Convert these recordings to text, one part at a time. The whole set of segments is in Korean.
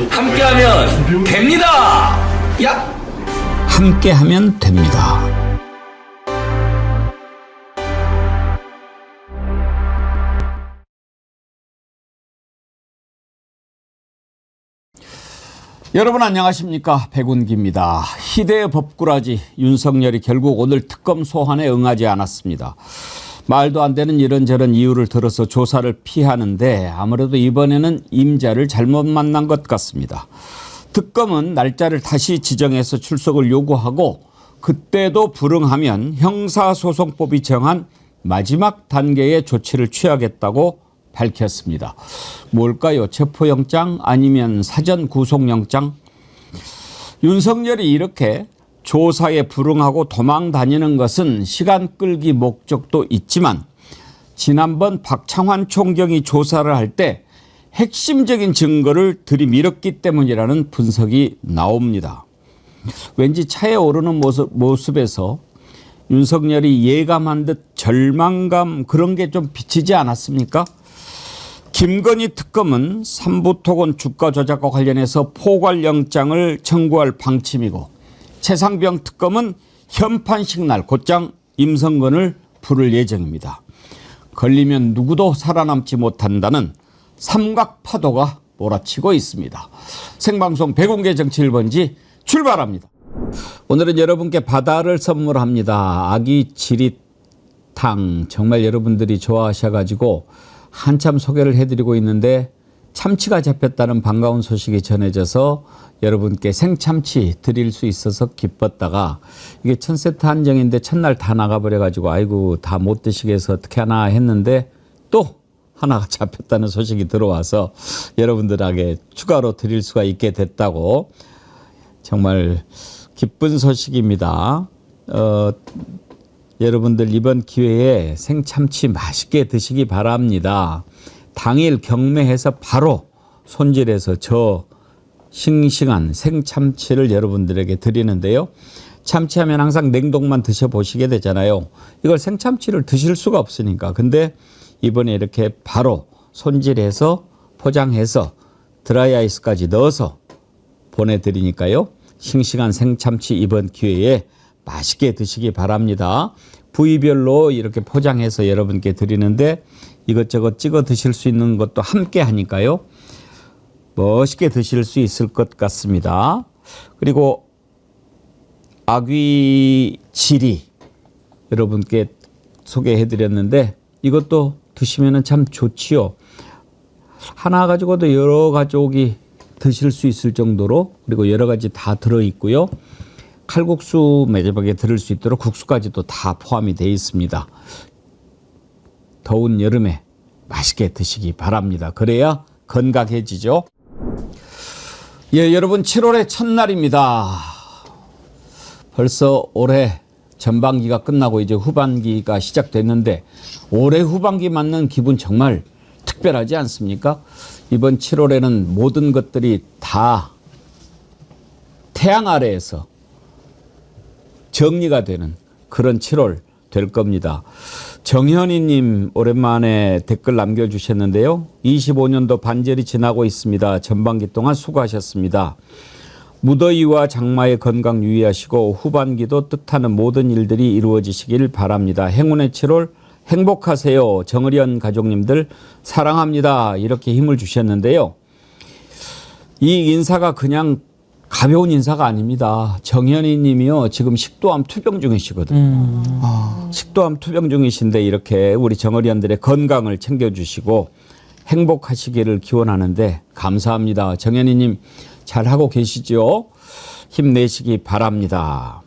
함께하면 됩니다. 야! 함께하면 됩니다. 여러분 안녕하십니까, 백운기입니다. 희대의 법꾸라지 윤석열이 결국 오늘 특검 소환에 응하지 않았습니다. 말도 안 되는 이런저런 이유를 들어서 조사를 피하는데 아무래도 이번에는 임자를 잘못 만난 것 같습니다. 특검은 날짜를 다시 지정해서 출석을 요구하고 그때도 불응하면 형사소송법이 정한 마지막 단계의 조치를 취하겠다고 밝혔습니다. 뭘까요? 체포영장 아니면 사전 구속영장? 윤석열이 이렇게 조사에 불응하고 도망 다니는 것은 시간 끌기 목적도 있지만 지난번 박창환 총경이 조사를 할 때 핵심적인 증거를 들이밀었기 때문이라는 분석이 나옵니다. 왠지 차에 오르는 모습에서 윤석열이 예감한 듯 절망감 그런 게 좀 비치지 않았습니까? 김건희 특검은 삼부토건 주가 조작과 관련해서 포괄영장을 청구할 방침이고 최상병 특검은 현판식 날 곧장 임성근을 부를 예정입니다. 걸리면 누구도 살아남지 못한다는 삼각파도가 몰아치고 있습니다. 생방송 백운계 정치 1번지 출발합니다. 오늘은 여러분께 바다를 선물합니다. 아기 지리탕 정말 여러분들이 좋아하셔가지고 한참 소개를 해드리고 있는데 참치가 잡혔다는 반가운 소식이 전해져서 여러분께 생참치 드릴 수 있어서 기뻤다가 이게 1000세트 한정인데 첫날 다 나가버려가지고 아이고 다 못 드시게 해서 어떻게 하나 했는데 또 하나가 잡혔다는 소식이 들어와서 여러분들에게 추가로 드릴 수가 있게 됐다고 정말 기쁜 소식입니다. 여러분들 이번 기회에 생참치 맛있게 드시기 바랍니다. 당일 경매해서 바로 손질해서 저 싱싱한 생참치를 여러분들에게 드리는데요. 참치하면 항상 냉동만 드셔보시게 되잖아요. 이걸 생참치를 드실 수가 없으니까. 근데 이번에 이렇게 바로 손질해서 포장해서 드라이아이스까지 넣어서 보내드리니까요. 싱싱한 생참치 이번 기회에 맛있게 드시기 바랍니다. 부위별로 이렇게 포장해서 여러분께 드리는데 이것저것 찍어 드실 수 있는 것도 함께 하니까요. 멋있게 드실 수 있을 것 같습니다. 그리고 아귀지리 여러분께 소개해 드렸는데 이것도 드시면 참 좋지요. 하나 가지고도 여러 가족이 드실 수 있을 정도로 그리고 여러 가지 다 들어있고요. 칼국수 매접하게 들을 수 있도록 국수까지도 다 포함이 되어 있습니다. 더운 여름에 맛있게 드시기 바랍니다. 그래야 건강해지죠. 예, 여러분 7월의 첫날입니다. 벌써 올해 전반기가 끝나고 이제 후반기가 시작됐는데 올해 후반기 맞는 기분 정말 특별하지 않습니까? 이번 7월에는 모든 것들이 다 태양 아래에서 정리가 되는 그런 7월 될 겁니다. 정현희님 오랜만에 댓글 남겨주셨는데요. 25년도 반절이 지나고 있습니다. 전반기 동안 수고하셨습니다. 무더위와 장마의 건강 유의하시고 후반기도 뜻하는 모든 일들이 이루어지시길 바랍니다. 행운의 7월 행복하세요. 정의련 가족님들 사랑합니다. 이렇게 힘을 주셨는데요. 이 인사가 그냥 가벼운 인사가 아닙니다. 정현희 님이요. 지금 식도암 투병 중이시거든요. 식도암 투병 중이신데 이렇게 우리 정의련들의 건강을 챙겨주시고 행복하시기를 기원하는데 감사합니다. 정현희 님 잘하고 계시죠? 힘내시기 바랍니다.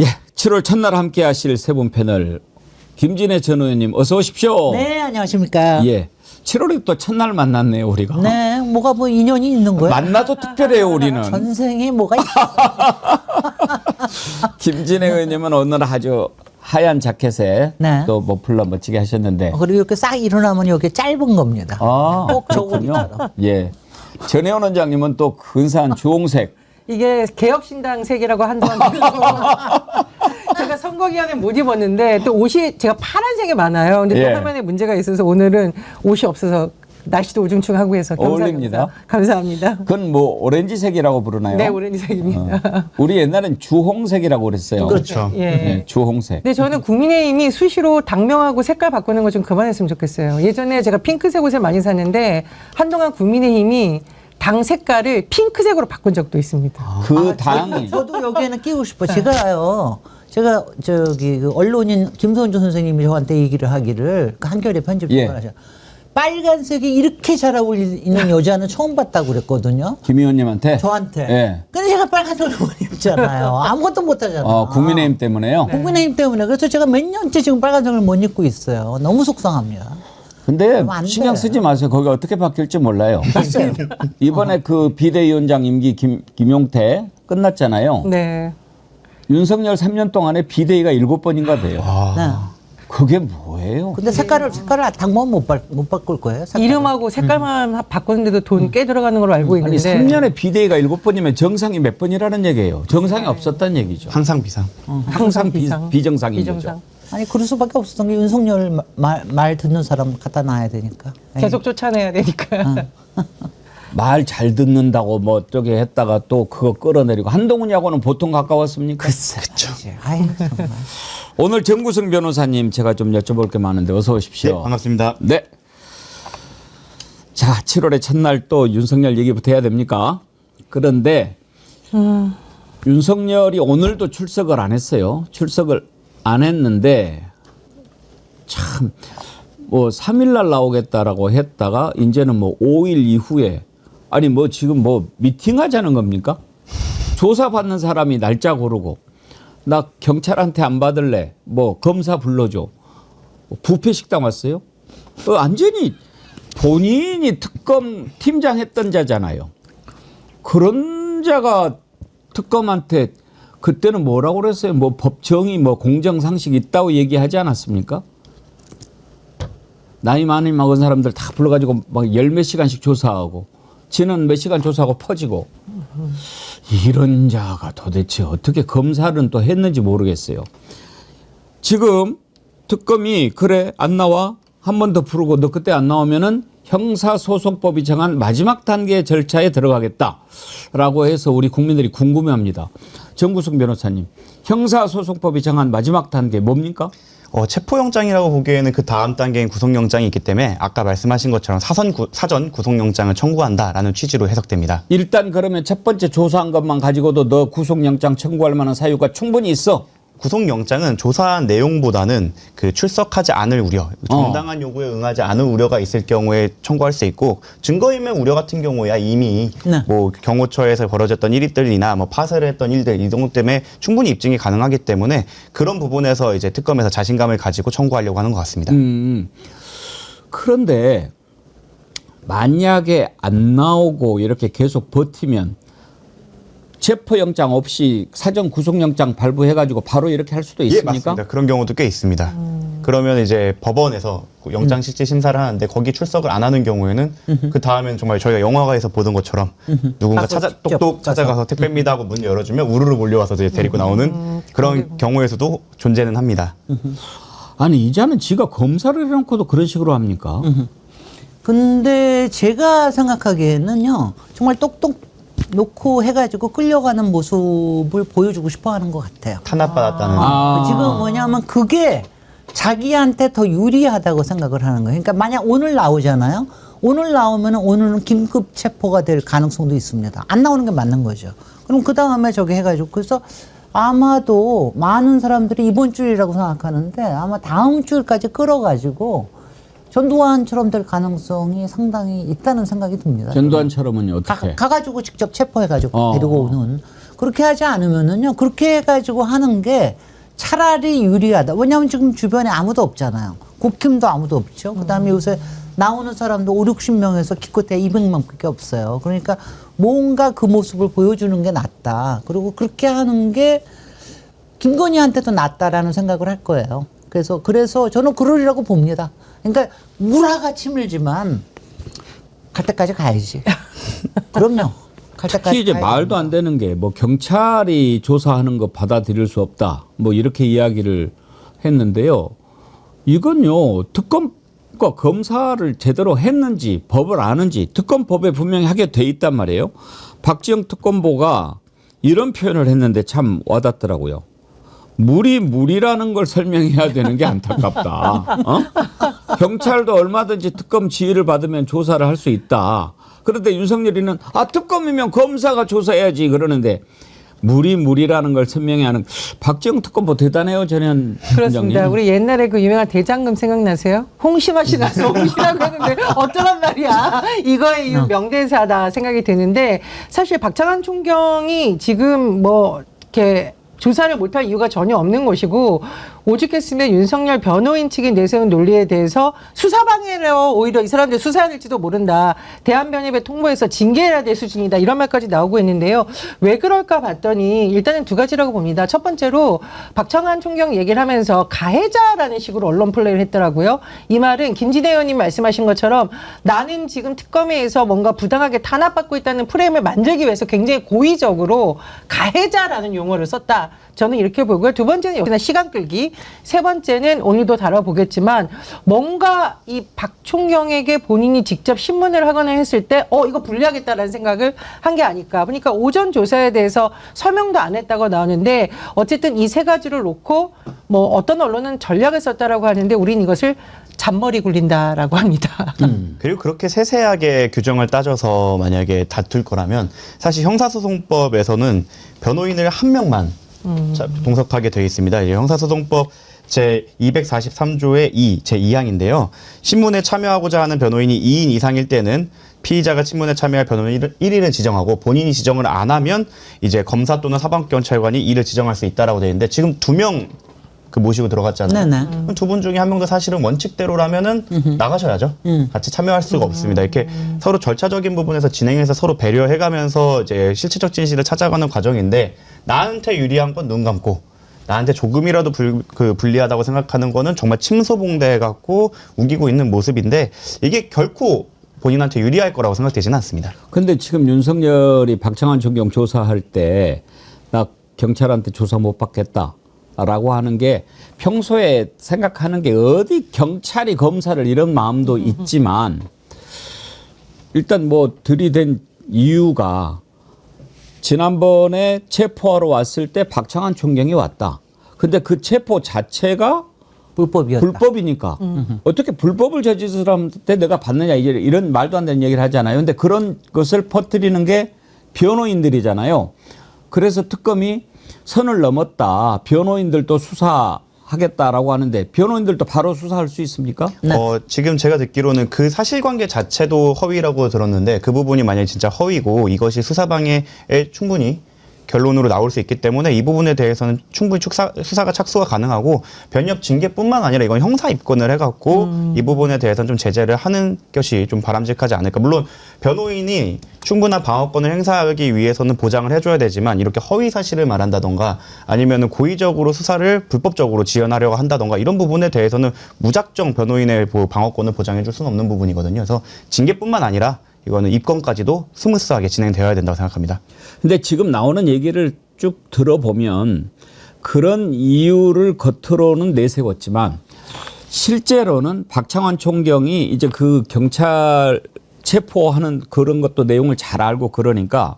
예, 7월 첫날 함께 하실 세 분 패널 김진애 전 의원님 어서 오십시오. 네, 안녕하십니까. 예. 7월에 또 첫날 만났네요, 우리가. 네, 뭐가 뭐 인연이 있는 거야? 만나도 특별해요, 우리는. 전생에 뭐가 있어? 김진애 의원님은 오늘 아주 하얀 자켓에 네. 또 머플러 멋지게 하셨는데. 그리고 이렇게 싹 일어나면 이렇게 짧은 겁니다. 아, 꼭 그렇군요. 저거처럼. 예. 전혜원 원장님은 또 근사한 주홍색. 이게 개혁신당 색이라고 한동안 그래서 제가 선거기간에 못 입었는데 또 옷이 제가 파란색이 많아요. 근데 예. 또 화면에 문제가 있어서 오늘은 옷이 없어서 날씨도 우중충하고 해서 어울립니다. 감사합니다. 그건 뭐 오렌지색이라고 부르나요? 네, 오렌지색입니다. 우리 옛날엔 주홍색이라고 그랬어요. 그렇죠. 예. 네, 주홍색. 근데 저는 국민의힘이 수시로 당명하고 색깔 바꾸는 거 좀 그만했으면 좋겠어요. 예전에 제가 핑크색 옷을 많이 샀는데 한동안 국민의힘이 당 색깔을 핑크색으로 바꾼 적도 있습니다. 그 당이 저도 여기에는 끼고 싶어. 제가 저기 그 언론인 김선주 선생님이 저한테 얘기를 하기를 그 한겨레 편집장을 예. 하셔. 빨간색이 이렇게 잘 어울리는 여자는 처음 봤다고 그랬거든요. 김 의원님한테 저한테. 예. 근데 제가 빨간색을 못 입잖아요. 아무것도 못 하잖아요. 국민의힘 때문에요. 국민의힘 때문에. 그래서 제가 몇 년째 지금 빨간색을 못 입고 있어요. 너무 속상합니다. 근데 그러면 안 신경 돼. 쓰지 마세요. 거기 어떻게 바뀔지 몰라요. 이번에 그 비대위원장 임기 김용태 끝났잖아요. 네. 윤석열 3년 동안에 비대위가 7번인가 돼요. 네. 그게 뭐예요? 근데 색깔을 당분간 못 바꿀 거예요. 색깔을. 이름하고 색깔만 바꿨는데도 돈 꽤 들어가는 걸로 알고 아니 있는데 3년에 비대위가 7번이면 정상이 몇 번이라는 얘기예요. 정상이 없었다는 얘기죠. 항상 비상. 항상 비정상인 비정상. 거죠. 아니 그럴 수밖에 없었던 게 윤석열 말 듣는 사람 갖다 놔야 되니까. 계속 쫓아내야 되니까. 말 잘 듣는다고 뭐 어떻게 했다가 또 그거 끌어내리고 한동훈이하고는 보통 가까웠습니까? 그렇죠. 아이 정말. 오늘 정구승 변호사님 제가 좀 여쭤볼 게 많은데 어서 네, 오십시오. 반갑습니다. 네. 자, 7월의 첫날 또 윤석열 얘기부터 해야 됩니까? 그런데 윤석열이 오늘도 출석을 안 했어요. 출석을 안 했는데 참 뭐 3일날 나오겠다라고 했다가 이제는 뭐 5일 이후에 아니 뭐 지금 뭐 미팅하자는 겁니까? 조사받는 사람이 날짜 고르고 나 경찰한테 안 받을래. 뭐 검사 불러줘. 부패 식당 왔어요? 완전히 본인이 특검 팀장 했던 자잖아요. 그런 자가 특검한테 그때는 뭐라고 그랬어요? 뭐 법정이 뭐 공정상식 있다고 얘기하지 않았습니까? 나이 많이 먹은 사람들 다 불러가지고 막 열 몇 시간씩 조사하고 지는 몇 시간 조사하고 퍼지고 이런 자가 도대체 어떻게 검사는 또 했는지 모르겠어요. 지금 특검이 그래 안 나와 한 번 더 부르고 너 그때 안 나오면은 형사소송법이 정한 마지막 단계 절차에 들어가겠다라고 해서 우리 국민들이 궁금해합니다. 정구승 변호사님, 형사소송법이 정한 마지막 단계 뭡니까? 체포영장이라고 보기에는 그 다음 단계인 구속영장이 있기 때문에 아까 말씀하신 것처럼 사전 구속영장을 청구한다라는 취지로 해석됩니다. 일단 그러면 첫 번째 조사한 것만 가지고도 너 구속영장 청구할 만한 사유가 충분히 있어. 구속영장은 조사한 내용보다는 그 출석하지 않을 우려, 정당한 요구에 응하지 않을 우려가 있을 경우에 청구할 수 있고 증거인멸 우려 같은 경우야 이미 네. 뭐 경호처에서 벌어졌던 일들이나 뭐 파쇄를 했던 일들 이 정도 때문에 충분히 입증이 가능하기 때문에 그런 부분에서 이제 특검에서 자신감을 가지고 청구하려고 하는 것 같습니다. 그런데 만약에 안 나오고 이렇게 계속 버티면 체포영장 없이 사전 구속영장 발부해가지고 바로 이렇게 할 수도 예, 있습니까? 맞습니다. 그런 경우도 꽤 있습니다. 그러면 이제 법원에서 영장 실질 심사를 하는데 거기 출석을 안 하는 경우에는 그 다음엔 정말 저희가 영화관에서 보던 것처럼 누군가 가서 직접 똑똑 찾아가서 택배입니다 하고 문 열어주면 우르르 몰려와서 이제 데리고 나오는 그런 경우에서도 존재는 합니다. 아니 이자는 지가 검사를 해놓고도 그런 식으로 합니까? 근데 제가 생각하기에는요, 정말 똑똑 놓고 해가지고 끌려가는 모습을 보여주고 싶어 하는 것 같아요. 탄압받았다는. 지금 뭐냐면 그게 자기한테 더 유리하다고 생각을 하는 거예요. 그러니까 만약 오늘 나오잖아요. 오늘 나오면 오늘은 긴급 체포가 될 가능성도 있습니다. 안 나오는 게 맞는 거죠. 그럼 그 다음에 저기 해가지고 그래서 아마도 많은 사람들이 이번 주일이라고 생각하는데 아마 다음 주일까지 끌어가지고 전두환처럼 될 가능성이 상당히 있다는 생각이 듭니다. 전두환처럼은요 어떻게? 가가지고 직접 체포해가지고 데리고 오는. 그렇게 하지 않으면은요, 그렇게 해가지고 하는 게 차라리 유리하다. 왜냐하면 지금 주변에 아무도 없잖아요. 국힘도 아무도 없죠. 그 다음에 요새 나오는 사람도 5, 60명에서 기껏해 200명밖에 없어요. 그러니까 뭔가 그 모습을 보여주는 게 낫다. 그리고 그렇게 하는 게 김건희한테도 낫다라는 생각을 할 거예요. 그래서 저는 그러리라고 봅니다. 그러니까 물화가 치밀지만 갈 때까지 가야지. 그럼요. 갈 때까지 특히 이제 가야지. 말도 안 되는 게 뭐 경찰이 조사하는 거 받아들일 수 없다. 뭐 이렇게 이야기를 했는데요. 이건요 특검 그러니까 검사를 제대로 했는지 법을 아는지 특검법에 분명히 하게 돼 있단 말이에요. 박지영 특검보가 이런 표현을 했는데 참 와닿더라고요. 무리라는 걸 설명해야 되는 게 안타깝다. 경찰도 얼마든지 특검 지휘를 받으면 조사를 할 수 있다. 그런데 윤석열이는 특검이면 검사가 조사해야지 그러는데 무리라는 걸 설명해야 하는 박지영 특검보 대단해요. 저는 그렇습니다. 원장님. 우리 옛날에 그 유명한 대장금 생각나세요? 홍시맛이 나서 홍시라고 했는데 어쩌란 말이야. 이거의 이 명대사다 생각이 드는데 사실 박창환 총경이 지금 뭐 이렇게 조사를 못할 이유가 전혀 없는 것이고 오죽했으면 윤석열 변호인 측이 내세운 논리에 대해서 수사방해로 오히려 이 사람들 수사해야 될지도 모른다. 대한변협에 통보해서 징계해야 될 수준이다. 이런 말까지 나오고 있는데요. 왜 그럴까 봤더니 일단은 두 가지라고 봅니다. 첫 번째로 박창환 총경 얘기를 하면서 가해자라는 식으로 언론 플레이를 했더라고요. 이 말은 김진애 의원님 말씀하신 것처럼 나는 지금 특검에서 뭔가 부당하게 탄압받고 있다는 프레임을 만들기 위해서 굉장히 고의적으로 가해자라는 용어를 썼다. 저는 이렇게 보고요. 두 번째는 역시나 시간 끌기. 세 번째는 오늘도 다뤄보겠지만 뭔가 이 박 총경에게 본인이 직접 신문을 하거나 했을 때 이거 불리하겠다라는 생각을 한 게 아닐까. 그러니까 오전 조사에 대해서 설명도 안 했다고 나오는데 어쨌든 이 세 가지를 놓고 뭐 어떤 언론은 전략을 썼다라고 하는데 우린 이것을 잔머리 굴린다라고 합니다. 그리고 그렇게 세세하게 규정을 따져서 만약에 다툴 거라면 사실 형사소송법에서는 변호인을 한 명만 동석하게 되어 있습니다. 이제 형사소송법 제 243조의 2, 제 2항인데요. 신문에 참여하고자 하는 변호인이 2인 이상일 때는 피의자가 신문에 참여할 변호인 1인을 지정하고 본인이 지정을 안 하면 이제 검사 또는 사법경찰관이 이를 지정할 수 있다라고 되어 있는데 지금 2명 모시고 들어갔잖아요. 네네. 두 분 중에 한 명도 사실은 원칙대로라면은 나가셔야죠. 같이 참여할 수가 없습니다. 이렇게 서로 절차적인 부분에서 진행해서 서로 배려해가면서 이제 실체적 진실을 찾아가는 과정인데 나한테 유리한 건 눈 감고 나한테 조금이라도 불리하다고 생각하는 거는 정말 침소봉대 갖고 우기고 있는 모습인데 이게 결코 본인한테 유리할 거라고 생각되지는 않습니다. 근데 지금 윤석열이 박창환 총경 조사할 때 나 경찰한테 조사 못 받겠다라고 하는 게 평소에 생각하는 게 어디 경찰이 검사를 이런 마음도 있지만 일단 뭐 들이댄 이유가 지난번에 체포하러 왔을 때 박창환 총경이 왔다. 근데 그 체포 자체가 불법이었다. 불법이니까 어떻게 불법을 저지른 사람한테 내가 받느냐 이런 말도 안 되는 얘기를 하잖아요. 근데 그런 것을 퍼뜨리는 게 변호인들이잖아요. 그래서 특검이 선을 넘었다. 변호인들도 수사하겠다라고 하는데 변호인들도 바로 수사할 수 있습니까? 네. 지금 제가 듣기로는 그 사실관계 자체도 허위라고 들었는데 그 부분이 만약에 진짜 허위고 이것이 수사방해에 충분히 결론으로 나올 수 있기 때문에 이 부분에 대해서는 충분히 수사가 착수가 가능하고 변협 징계뿐만 아니라 이건 형사 입건을 해갖고 이 부분에 대해서는 좀 제재를 하는 것이 좀 바람직하지 않을까. 물론 변호인이 충분한 방어권을 행사하기 위해서는 보장을 해줘야 되지만 이렇게 허위 사실을 말한다던가 아니면은 고의적으로 수사를 불법적으로 지연하려고 한다던가 이런 부분에 대해서는 무작정 변호인의 방어권을 보장해줄 수는 없는 부분이거든요. 그래서 징계뿐만 아니라 이거는 입건까지도 스무스하게 진행되어야 된다고 생각합니다. 근데 지금 나오는 얘기를 쭉 들어보면 그런 이유를 겉으로는 내세웠지만 실제로는 박창환 총경이 이제 그 경찰 체포하는 그런 것도 내용을 잘 알고 그러니까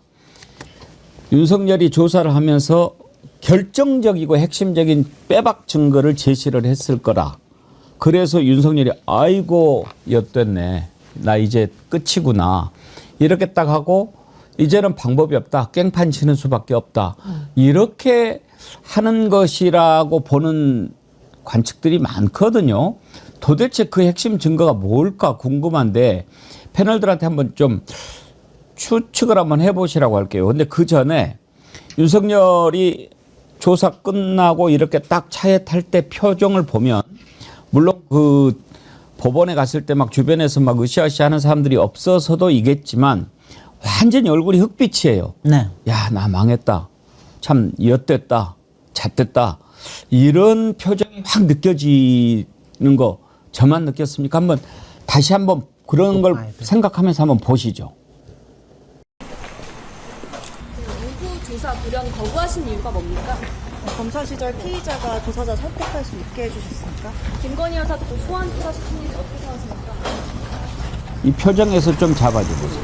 윤석열이 조사를 하면서 결정적이고 핵심적인 빼박 증거를 제시를 했을 거라. 그래서 윤석열이 아이고 엿됐네. 나 이제 끝이구나. 이렇게 딱 하고 이제는 방법이 없다. 깽판 치는 수밖에 없다. 이렇게 하는 것이라고 보는 관측들이 많거든요. 도대체 그 핵심 증거가 뭘까 궁금한데 패널들한테 한번 좀 추측을 한번 해보시라고 할게요. 근데 그 전에 윤석열이 조사 끝나고 이렇게 딱 차에 탈 때 표정을 보면 물론 그 법원에 갔을 때 막 주변에서 막 으쌰으쌰 하는 사람들이 없어서도 이겠지만 완전히 얼굴이 흑빛이에요. 네. 야, 나 망했다. 참 엿됐다. 잣됐다. 이런 표정이 확 느껴지는 거 저만 느꼈습니까? 다시 한번 그런 걸 생각하면서 한번 보시죠. 의구 조사 불연 거부하신 이유가 뭡니까? 검사 시절 피의자가 조사자 설득할 수 있게 해주셨습니까? 김건희 여사도 또 소환 조사 시키는지 어떻게 생각하십니까? 이 표정에서 좀 잡아줘 보세요.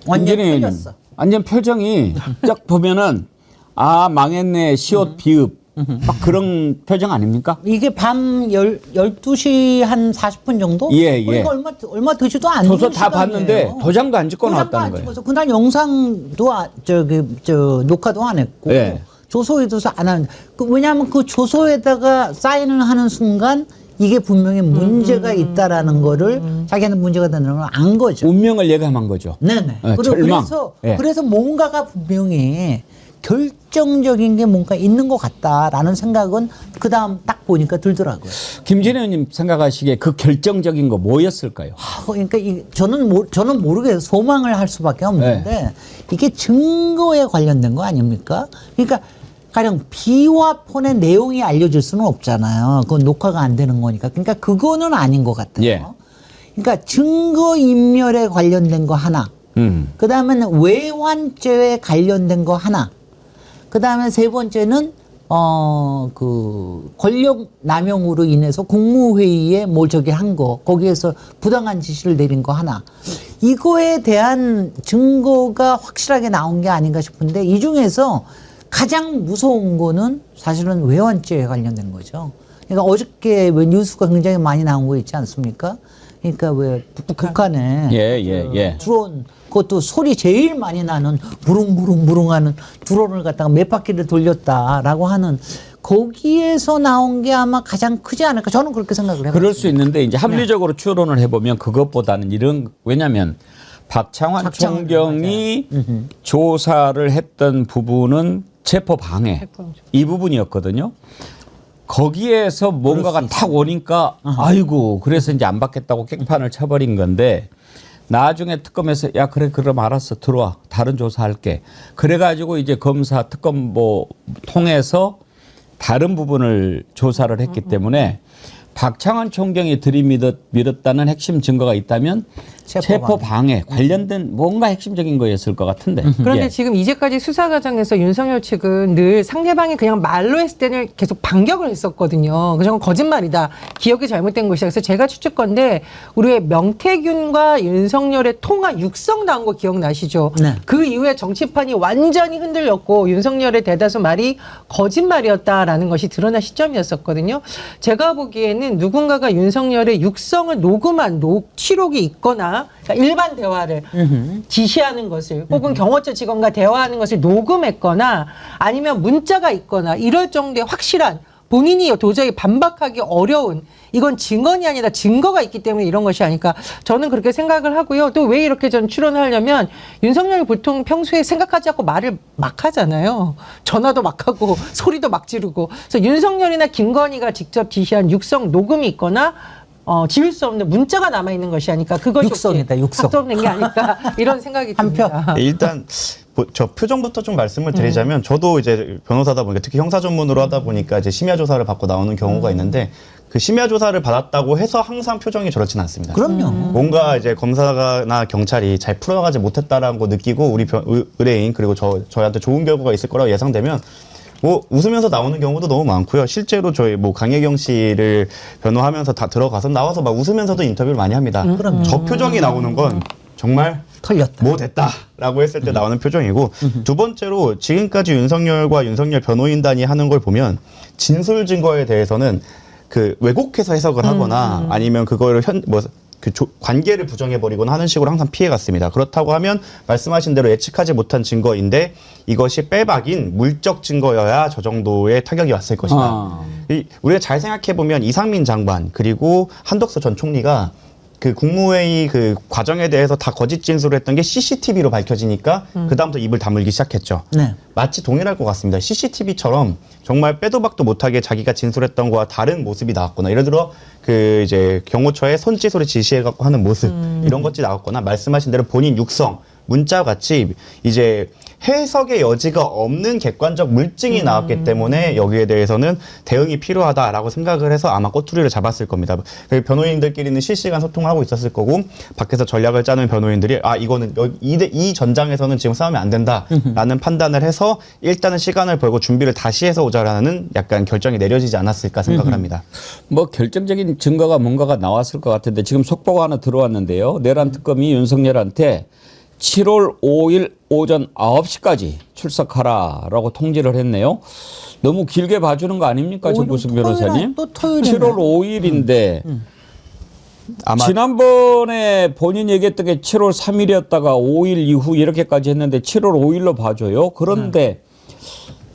완전 김진애님, 틀렸어. 완전 표정이 딱 보면은 아 망했네 시옷 비읍 막 그런 표정 아닙니까? 이게 밤 12시 한 40분 정도? 예, 예. 그러니까 얼마 되지도 않는 조서 다 시간이에요. 봤는데 도장도 안 찍고 도장도 나왔다는 안 거예요. 찍어서 그날 영상도 녹화도 안 했고 예. 조서에도 안 한. 왜냐하면 그 조서에다가 사인을 하는 순간 이게 분명히 문제가 있다라는 거를 자기한테 문제가 된다는 걸 안 거죠. 운명을 예감한 거죠. 네네. 예, 절망. 예. 그래서 뭔가가 분명히 결정적인 게 뭔가 있는 것 같다라는 생각은 그 다음 딱 보니까 들더라고요. 김진애 의원님 생각하시기에 그 결정적인 거 뭐였을까요? 그러니까 저는 모르겠어요. 소망을 할 수밖에 없는데 네. 이게 증거에 관련된 거 아닙니까? 그러니까 가령 비화폰의 내용이 알려질 수는 없잖아요. 그건 녹화가 안 되는 거니까. 그러니까 그거는 아닌 것 같아요. 예. 그러니까 증거인멸에 관련된 거 하나. 그 다음에는 외환죄에 관련된 거 하나. 그 다음에 세 번째는 그 권력 남용으로 인해서 국무회의에 뭘 저기 한 거, 거기에서 부당한 지시를 내린 거 하나. 이거에 대한 증거가 확실하게 나온 게 아닌가 싶은데 이 중에서 가장 무서운 거는 사실은 외환죄에 관련된 거죠. 그러니까 어저께 왜 뉴스가 굉장히 많이 나온 거 있지 않습니까? 그러니까 왜 북한에 예. 드론, 그것도 소리 제일 많이 나는 무릉무릉무릉하는 드론을 갖다가 몇 바퀴를 돌렸다라고 하는 거기에서 나온 게 아마 가장 크지 않을까 저는 그렇게 생각을 해요. 그럴 수 있는데 이제 합리적으로 추론을 해보면 그것보다는 왜냐하면 박창환 총경이 조사를 했던 부분은 체포 방해 이 부분이었거든요. 거기에서 뭔가가 탁 오니까 아이고 그래서 이제 안 받겠다고 깽판을 쳐버린 건데 나중에 특검에서 야 그래 그럼 알았어 들어와 다른 조사할게 그래가지고 이제 검사 특검 뭐 통해서 다른 부분을 조사를 했기 때문에 박창환 총경이 들이밀었다는 핵심 증거가 있다면 체포 방해 관련된 뭔가 핵심적인 거였을 것 같은데. 그런데 예. 지금 이제까지 수사 과정에서 윤석열 측은 늘 상대방이 그냥 말로 했을 때는 계속 반격을 했었거든요. 그건 거짓말이다. 기억이 잘못된 것이다. 그래서 제가 추측건데 우리의 명태균과 윤석열의 통화 육성 나온 거 기억나시죠? 네. 그 이후에 정치판이 완전히 흔들렸고 윤석열의 대다수 말이 거짓말이었다라는 것이 드러난 시점이었었거든요. 제가 보기에는 누군가가 윤석열의 육성을 녹음한 녹취록이 있거나 그러니까 일반 대화를 지시하는 것을 혹은 경호처 직원과 대화하는 것을 녹음했거나 아니면 문자가 있거나 이럴 정도의 확실한 본인이 도저히 반박하기 어려운 이건 증언이 아니라 증거가 있기 때문에 이런 것이 아닐까 저는 그렇게 생각을 하고요. 또 왜 이렇게 전 추론을 하려면 윤석열이 보통 평소에 생각하지 않고 말을 막 하잖아요. 전화도 막 하고 소리도 막 지르고 그래서 윤석열이나 김건희가 직접 지시한 육성 녹음이 있거나 지울 수 없는 문자가 남아있는 것이 아닐까. 그것이 육성이다, 육성. 확정된 게 아닐까. 이런 생각이 듭니다. 일단 저 표정부터 좀 말씀을 드리자면 저도 이제 변호사다 보니까 특히 형사 전문으로 하다 보니까 이제 심야 조사를 받고 나오는 경우가 있는데 그 심야 조사를 받았다고 해서 항상 표정이 저렇진 않습니다. 그럼요. 뭔가 이제 검사나 경찰이 잘 풀어가지 못했다라는 거 느끼고 우리 의뢰인 그리고 저희한테 좋은 결과가 있을 거라고 예상되면 뭐 웃으면서 나오는 경우도 너무 많고요. 실제로 저희 뭐 강혜경 씨를 변호하면서 다 들어가서 나와서 막 웃으면서도 인터뷰를 많이 합니다. 저 표정이 나오는 건 정말 털렸다. 뭐 됐다라고 했을 때 나오는 표정이고 두 번째로 지금까지 윤석열과 윤석열 변호인단이 하는 걸 보면 진술 증거에 대해서는 그 왜곡해서 해석을 하거나 아니면 그거를 관계를 부정해버리거나 하는 식으로 항상 피해갔습니다. 그렇다고 하면 말씀하신 대로 예측하지 못한 증거인데 이것이 빼박인 물적 증거여야 저 정도의 타격이 왔을 것이다. 우리가 잘 생각해보면 이상민 장관 그리고 한덕수 전 총리가 그 국무회의 그 과정에 대해서 다 거짓 진술을 했던 게 CCTV로 밝혀지니까 그다음부터 입을 다물기 시작했죠. 네. 마치 동일할 것 같습니다. CCTV처럼 정말 빼도 박도 못하게 자기가 진술했던 거와 다른 모습이 나왔거나 예를 들어 그 이제 경호처에 손짓으로 지시해갖고 하는 모습 이런 것들이 나왔거나 말씀하신 대로 본인 육성 문자 같이 이제 해석의 여지가 없는 객관적 물증이 나왔기 때문에 여기에 대해서는 대응이 필요하다라고 생각을 해서 아마 꼬투리를 잡았을 겁니다. 그리고 변호인들끼리는 실시간 소통하고 있었을 거고 밖에서 전략을 짜는 변호인들이 이거는 이 전장에서는 지금 싸우면 안 된다라는 판단을 해서 일단은 시간을 벌고 준비를 다시 해서 오자라는 약간 결정이 내려지지 않았을까 생각을 합니다. 뭐 결정적인 증거가 뭔가가 나왔을 것 같은데 지금 속보가 하나 들어왔는데요. 내란 특검이 윤석열한테 7월 5일 오전 9시까지 출석하라라고 통지를 했네요. 너무 길게 봐주는 거 아닙니까, 정구승 변호사님? 또 토요일이네. 7월 5일인데 아마 지난번에 본인 얘기했던 게 7월 3일이었다가 5일 이후 이렇게까지 했는데 7월 5일로 봐줘요. 그런데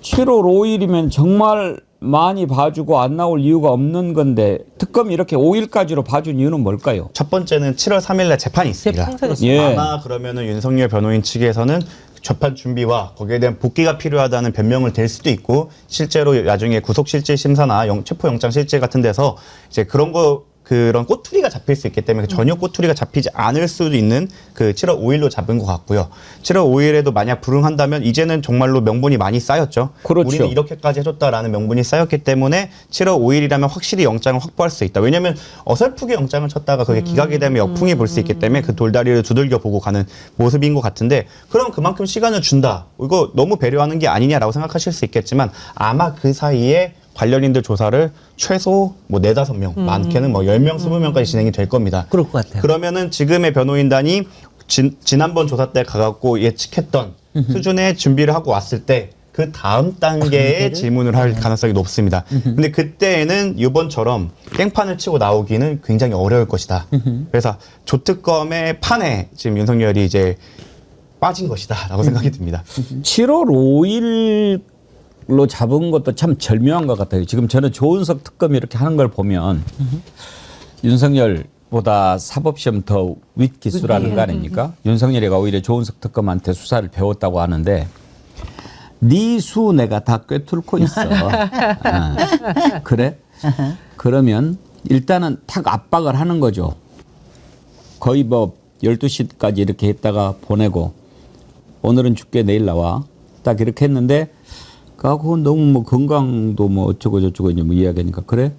7월 5일이면 정말 많이 봐주고 안 나올 이유가 없는 건데 특검이 이렇게 5일까지로 봐준 이유는 뭘까요? 첫 번째는 7월 3일날 재판이 있습니다. 예. 아마 그러면은 윤석열 변호인 측에서는 재판 준비와 거기에 대한 복귀가 필요하다는 변명을 댈 수도 있고 실제로 나중에 구속실질 심사나 체포영장 실질 같은 데서 이제 그런 꼬투리가 잡힐 수 있기 때문에 전혀 꼬투리가 잡히지 않을 수도 있는 그 7월 5일로 잡은 것 같고요. 7월 5일에도 만약 불응한다면 이제는 정말로 명분이 많이 쌓였죠. 그렇죠. 우리는 이렇게까지 해줬다라는 명분이 쌓였기 때문에 7월 5일이라면 확실히 영장을 확보할 수 있다. 왜냐하면 어설프게 영장을 쳤다가 그게 기각이 되면 역풍이 불 수 있기 때문에 그 돌다리를 두들겨 보고 가는 모습인 것 같은데 그럼 그만큼 시간을 준다. 이거 너무 배려하는 게 아니냐라고 생각하실 수 있겠지만 아마 그 사이에 관련인들 조사를 최소 뭐 4-5명, 많게는 뭐 10명, 20명까지 진행이 될 겁니다. 그럴 것 같아요. 그러면은 지금의 변호인단이 지난번 조사 때 가갖고 예측했던 수준의 준비를 하고 왔을 때 그 다음 단계의 질문을 할 가능성이 높습니다. 근데 그때에는 이번처럼 땡판을 치고 나오기는 굉장히 어려울 것이다. 그래서 조특검의 판에 지금 윤석열이 이제 빠진 것이다라고 생각이 듭니다. 7월 5일로 잡은 것도 참 절묘한 것 같아요. 지금 저는 조은석 특검이 이렇게 하는 걸 보면 윤석열보다 사법시험 더 윗기수라는 거 아닙니까? 윤석열이가 오히려 조은석 특검한테 수사를 배웠다고 하는데 네 수 내가 다 꿰뚫고 있어. 그래? 그러면 일단은 탁 압박을 하는 거죠. 거의 뭐 12시까지 이렇게 했다가 보내고 오늘은 죽게 내일 나와. 딱 이렇게 했는데 그거 너무 뭐 건강도 뭐 어쩌고 저쩌고 이제 뭐 이야기하니까 그래?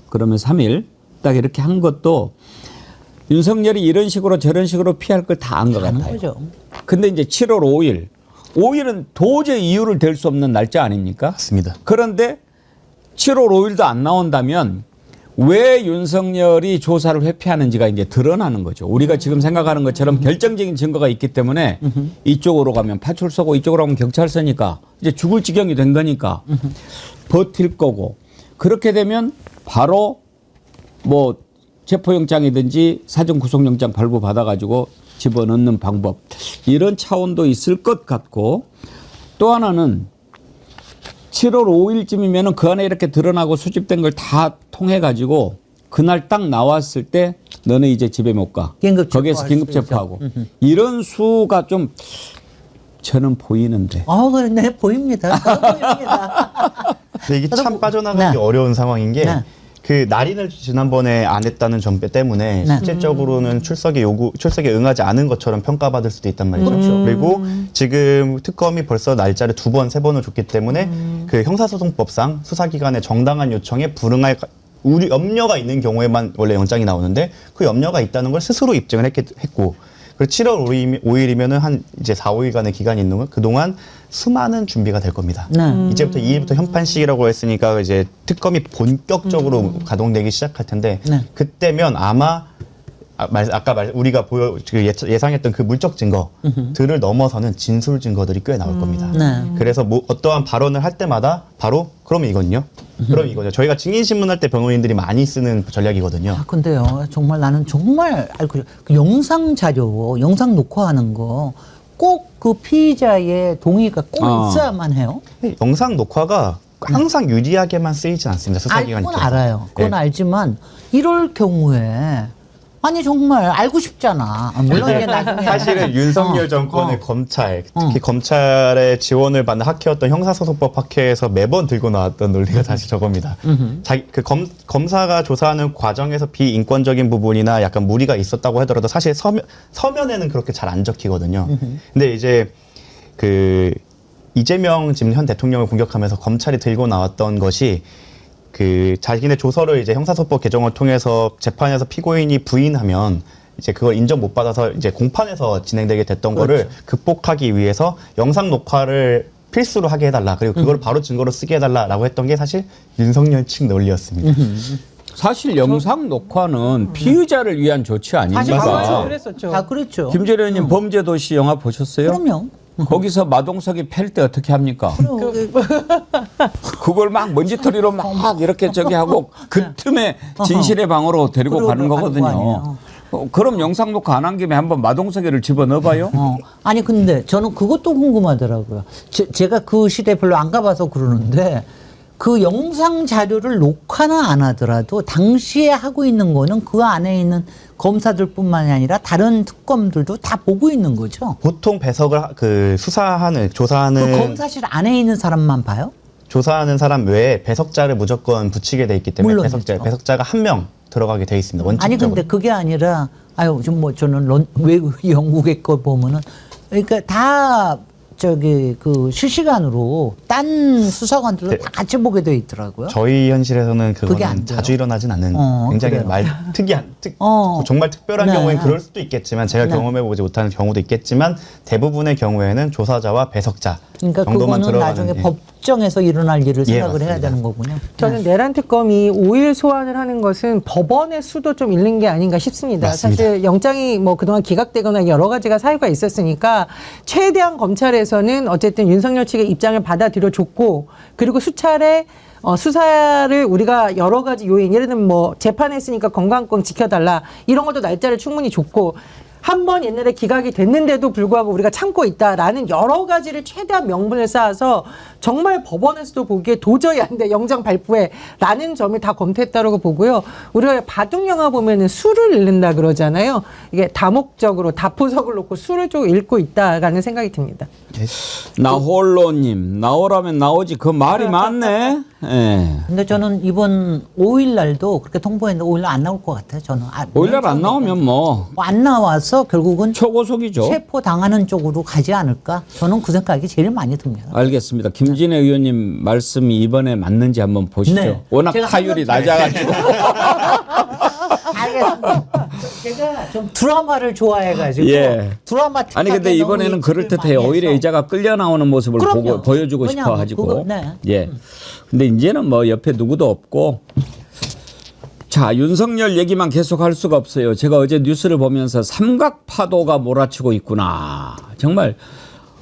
그러면 3일 딱 이렇게 한 것도 윤석열이 이런 식으로 저런 식으로 피할 걸 다 한 것 같아요. 거죠. 근데 이제 7월 5일은 도저히 이유를 댈 수 없는 날짜 아닙니까? 맞습니다. 그런데 7월 5일도 안 나온다면 왜 윤석열이 조사를 회피하는지가 이제 드러나는 거죠. 우리가 지금 생각하는 것처럼 결정적인 증거가 있기 때문에 이쪽으로 가면 파출소고 이쪽으로 가면 경찰서니까 이제 죽을 지경이 된 거니까 버틸 거고 그렇게 되면 바로 뭐 체포영장이든지 사전구속영장 발부받아가지고 집어넣는 방법 이런 차원도 있을 것 같고 또 하나는 7월 5일쯤이면 그 안에 이렇게 드러나고 수집된 걸 다 통해가지고 그날 딱 나왔을 때 너네 이제 집에 못 가. 긴급 거기에서 긴급 체포하고. 이런 수가 좀 저는 보이는데. 네, 보입니다. 보입니다. 근데 이게 참 빠져나가기 어려운 상황인 게 그 날인을 지난번에 안 했다는 점 때문에 실질적으로는 출석에 응하지 않은 것처럼 평가받을 수도 있단 말이죠. 그리고 지금 특검이 벌써 날짜를 2번, 3번을 줬기 때문에 그 형사소송법상 수사기관의 정당한 요청에 불응할 우리 염려가 있는 경우에만 원래 영장이 나오는데 그 염려가 있다는 걸 스스로 입증을 했고 그리고 7월 5일이면은 한 이제 4, 5일간의 기간이 있는 건 그동안 수많은 준비가 될 겁니다. 이제부터 2일부터 현판식이라고 했으니까 이제 특검이 본격적으로 가동되기 시작할 텐데 그때면 아마 우리가 예상했던 그 물적 증거들을 넘어서는 진술 증거들이 꽤 나올 겁니다. 그래서 뭐 어떠한 발언을 할 때마다 바로 그러면 이거는요? 그럼 이거죠. 저희가 증인신문할 때 변호인들이 많이 쓰는 전략이거든요. 근데요, 정말 나는 정말 그 영상 자료, 영상 녹화하는 거 꼭 그 피의자의 동의가 꼭 있어야만 해요. 영상 녹화가 항상 유리하게만 쓰이지 않습니다. 수사기관 그건 알아요. 그건 알지만 이럴 경우에 아니 정말 알고 싶잖아. 물론 이제 나중에 사실은 윤석열 정권의 검찰, 특히 검찰의 지원을 받는 학회였던 형사소송법 학회에서 매번 들고 나왔던 논리가 사실 저겁니다. 검사가 조사하는 과정에서 비인권적인 부분이나 약간 무리가 있었다고 하더라도 사실 서면에는 그렇게 잘 안 적히거든요. 근데 이제 그 이재명 지금 현 대통령을 공격하면서 검찰이 들고 나왔던 것이 그 자기네 조서를 이제 형사소법 개정을 통해서 재판에서 피고인이 부인하면 이제 그걸 인정 못 받아서 이제 공판에서 진행되게 됐던 거를 극복하기 위해서 영상 녹화를 필수로 하게 해달라. 그리고 그걸 바로 증거로 쓰게 해달라라고 했던 게 사실 윤석열 측 논리였습니다. 사실 영상 녹화는 피의자를 위한 조치 아닙니까? 그랬었죠. 다 그랬죠. 김재련 의원님 범죄도시 영화 보셨어요? 그럼요. 거기서 마동석이 팰 때 어떻게 합니까? 그걸 막 먼지털이로 막 이렇게 저기 하고 그 틈에 진실의 방으로 데리고 가는 거거든요. 그럼 영상 녹화 안 한 김에 한번 마동석이를 집어넣어봐요. 아니 근데 저는 그것도 궁금하더라고요. 제가 그 시대 별로 안 가봐서 그러는데 그 영상 자료를 녹화는 안 하더라도 당시에 하고 있는 거는 그 안에 있는 검사들뿐만이 아니라 다른 특검들도 다 보고 있는 거죠. 보통 배석을 그 수사하는 조사하는 그 검사실 안에 있는 사람만 봐요? 조사하는 사람 외에 배석자를 무조건 붙이게 돼 있기 때문에 물론이죠. 배석자가 한 명 들어가게 돼 있습니다. 원칙적으로. 아니 근데 그게 아니라 아유 좀 뭐 저는 외국 영국의 거 보면은 그러니까 다 저기 그 실시간으로 딴 수사관들도 다 같이 보게 돼 있더라고요. 저희 현실에서는 그게 안 그거는 돼요? 자주 일어나진 않는 굉장히 그래요. 특이한 어. 정말 특별한 네. 경우엔 그럴 수도 있겠지만 제가 네. 경험해보지 못하는 경우도 있겠지만 대부분의 경우에는 조사자와 배석자 그러니까 정도만 그거는 들어가는 나중에 예. 법정에서 일어날 일을 예, 생각을 해야 맞습니다. 되는 거군요. 저는 내란 특검이 5일 소환을 하는 것은 법원의 수도 좀 잃는 게 아닌가 싶습니다. 맞습니다. 사실 영장이 뭐 그동안 기각되거나 여러 가지가 사유가 있었으니까 최대한 검찰에서는 어쨌든 윤석열 측의 입장을 받아들여 줬고 그리고 수차례 수사를 우리가 여러 가지 요인 예를 들면 뭐 재판했으니까 건강권 지켜달라 이런 것도 날짜를 충분히 줬고 한 번 옛날에 기각이 됐는데도 불구하고 우리가 참고 있다라는 여러 가지를 최대한 명분을 쌓아서 정말 법원에서도 보기에 도저히 안 돼 영장 발부해 라는 점을 다 검토했다고 보고요. 우리가 바둑 영화 보면은 수를 읽는다 그러잖아요. 이게 다목적으로 다포석을 놓고 수를 좀 읽고 있다라는 생각이 듭니다. 나홀로님 나오라면 나오지 그 말이 많네. 예. 근데 저는 이번 5일 날도 그렇게 통보했는데 5일 날 안 나올 것 같아요. 저는 5일날 안 나오면 뭐 안 나와서 결국은 초고속이죠. 체포 당하는 쪽으로 가지 않을까? 저는 그 생각이 제일 많이 듭니다. 알겠습니다. 김진애 의원님 말씀이 이번에 맞는지 한번 보시죠. 네. 워낙 제가 타율이 한번 낮아가지고. 알겠습니다. 제가 좀 드라마를 좋아해가지고 예. 드라마 아니 근데 이번에는 그럴듯해요. 오히려 이자가 끌려 나오는 모습을 그럼요. 보여주고 싶어 왜냐하면 가지고. 그거, 네. 예. 근데 이제는 뭐 옆에 누구도 없고. 자, 윤석열 얘기만 계속 할 수가 없어요. 제가 어제 뉴스를 보면서 삼각파도가 몰아치고 있구나. 정말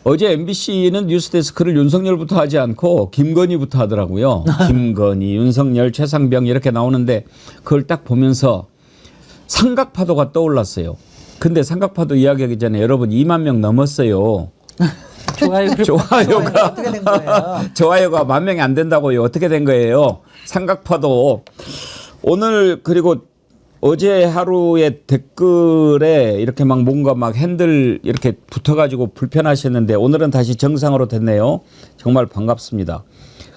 어제 MBC는 뉴스데스크를 윤석열부터 하지 않고 김건희부터 하더라고요. 김건희, 윤석열, 최상병 이렇게 나오는데 그걸 딱 보면서 삼각파도가 떠올랐어요. 근데 삼각파도 이야기하기 전에 여러분 2만 명 넘었어요. 좋아요가 어떻게 된 거예요? 좋아요가 10,000명이 안 된다고요. 어떻게 된 거예요? 삼각파도 오늘 그리고 어제 하루에 댓글에 이렇게 막 뭔가 막 핸들 이렇게 붙어가지고 불편하셨는데 오늘은 다시 정상으로 됐네요. 정말 반갑습니다.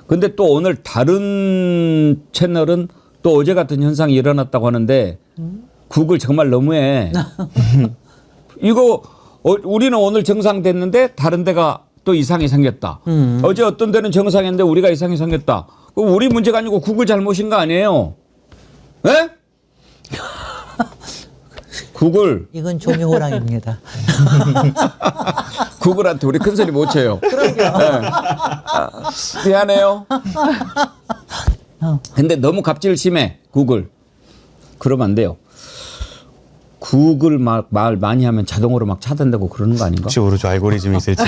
근데 또 오늘 다른 채널은 또 어제 같은 현상이 일어났다고 하는데 구글 정말 너무해. 이거 우리는 오늘 정상됐는데 다른 데가 또 이상이 생겼다. 어제 어떤 데는 정상인데 우리가 이상이 생겼다. 그럼 우리 문제가 아니고 구글 잘못인 거 아니에요? 예? 구글. 이건 종이호랑입니다. 구글한테 우리 큰 소리 못 쳐요. 네. 미안해요. 근데 너무 갑질 심해. 구글. 그러면 안 돼요. 구글 말 많이 하면 자동으로 막 차단되고 그러는 거 아닌가? 혹시 모르죠 알고리즘이 있을지.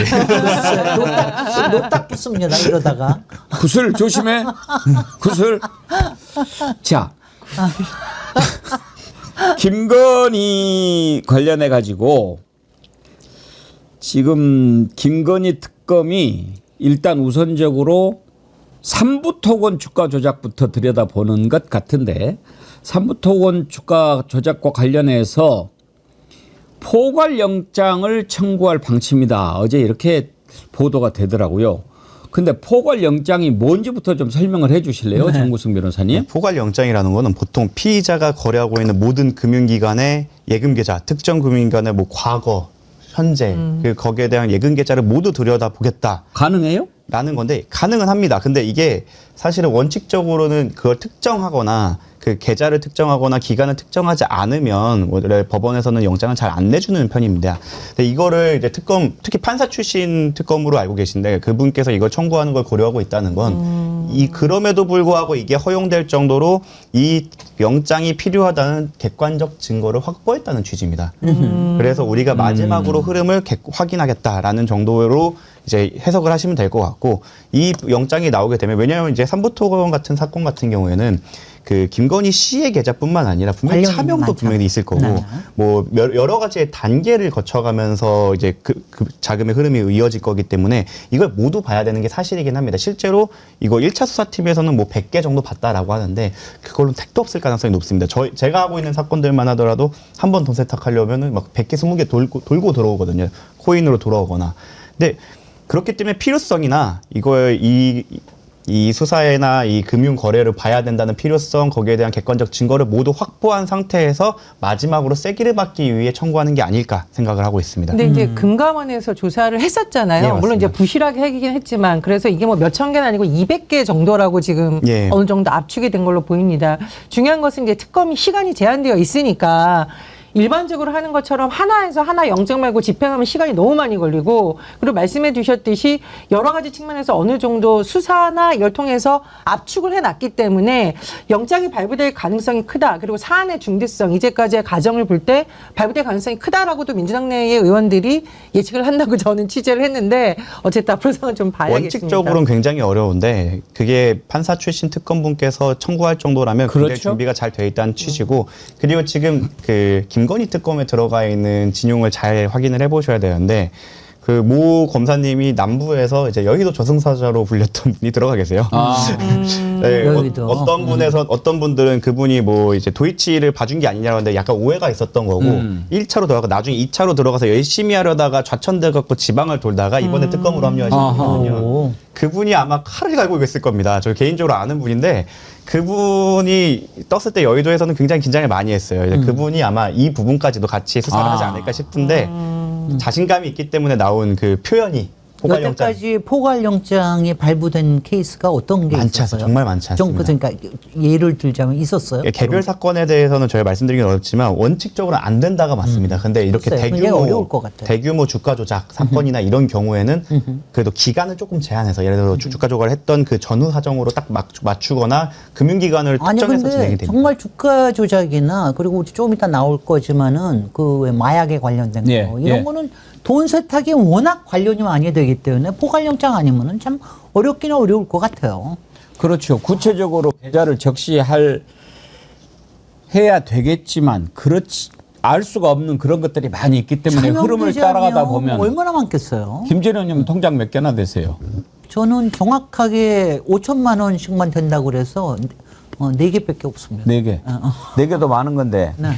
노딱 붙습니다. 이러다가. 구슬 조심해. 구슬. 자. 김건희 관련해 가지고 지금 김건희 특검이 일단 우선적으로 삼부토건 주가 조작부터 들여다보는 것 같은데 삼부토건 주가 조작과 관련해서 포괄영장을 청구할 방침이다. 어제 이렇게 보도가 되더라고요. 근데 포괄영장이 뭔지부터 좀 설명을 해 주실래요? 정구승 변호사님. 포괄영장이라는 거는 보통 피의자가 거래하고 있는 모든 금융기관의 예금계좌, 특정 금융기관의 뭐 과거, 현재, 그 거기에 대한 예금계좌를 모두 들여다보겠다. 가능해요? 라는 건데 가능은 합니다. 근데 이게 사실은 원칙적으로는 그걸 특정하거나 그 계좌를 특정하거나 기간을 특정하지 않으면 원래 법원에서는 영장을 잘 안 내주는 편입니다. 근데 이거를 이제 특히 판사 출신 특검으로 알고 계신데 그분께서 이걸 청구하는 걸 고려하고 있다는 건 그럼에도 불구하고 이게 허용될 정도로 이 영장이 필요하다는 객관적 증거를 확보했다는 취지입니다. 그래서 우리가 마지막으로 흐름을 확인하겠다라는 정도로 이제 해석을 하시면 될 것 같고 이 영장이 나오게 되면 왜냐하면 이제 삼부토건 같은 사건 같은 경우에는 그 김건희 씨의 계좌뿐만 아니라 분명히 차명도 분명히 있을 거고 네. 뭐 여러 가지의 단계를 거쳐가면서 이제 그 자금의 흐름이 이어질 거기 때문에 이걸 모두 봐야 되는 게 사실이긴 합니다. 실제로 이거 1차 수사팀에서는 뭐 100개 정도 봤다라고 하는데 그걸로는 택도 없을 가능성이 높습니다. 제가 하고 있는 사건들만 하더라도 한 번 더 세탁하려면은 막 100개, 20개 돌고 들어오거든요. 코인으로 돌아오거나. 근데 그렇기 때문에 필요성이나 이걸 이 수사에나 이 금융 거래를 봐야 된다는 필요성, 거기에 대한 객관적 증거를 모두 확보한 상태에서 마지막으로 세기를 받기 위해 청구하는 게 아닐까 생각을 하고 있습니다. 근데 이제 금감원에서 조사를 했었잖아요. 예, 물론 이제 맞습니다. 부실하게 하긴 했지만 그래서 이게 뭐 몇천 개는 아니고 200개 정도라고 지금 예. 어느 정도 압축이 된 걸로 보입니다. 중요한 것은 이제 특검이 시간이 제한되어 있으니까 일반적으로 하는 것처럼 하나에서 하나 영장 말고 집행하면 시간이 너무 많이 걸리고 그리고 말씀해 주셨듯이 여러 가지 측면에서 어느 정도 수사나 이걸 통해서 압축을 해놨기 때문에 영장이 발부될 가능성이 크다. 그리고 사안의 중대성 이제까지의 과정을 볼 때 발부될 가능성이 크다라고도 민주당 내의 의원들이 예측을 한다고 저는 취재를 했는데 어쨌든 앞으로는 좀 봐야겠습니다. 원칙적으로는 굉장히 어려운데 그게 판사 출신 특검분께서 청구할 정도라면 굉장히 그렇죠. 준비가 잘 돼 있다는 취지고 그리고 지금 그 김건희 특검에 들어가 있는 진용을 잘 확인을 해보셔야 되는데 그 모 검사님이 남부에서 이제 여의도 저승사자로 불렸던 분이 들어가 계세요. 네, 여의도. 어떤 분들은 그분이 뭐 이제 도이치를 봐준 게 아니냐고 하는데 약간 오해가 있었던 거고 1차로 들어가고 나중에 2차로 들어가서 열심히 하려다가 좌천돼 갖고 지방을 돌다가 이번에 특검으로 합류하신 분이거든요. 그분이 아마 칼을 갈고 있을 겁니다. 저 개인적으로 아는 분인데 그분이 떴을 때 여의도에서는 굉장히 긴장을 많이 했어요. 이제 그분이 아마 이 부분까지도 같이 수사를 하지 않을까 싶은데 자신감이 있기 때문에 나온 그 표현이 포괄영장 여태까지 포괄영장이 발부된 케이스가 어떤 게 많지 있었어요? 않습니다. 정말 많지 않습니다. 그러니까 예를 들자면 있었어요? 예, 개별 사건에 대해서는 저희가 말씀드리긴 어렵지만 원칙적으로 안 된다가 맞습니다. 근데 이렇게 글쎄요. 굉장히 어려울 것 같아요. 대규모 주가 조작 사건이나 이런 경우에는 그래도 기간을 조금 제한해서 예를 들어 주가 조작을 했던 그 전후 사정으로 딱 맞추거나 금융기관을 아니 특정해서 진행이 근데 됩니다. 정말 주가 조작이나 그리고 좀 이따 나올 거지만은 그 왜 마약에 관련된 예, 거 이런 예. 거는 돈 세탁이 워낙 관련이 많이 되기 때문에 포괄영장 아니면은 참 어렵긴 어려울 것 같아요. 그렇죠. 구체적으로 계좌를 해야 되겠지만 그렇지 알 수가 없는 그런 것들이 많이 있기 때문에 흐름을 따라가다 보면 얼마나 많겠어요? 김재룡 의원님 통장 몇 개나 되세요? 저는 정확하게 5천만 원씩만 된다고 그래서 4개밖에 없습니다. 4개. 4개도 많은 건데. 네.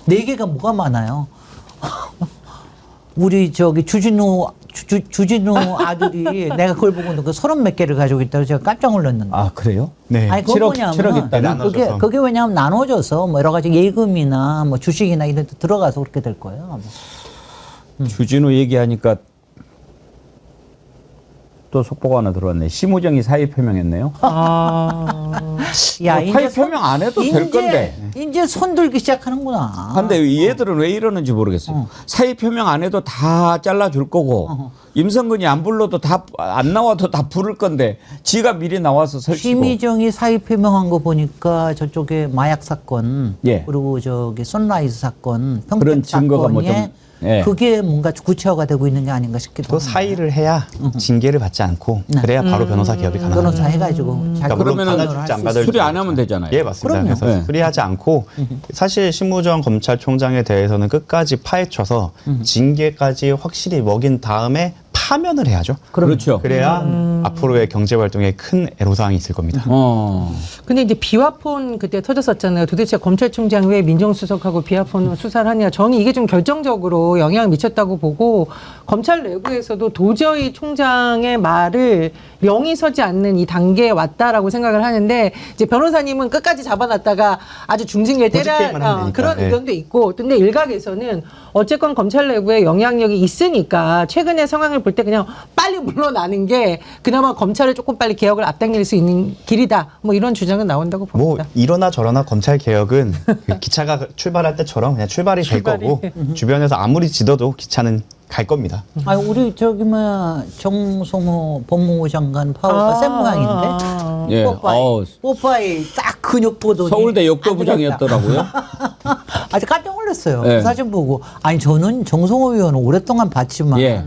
4개가 뭐가 많아요? 우리 저기 주진우 아들이 내가 그걸 보고 그 30몇 개를 가지고 있다고 제가 깜짝 놀랐는데. 아, 그래요? 네. 아니, 그건 7억 있다면? 나눠져서. 그게 왜냐하면 나눠져서 뭐 여러 가지 예금이나 뭐 주식이나 이런 데 들어가서 그렇게 될 거예요. 주진우 얘기하니까 또 속보가 하나 들어왔네. 심우정이 사의 표명했네요. 야, 뭐 사의 표명 안 해도 될 건데. 이제 손 들기 시작하는구나. 근데 얘들은 왜 이러는지 모르겠어요. 사의 표명 안 해도 다 잘라줄 거고 임성근이 안 불러도 다 안 나와도 다 부를 건데 지가 미리 나와서 설치고. 심의정이 사의 표명한 거 보니까 저쪽에 마약 사건 예. 그리고 저기 선라이즈 사건 평택 그런 증거가 뭐 사건에 좀, 예. 그게 뭔가 구체화가 되고 있는 게 아닌가 싶기도 또 합니다. 사의를 해야 징계를 받지 않고 그래야 바로 변호사 기업이 가능합니다. 변호사 해가지고 잘 그러니까 물론 그러면은 받아줄지 안 받아줄지 수리 안 하면 되잖아요. 예, 맞습니다. 그럼요. 그래서 네. 수리하지 않고 사실 심우정 검찰총장에 대해서는 끝까지 파헤쳐서 징계까지 확실히 먹인 다음에 사면을 해야죠. 그렇죠. 그래야 앞으로의 경제 활동에 큰 애로사항이 있을 겁니다. 근데 이제 비화폰 그때 터졌었잖아요. 도대체 검찰총장 왜 민정수석하고 비화폰 수사를 하냐. 저는 이게 좀 결정적으로 영향을 미쳤다고 보고 검찰 내부에서도 도저히 총장의 말을 명이 서지 않는 이 단계에 왔다라고 생각을 하는데 이제 변호사님은 끝까지 잡아놨다가 아주 중징계 보직행만 하면 되니까. 그런 네. 의견도 있고 근데 일각에서는 어쨌건 검찰 내부에 영향력이 있으니까 최근의 상황을 볼 때 그냥 빨리 물러나는 게 그나마 검찰을 조금 빨리 개혁을 앞당길 수 있는 길이다. 뭐 이런 주장은 나온다고 뭐 봅니다. 이러나 저러나 검찰 개혁은 그 기차가 출발할 때처럼 그냥 출발이 될 거고 주변에서 아무리 지더도 기차는 갈 겁니다. 아 우리 저기 뭐 정성호 법무부 장관 파워가 센 모양인데. 예. 뽀빠이 딱 근육 보더니 서울대 안 역도부장이었더라고요. 아주 깜짝 놀랐어요. 예. 그 사진 보고. 아니 저는 정성호 의원은 오랫동안 봤지만 예.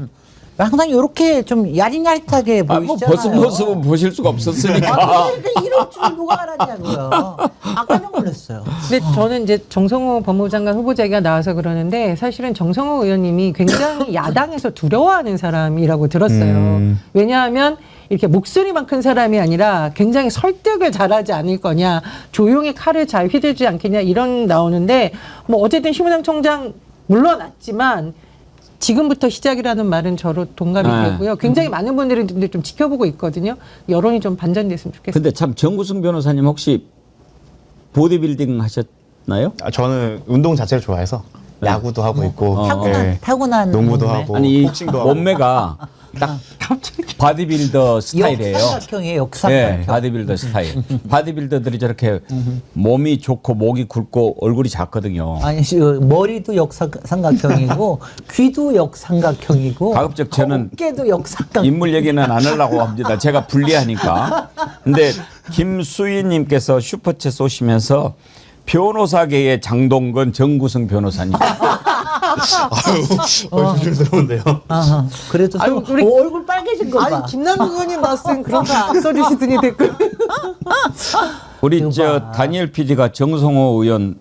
항상 이렇게 좀 야릿야릿하게 뭐 보이시잖아요. 벗은 모습은 보실 수가 없었으니까. 그러니까 이럴 줄 누가 알았냐고요. 아 깜짝 놀랐어요. 근데 저는 이제 정성호 법무부 장관 후보자가 나와서 그러는데 사실은 정성호 의원님이 굉장히 야당에서 두려워하는 사람이라고 들었어요. 왜냐하면 이렇게 목소리만 큰 사람이 아니라 굉장히 설득을 잘하지 않을 거냐, 조용히 칼을 잘 휘두르지 않겠냐 이런 나오는데 뭐 어쨌든 심우장 총장 물러났지만 지금부터 시작이라는 말은 저로 동감이 네. 되고요. 굉장히 많은 분들이 근데 좀 지켜보고 있거든요. 여론이 좀 반전됐으면 좋겠어요. 근데 참 정구승 변호사님 혹시 보디빌딩 하셨나요? 저는 운동 자체를 좋아해서 야구도 하고 있고 타고난 농구도 몸매. 하고 아니 이 복싱도 하고 몸매가 딱 바디빌더 스타일이에요. 역삼각형이에요. 예, 역삼각형. 바디빌더 스타일. 바디빌더들이 저렇게 몸이 좋고 목이 굵고 얼굴이 작거든요. 아니 머리도 역삼각형이고 귀도 역삼각형이고 가급적 저는 어깨도 역삼각형. 인물 얘기는 안 하려고 합니다. 제가 불리하니까. 근데 김수희님께서 슈퍼챗 쏘시면서 변호사계의 장동건 정구승 변호사님. 조심스러운데요. 아하, 그래도 아유, 좀 우리- 얼굴 빨개진 거 봐. 아니 김남국 의원님 봤을 땐 그런 거 안 써주시더니 댓글. 우리 저 다니엘 PD가 정성호 의원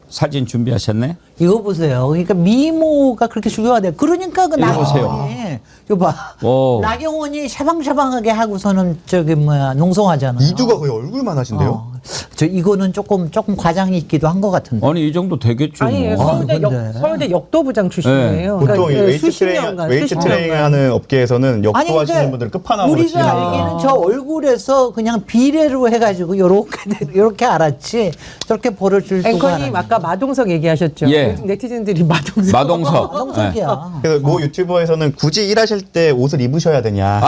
사진 준비하셨네? 이거 보세요. 그러니까 미모가 그렇게 중요하대. 그러니까 그 이거 보세요. 나경원이 이거 봐. 오. 나경원이 샤방샤방하게 하고서는 저기 뭐야 농성하잖아요. 이두가 거의 얼굴만 하신데요. 저 이거는 조금 과장이 있기도 한 것 같은데. 아니 이 정도 되겠죠. 아니 뭐. 근데. 서울대 역도부장 출신이에요. 보통 그러니까 웨이트, 수십 년간, 웨이트 수십 트레이닝 년간. 하는 업계에서는 아니, 역도 하시는 근데 분들은 끝판왕으로 우리가 치는 알기는 저 얼굴에서 그냥 비례로 해가지고 요렇게 알았지. 저렇게 벌어질 줄 앵커님 아까 마동석 얘기하셨죠. 예. 요즘 네티즌들이 마동석. 마동석. 농성이야. 그래서 모 유튜버에서는 굳이 일하실 때 옷을 입으셔야 되냐.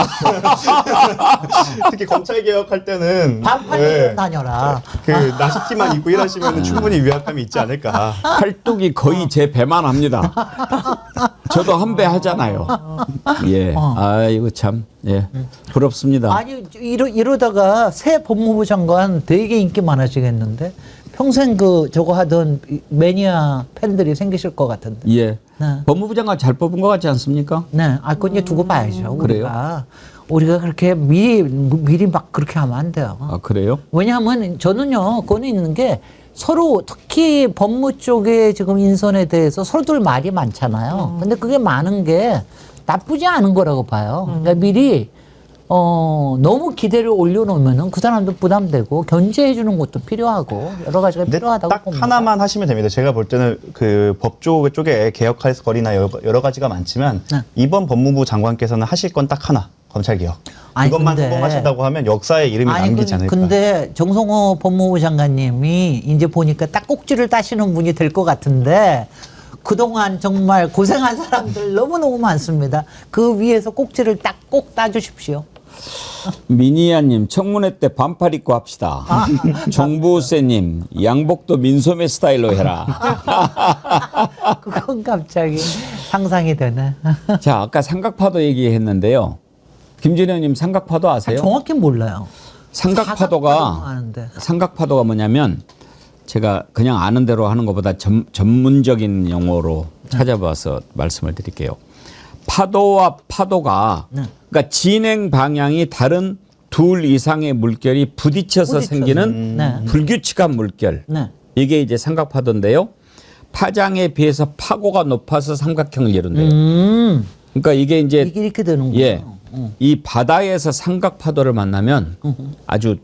특히 검찰 개혁할 때는 반팔 입고 다녀라. 그 나시티만 입고 일하시면 충분히 위압감이 있지 않을까. 팔뚝이 거의 제 배만 합니다. 저도 한 배 하잖아요. 예. 아이고 참. 예. 부럽습니다. 아니 이러다가 새 법무부 장관 되게 인기 많아지겠는데 평생 그 저거 하던 매니아 팬들이 생기실 것 같은데. 예. 네. 법무부 장관 잘 뽑은 것 같지 않습니까? 네, 그건 이제 두고 봐야죠. 그래요? 우리가 그렇게 미리 막 그렇게 하면 안 돼요. 아 그래요? 왜냐하면 저는요, 그거는 있는 게 서로 특히 법무 쪽에 지금 인선에 대해서 서로들 말이 많잖아요. 근데 그게 많은 게 나쁘지 않은 거라고 봐요. 그러니까 미리 너무 기대를 올려놓으면은 그 사람도 부담되고 견제해 주는 것도 필요하고 여러 가지가 근데 필요하다고 딱 봅니다. 하나만 하시면 됩니다. 제가 볼 때는 그 법조 쪽에 개혁할 거리나 여러 가지가 많지만 네. 이번 법무부 장관께서는 하실 건 딱 하나. 검찰 개혁. 아니, 이것만 근데- 성공하신다고 하면 역사에 이름이 남기지 않을까. 근데 정성호 법무부 장관님이 이제 보니까 딱 꼭지를 따시는 분이 될 것 같은데 그동안 정말 고생한 사람들 너무너무 많습니다. 그 위에서 꼭지를 딱 꼭 따주십시오. 미니아님 청문회 때 반팔 입고 합시다. 정부세님 양복도 민소매 스타일로 해라. 그건 갑자기 상상이 되네. 자 아까 삼각파도 얘기했는데요. 김진영님 삼각파도 아세요? 정확히 몰라요. 삼각파도가 사각파도는 아는데. 삼각파도가 뭐냐면 제가 그냥 아는 대로 하는 것보다 전문적인 용어로 찾아봐서 말씀을 드릴게요. 파도와 파도가 그러니까 진행 방향이 다른 둘 이상의 물결이 부딪혀서 생기는 네. 불규칙한 물결. 네. 이게 이제 삼각파도인데요. 파장에 비해서 파고가 높아서 삼각형을 이룬대요. 그러니까 이게 이제 이게 이렇게 되는 거예요. 예, 이 바다에서 삼각 파도를 만나면 아주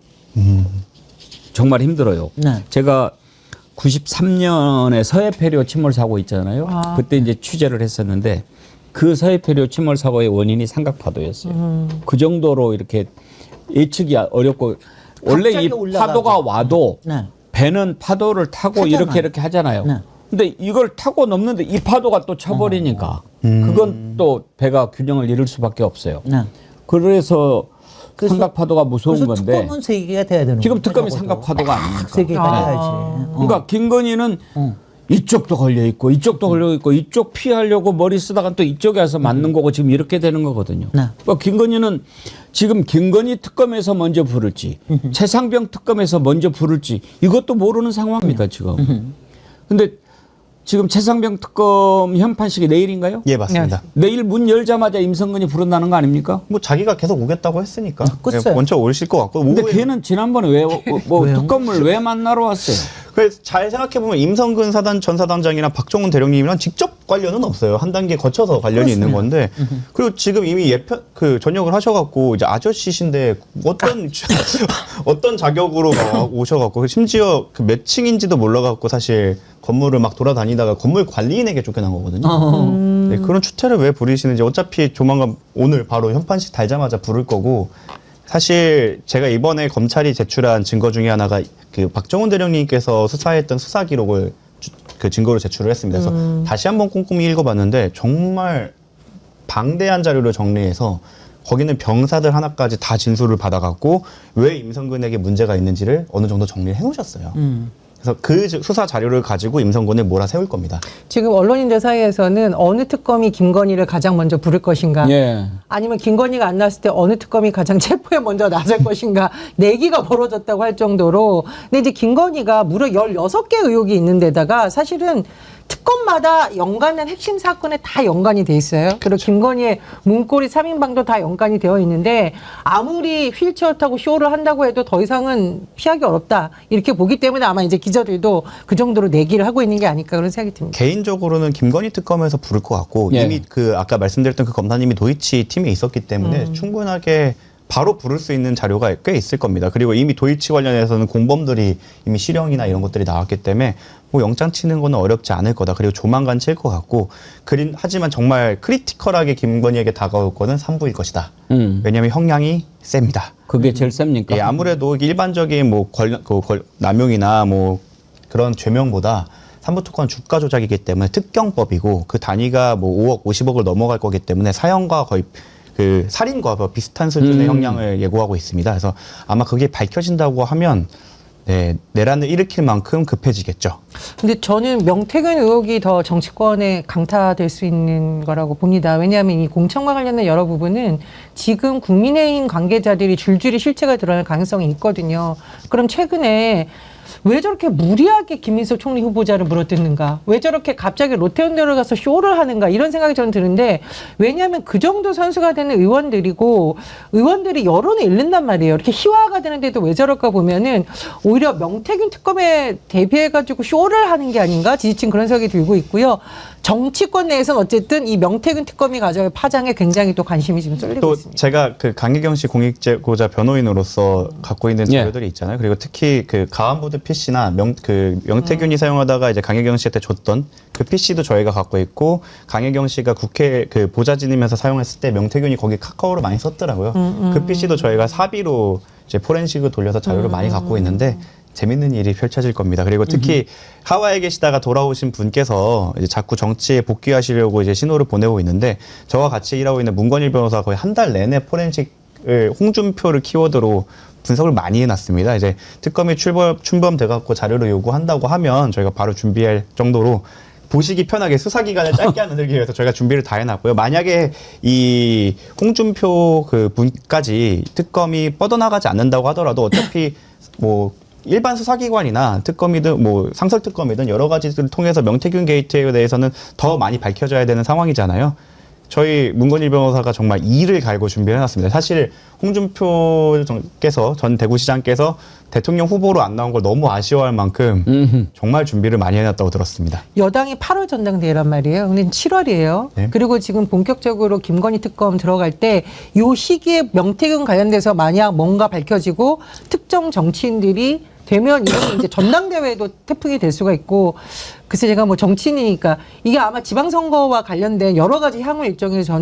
정말 힘들어요. 네. 제가 93년에 서해페리오 침몰 사고 있잖아요. 그때 이제 취재를 했었는데 그 서해페리오 침몰 사고의 원인이 삼각 파도였어요. 그 정도로 이렇게 예측이 어렵고 원래 이 갑자기 올라가고. 파도가 와도 네. 배는 파도를 타고 하잖아요. 이렇게 하잖아요. 네. 근데 이걸 타고 넘는데 이 파도가 또 쳐버리니까 그건 또 배가 균형을 잃을 수밖에 없어요. 네. 그래서 그래서- 삼각 파도가 무서운 그래서 건데 특검은 세 개가 돼야 되는 지금 거예요. 특검이 적어도. 삼각 파도가 아닙니까? 세 개가 돼야지. 그러니까 김건희는 이쪽도 걸려 있고 이쪽도 걸려 있고 이쪽 피하려고 머리 쓰다가 또 이쪽에 와서 맞는 거고 지금 이렇게 되는 거거든요. 네. 그러니까 김건희는 지금 김건희 특검에서 먼저 부를지 최상병 특검에서 먼저 부를지 이것도 모르는 상황입니다 지금. 근데 지금 최상병 특검 현판식이 내일인가요? 예, 맞습니다. 내일 문 열자마자 임성근이 부른다는 거 아닙니까? 뭐 자기가 계속 오겠다고 했으니까 글쎄요. 먼저 오실 것 같고 근데 오후에 걔는 지난번에 왜 특검을 왜 만나러 왔어요? 그래서 잘 생각해보면 임성근 전 사단장이랑 박정훈 대령님이랑 직접 관련은 없어요. 한 단계 거쳐서 관련이 있는 건데 그리고 지금 이미 전역을 하셔갖고 이제 아저씨신데 어떤 자격으로 오셔갖고 심지어 그 몇 층인지도 몰라갖고 사실 건물을 막 돌아다니다가 건물 관리인에게 쫓겨난 거거든요. 네, 그런 추태를 왜 부리시는지 어차피 조만간 오늘 바로 현판식 달자마자 부를 거고 사실 제가 이번에 검찰이 제출한 증거 중에 하나가 그 박정훈 대령님께서 수사했던 수사 기록을 그 증거로 제출을 했습니다. 그래서 다시 한번 꼼꼼히 읽어봤는데 정말 방대한 자료를 정리해서 거기는 병사들 하나까지 다 진술을 받아갖고 왜 임성근에게 문제가 있는지를 어느 정도 정리를 해놓으셨어요. 그래서 그 수사 자료를 가지고 임성근을 몰아세울 겁니다. 지금 언론인들 사이에서는 어느 특검이 김건희를 가장 먼저 부를 것인가, 예. 아니면 김건희가 안 나왔을 때 어느 특검이 가장 체포에 먼저 나설 것인가 내기가 벌어졌다고 할 정도로. 근데 이제 김건희가 무려 16개 의혹이 있는 데다가 사실은 특검마다 연관된 핵심 사건에 다 연관이 돼 있어요. 그리고 김건희의 문고리 3인방도 다 연관이 되어 있는데 아무리 휠체어 타고 쇼를 한다고 해도 더 이상은 피하기 어렵다 이렇게 보기 때문에 아마 이제 기자들도 그 정도로 내기를 하고 있는 게 아닐까 그런 생각이 듭니다. 개인적으로는 김건희 특검에서 부를 것 같고 예. 이미 아까 말씀드렸던 그 검사님이 도이치 팀에 있었기 때문에 충분하게 바로 부를 수 있는 자료가 꽤 있을 겁니다. 그리고 이미 도이치 관련해서는 공범들이 이미 실형이나 이런 것들이 나왔기 때문에 뭐 영장 치는 거는 어렵지 않을 거다. 그리고 조만간 칠 것 같고 하지만 정말 크리티컬하게 김건희에게 다가올 거는 3부일 것이다. 왜냐하면 형량이 셉니다. 그게 제일 셉니까? 예, 아무래도 일반적인 뭐 남용이나 뭐 그런 죄명보다 삼부특검은 주가 조작이기 때문에 특경법이고 그 단위가 뭐 5억, 50억을 넘어갈 거기 때문에 사형과 거의 그 살인과 비슷한 수준의 형량을 예고하고 있습니다. 그래서 아마 그게 밝혀진다고 하면 내란을 일으킬 만큼 급해지겠죠. 근데 저는 명태균 의혹이 더 정치권에 강타될 수 있는 거라고 봅니다. 왜냐하면 이 공천과 관련된 여러 부분은 지금 국민의힘 관계자들이 줄줄이 실체가 드러날 가능성이 있거든요. 그럼 최근에 왜 저렇게 무리하게 김민석 총리 후보자를 물어뜯는가? 왜 저렇게 갑자기 롯데월드를 가서 쇼를 하는가? 이런 생각이 저는 드는데, 왜냐하면 그 정도 선수가 되는 의원들이고 의원들이 여론을 잃는단 말이에요. 이렇게 희화가 되는데도 왜 저럴까 보면은 오히려 명태균 특검에 대비해가지고 쇼를 하는 게 아닌가? 지지층 그런 생각이 들고 있고요. 정치권 내에서는 어쨌든 이 명태균 특검이 가져올 파장에 굉장히 또 관심이 지금 쏠리고 또 있습니다. 제가 그 강혜경 씨 공익제보자 변호인으로서 갖고 있는 자료들이 있잖아요. 그리고 특히 그 가안보드 PC나 명태균이 사용하다가 이제 강혜경 씨한테 줬던 그 PC도 저희가 갖고 있고 강혜경 씨가 국회 그 보좌 지내면서 사용했을 때 명태균이 거기 카카오를 많이 썼더라고요. 그 PC도 저희가 사비로 이제 포렌식을 돌려서 자료를 많이 갖고 있는데 재밌는 일이 펼쳐질 겁니다. 그리고 특히 하와이에 계시다가 돌아오신 분께서 이제 자꾸 정치에 복귀하시려고 이제 신호를 보내고 있는데 저와 같이 일하고 있는 문건일 변호사가 거의 한 달 내내 포렌식을 홍준표를 키워드로 분석을 많이 해놨습니다. 이제 특검이 출범돼갖고 자료를 요구한다고 하면 저희가 바로 준비할 정도로 보시기 편하게 수사기간을 짧게 만들기 위해서 저희가 준비를 다 해놨고요. 만약에 이 홍준표 그 분까지 특검이 뻗어나가지 않는다고 하더라도 어차피 뭐 일반 수사기관이나 특검이든 뭐 상설특검이든 여러 가지들을 통해서 명태균 게이트에 대해서는 더 많이 밝혀져야 되는 상황이잖아요. 저희 문건일 변호사가 정말 이를 갈고 준비를 해놨습니다. 사실 홍준표께서 전 대구시장께서 대통령 후보로 안 나온 걸 너무 아쉬워할 만큼 정말 준비를 많이 해놨다고 들었습니다. 여당이 8월 전당대회란 말이에요. 근데 7월이에요. 네. 그리고 지금 본격적으로 김건희 특검 들어갈 때 요 시기에 명태균 관련돼서 만약 뭔가 밝혀지고 특정 정치인들이 되면 이건 이제 전당대회도 태풍이 될 수가 있고, 글쎄 제가 뭐 정치인이니까 이게 아마 지방선거와 관련된 여러 가지 향후 일정에서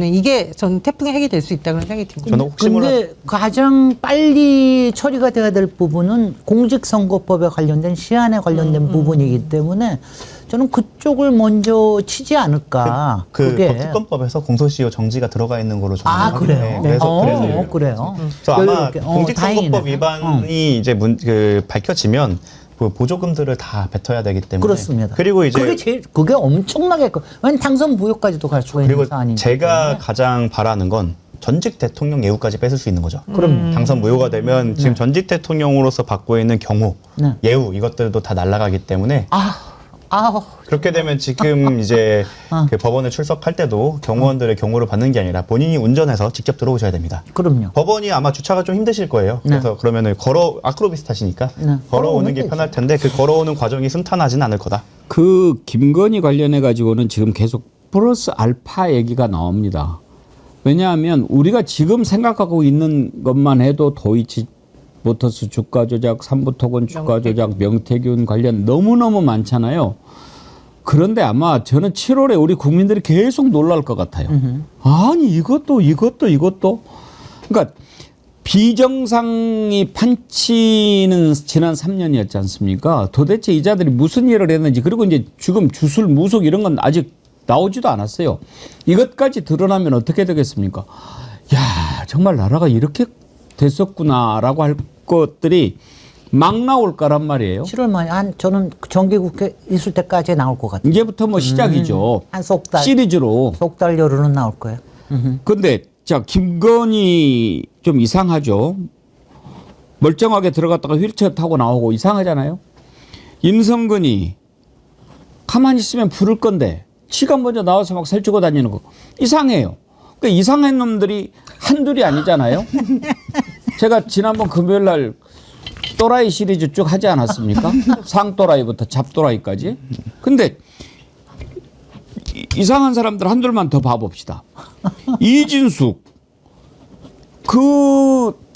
저는 태풍의 핵이 될 수 있다 그런 생각이 듭니다. 저는 혹시 몰라 근데 가장 빨리 처리가 돼야 될 부분은 공직선거법에 관련된 시한에 관련된 부분이기 때문에 저는 그쪽을 먼저 치지 않을까. 그게. 특검법에서 공소시효 정지가 들어가 있는 거로 저는 아, 그래요? 확인해요. 그래서 그래요. 그래서 아마 이렇게, 공직선거법 다행이네. 위반이 이제 밝혀지면 그 보조금들을 다 뱉어야 되기 때문에 그렇습니다. 그리고 이제 그게 엄청나게 왜냐면 당선 무효까지도 갈 수가 있는 그리고 사안이기 제가 때문에. 가장 바라는 건 전직 대통령 예우까지 뺏을 수 있는 거죠. 그럼 당선 무효가 되면 지금 전직 대통령으로서 받고 있는 경호, 네. 예우 이것들도 다 날아가기 때문에 그렇게 되면 지금 이제 그 법원에 출석할 때도 경호원들의 경호를 받는 게 아니라 본인이 운전해서 직접 들어오셔야 됩니다. 그럼요. 법원이 아마 주차가 좀 힘드실 거예요. 그래서 그러면은 아크로비스타시니까 네. 걸어오는 게 되죠. 편할 텐데 그 걸어오는 과정이 순탄하지는 않을 거다. 그 김건희 관련해 가지고는 지금 계속 플러스 알파 얘기가 나옵니다. 왜냐하면 우리가 지금 생각하고 있는 것만 해도 도이치 모터스 주가 조작, 삼부토건 주가 조작, 명태균 관련 너무너무 많잖아요. 그런데 아마 저는 7월에 우리 국민들이 계속 놀랄 것 같아요. 아니 이것도. 그러니까 비정상이 판치는 지난 3년이었지 않습니까? 도대체 이 자들이 무슨 일을 했는지, 그리고 이제 지금 주술, 무속 이런 건 아직 나오지도 않았어요. 이것까지 드러나면 어떻게 되겠습니까? 야, 정말 나라가 이렇게 됐었구나라고 할 것들이 막 나올 거란 말이에요. 7월 말에 저는 정기국회 있을 때까지 나올 것 같아요. 이제부터 뭐 시작이죠. 한 석 달. 시리즈로. 석 달 여로는 나올 거예요. 근데 자, 김건희 좀 이상하죠. 멀쩡하게 들어갔다가 휠체어 타고 나오고 이상하잖아요. 임성근이 가만히 있으면 부를 건데 지가 먼저 나와서 막 설치고 다니는 거 이상해요. 그러니까 이상한 놈들이 한둘이 아니잖아요. 제가 지난번 금요일 날 또라이 시리즈 쭉 하지 않았습니까? 상또라이부터 잡또라이까지. 근데 이상한 사람들 한둘만 더 봐봅시다. 이진숙.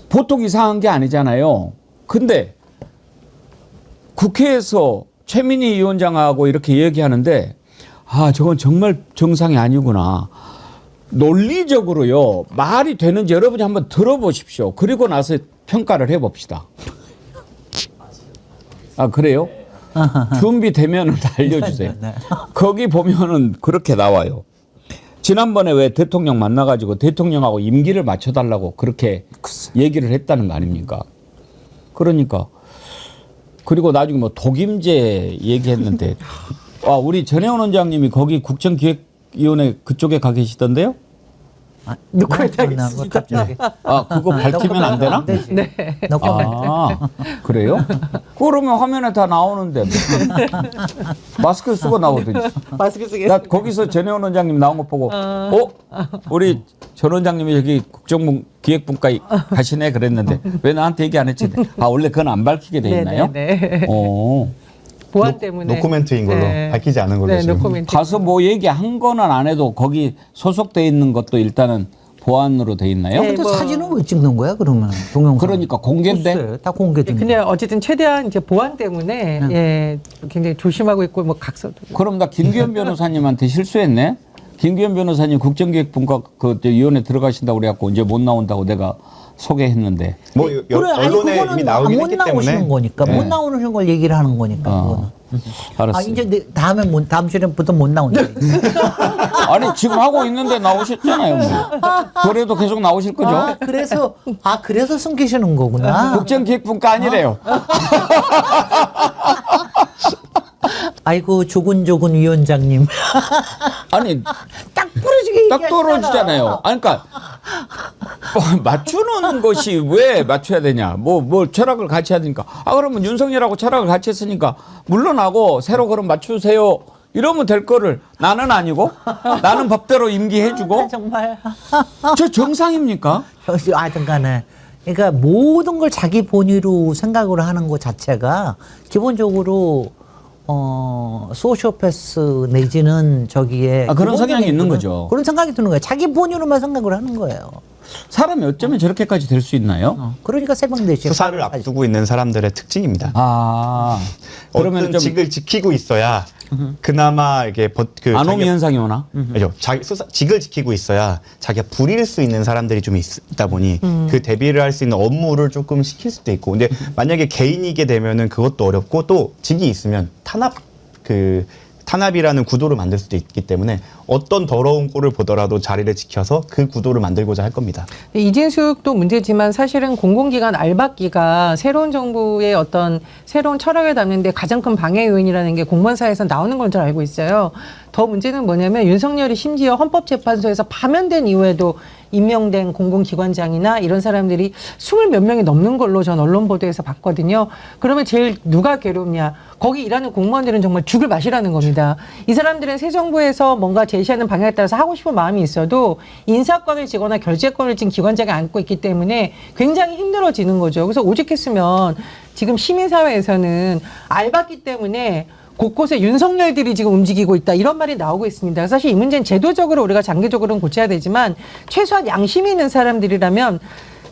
보통 이상한 게 아니잖아요. 근데 국회에서 최민희 위원장하고 이렇게 얘기하는데 저건 정말 정상이 아니구나. 논리적으로요. 말이 되는지 여러분이 한번 들어보십시오. 그리고 나서 평가를 해봅시다. 그래요? 준비되면 알려주세요. 거기 보면은 그렇게 나와요. 지난번에 왜 대통령 만나가지고 대통령하고 임기를 맞춰달라고 그렇게 얘기를 했다는 거 아닙니까? 그러니까. 그리고 나중에 뭐 독임제 얘기했는데 우리 전혜원 원장님이 거기 국정기획위원회 그쪽에 가 계시던데요? 노코멘트 하겠습니다. 그거 밝히면 안 되나? 네. 그래요? 그러면 화면에 다 나오는데 마스크 쓰고 나오든지. 마스크 나 쓰겠습니다. 거기서 전혜원 원장님 나온 거 보고 우리 전 원장님이 여기 국정기획분과에 가시네 그랬는데 왜 나한테 얘기 안 했지? 원래 그건 안 밝히게 돼 있나요? 네. 보안 때문에 노코멘트인 걸로 밝히지 않은 걸로 지금. 노코멘트. 가서 뭐 얘기한 거는 안 해도 거기 소속돼 있는 것도 일단은 보안으로 돼 있나요? 네. 근데 뭐- 사진은 왜 찍는 거야 그러면 동영상? 그러니까 공개인데? 글쎄, 다 공개됩니다. 근데 어쨌든 최대한 이제 보안 때문에 굉장히 조심하고 있고 뭐 각서도. 그럼 나 김규현 변호사님한테 실수했네. 김규현 변호사님 국정기획분과 위원회 들어가신다고 그래갖고 이제 못 나온다고 내가 소개했는데. 뭐 언론에 이미 나오긴 못 했기 나오시는 때문에 거니까 못 나오는 걸 얘기를 하는 거니까. 그거는. 알았어요. 이제 다음 주에부터 못 나온다. 아니 지금 하고 있는데 나오셨잖아요. 뭐. 그래도 계속 나오실 거죠? 그래서 숨기시는 거구나. 국정기획분과 아니래요. 아이고 조근조근 위원장님. 아니 딱 부러지게 딱 떨어지잖아요. 그러니까 맞추는 것이 왜 맞춰야 되냐? 뭐 철학을 같이 해야 되니까. 그러면 윤석열하고 철학을 같이 했으니까 물러나고 새로 그럼 맞추세요. 이러면 될 거를 나는 아니고 나는 법대로 임기해주고 정말 저 정상입니까? 하여튼 간에 그러니까 모든 걸 자기 본위로 생각을 하는 것 자체가 기본적으로 소시오패스 내지는 저기에 그런 성향이 기본적인 있는 그런- 거죠. 그런 생각이 드는 거예요. 자기 본위로만 생각을 하는 거예요. 사람이 어쩌면 저렇게까지 될 수 있나요? 그러니까 새벽 4시에 수사를 앞두고 있는 사람들의 특징입니다. 그러면 어떤 좀 직을 지키고 있어야 그나마 이게 아노미 현상이 오나? 그죠. 직을 지키고 있어야 자기가 부릴 수 있는 사람들이 좀 있다 보니 그 대비를 할 수 있는 업무를 조금 시킬 수도 있고. 근데 만약에 개인이게 되면은 그것도 어렵고 또 직이 있으면 탄압이라는 구도를 만들 수도 있기 때문에 어떤 더러운 꼴을 보더라도 자리를 지켜서 그 구도를 만들고자 할 겁니다. 이진숙도 문제지만 사실은 공공기관 알박기가 새로운 정부의 어떤 새로운 철학을 담는데 가장 큰 방해 요인이라는 게 공무원사에서 나오는 건 줄 알고 있어요. 더 문제는 뭐냐면 윤석열이 심지어 헌법재판소에서 파면된 이후에도 임명된 공공기관장이나 이런 사람들이 20몇 명이 넘는 걸로 전 언론 보도에서 봤거든요. 그러면 제일 누가 괴롭냐? 거기 일하는 공무원들은 정말 죽을 맛이라는 겁니다. 이 사람들은 새 정부에서 뭔가 제시하는 방향에 따라서 하고 싶은 마음이 있어도 인사권을 지거나 결재권을 진 기관장이 안고 있기 때문에 굉장히 힘들어지는 거죠. 그래서 오죽했으면 지금 시민사회에서는 알박기 때문에 곳곳에 윤석열들이 지금 움직이고 있다 이런 말이 나오고 있습니다. 사실 이 문제는 제도적으로 우리가 장기적으로는 고쳐야 되지만 최소한 양심이 있는 사람들이라면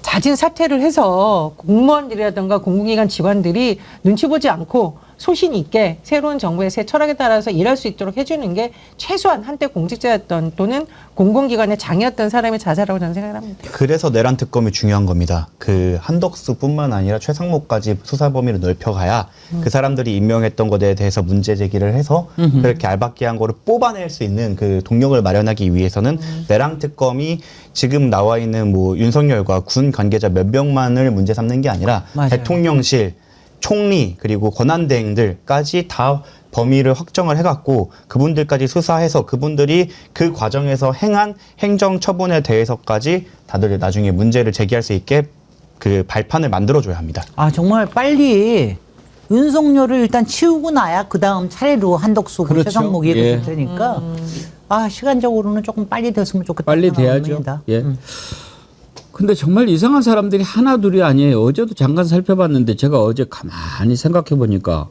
잦은 사퇴를 해서 공무원들이라든가 공공기관 직원들이 눈치 보지 않고 소신 있게 새로운 정부의 새 철학에 따라서 일할 수 있도록 해주는 게 최소한 한때 공직자였던 또는 공공기관의 장이었던 사람의 자세라고 저는 생각을 합니다. 그래서 내란 특검이 중요한 겁니다. 그 한덕수뿐만 아니라 최상목까지 수사 범위를 넓혀가야 그 사람들이 임명했던 것에 대해서 문제 제기를 해서 그렇게 알박기한 거를 뽑아낼 수 있는 그 동력을 마련하기 위해서는 내란 특검이 지금 나와 있는 뭐 윤석열과 군 관계자 몇 명만을 문제 삼는 게 아니라 맞아요. 대통령실, 총리 그리고 권한대행들까지 다 범위를 확정을 해갖고 그분들까지 수사해서 그분들이 그 과정에서 행한 행정 처분에 대해서까지 다들 나중에 문제를 제기할 수 있게 그 발판을 만들어줘야 합니다. 정말 빨리 윤석열을 일단 치우고 나야 그 다음 차례로 한덕수, 그렇죠. 최상목 예. 얘기가 될 테니까 시간적으로는 조금 빨리 됐으면 좋겠다. 빨리 돼야죠. 예. 근데 정말 이상한 사람들이 하나 둘이 아니에요. 어제도 잠깐 살펴봤는데 제가 어제 가만히 생각해 보니까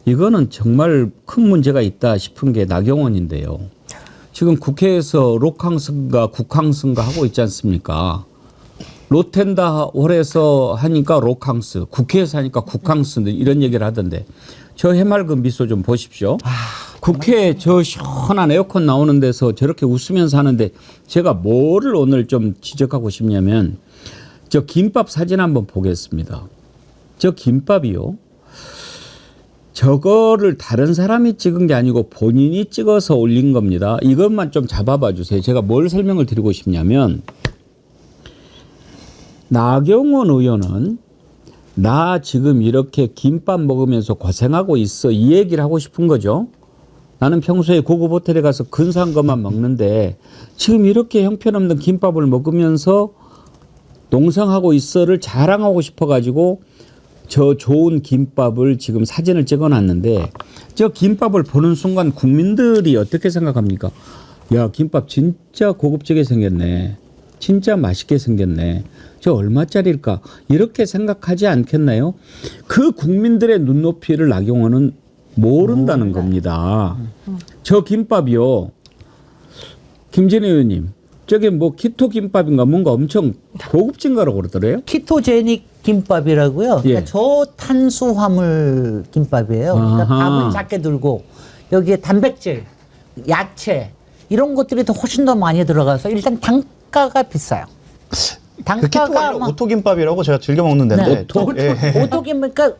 이거는 정말 큰 문제가 있다 싶은 게 나경원인데요. 지금 국회에서 록항승가 국항승가 하고 있지 않습니까? 로텐다홀에서 하니까 록항스, 국회에서 하니까 국항스 이런 얘기를 하던데 저 해맑은 미소 좀 보십시오. 국회에 저 시원한 에어컨 나오는 데서 저렇게 웃으면서 하는데 제가 뭐를 오늘 좀 지적하고 싶냐면 저 김밥 사진 한번 보겠습니다. 저 김밥이요. 저거를 다른 사람이 찍은 게 아니고 본인이 찍어서 올린 겁니다. 이것만 좀 잡아봐 주세요. 제가 뭘 설명을 드리고 싶냐면 나경원 의원은 나 지금 이렇게 김밥 먹으면서 고생하고 있어 이 얘기를 하고 싶은 거죠. 나는 평소에 고급 호텔에 가서 근사한 것만 먹는데 지금 이렇게 형편없는 김밥을 먹으면서 농성하고 있어를 자랑하고 싶어가지고 저 좋은 김밥을 지금 사진을 찍어놨는데 저 김밥을 보는 순간 국민들이 어떻게 생각합니까? 야, 김밥 진짜 고급지게 생겼네. 진짜 맛있게 생겼네. 저 얼마짜리일까? 이렇게 생각하지 않겠나요? 그 국민들의 눈높이를 나경원은 모른다는 겁니다. 저 김밥이요. 김진애 의원님, 저게 뭐 키토 김밥인가 뭔가 엄청 고급진 거라고 그러더래요. 키토제닉 김밥이라고요. 예. 그러니까 저탄수화물 김밥이에요. 그러니까 아하. 밥을 작게 들고 여기에 단백질, 야채 이런 것들이 더 훨씬 더 많이 들어가서 일단 단가가 비싸요. 그 키토가 아니라 아마- 오토김밥이라고 제가 즐겨 먹는 데인데 네. 예. 오토김 그러니까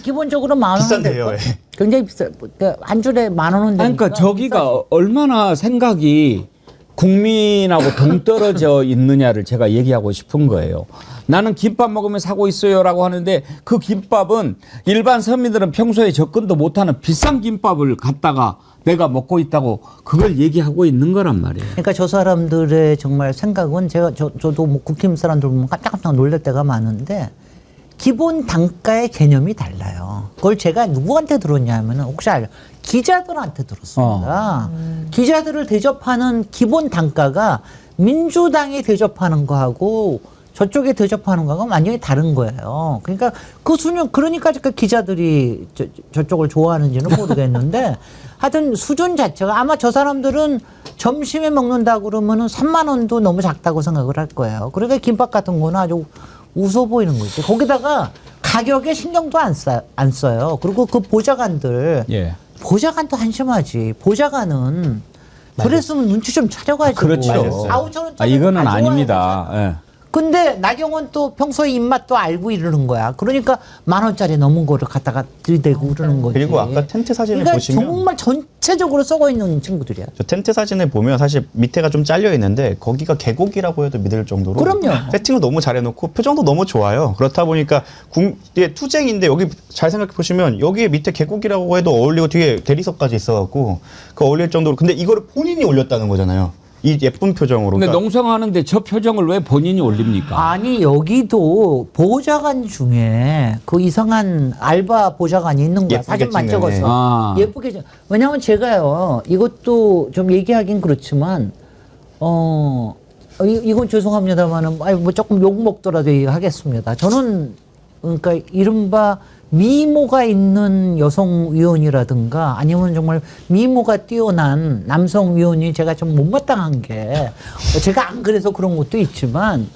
기본적으로 10,000원 비싼데요, 될 거. 예. 굉장히 비싸. 그러니까 한 줄에 10,000원 되니까. 그러니까 저기가 얼마나 생각이 국민하고 동떨어져 있느냐를 제가 얘기하고 싶은 거예요. 나는 김밥 먹으면 사고 있어요라고 하는데 그 김밥은 일반 서민들은 평소에 접근도 못하는 비싼 김밥을 갖다가 내가 먹고 있다고 그걸 얘기하고 있는 거란 말이에요. 그러니까 저 사람들의 정말 생각은 저도 뭐 국힘 사람들 보면 깜짝깜짝 놀랄 때가 많은데 기본 단가의 개념이 달라요. 그걸 제가 누구한테 들었냐면 혹시 알죠? 기자들한테 들었습니다. 기자들을 대접하는 기본 단가가 민주당이 대접하는 거하고 저쪽에 대접하는 거하고 완전히 다른 거예요. 그러니까 그 수준, 그러니까 기자들이 저쪽을 좋아하는지는 모르겠는데 하여튼 수준 자체가 아마 저 사람들은 점심에 먹는다 그러면은 3만 원도 너무 작다고 생각을 할 거예요. 그러니까 김밥 같은 거는 아주 웃어 보이는 거지. 거기다가 가격에 신경도 안 써요. 그리고 그 보좌관들, 예. 보좌관도 한심하지. 보좌관은 그랬으면 눈치 좀 차려가지고. 그렇죠. 4,5천원짜리 이거는 아닙니다. 예. 근데 나경원 또 평소에 입맛도 알고 이러는 거야. 그러니까 10,000원짜리 넘은 거를 갖다가 들이대고 그러는 거지. 그리고 아까 텐트 사진을 그러니까 보시면 정말 전체적으로 썩어 있는 친구들이야. 저 텐트 사진을 보면 사실 밑에가 좀 잘려 있는데 거기가 계곡이라고 해도 믿을 정도로 그럼요. 세팅을 너무 잘해놓고 표정도 너무 좋아요. 그렇다 보니까 투쟁인데 여기 잘 생각해 보시면 여기에 밑에 계곡이라고 해도 어울리고 뒤에 대리석까지 있어갖고 그 어울릴 정도로 근데 이거를 본인이 올렸다는 거잖아요. 이 예쁜 표정으로. 근데 그러니까 농성하는데 저 표정을 왜 본인이 올립니까? 아니 여기도 보좌관 중에 그 이상한 알바 보좌관이 있는 거야. 예쁘게 사진만 찍는, 찍어서. 네. 아. 예쁘게 찍. 왜냐하면 제가요. 이것도 좀 얘기하긴 그렇지만 이건 죄송합니다만은 뭐 조금 욕 먹더라도 얘기하겠습니다. 저는 그러니까 이른바 미모가 있는 여성 위원이라든가 아니면 정말 미모가 뛰어난 남성 위원이 제가 좀 못마땅한 게 제가 안 그래서 그런 것도 있지만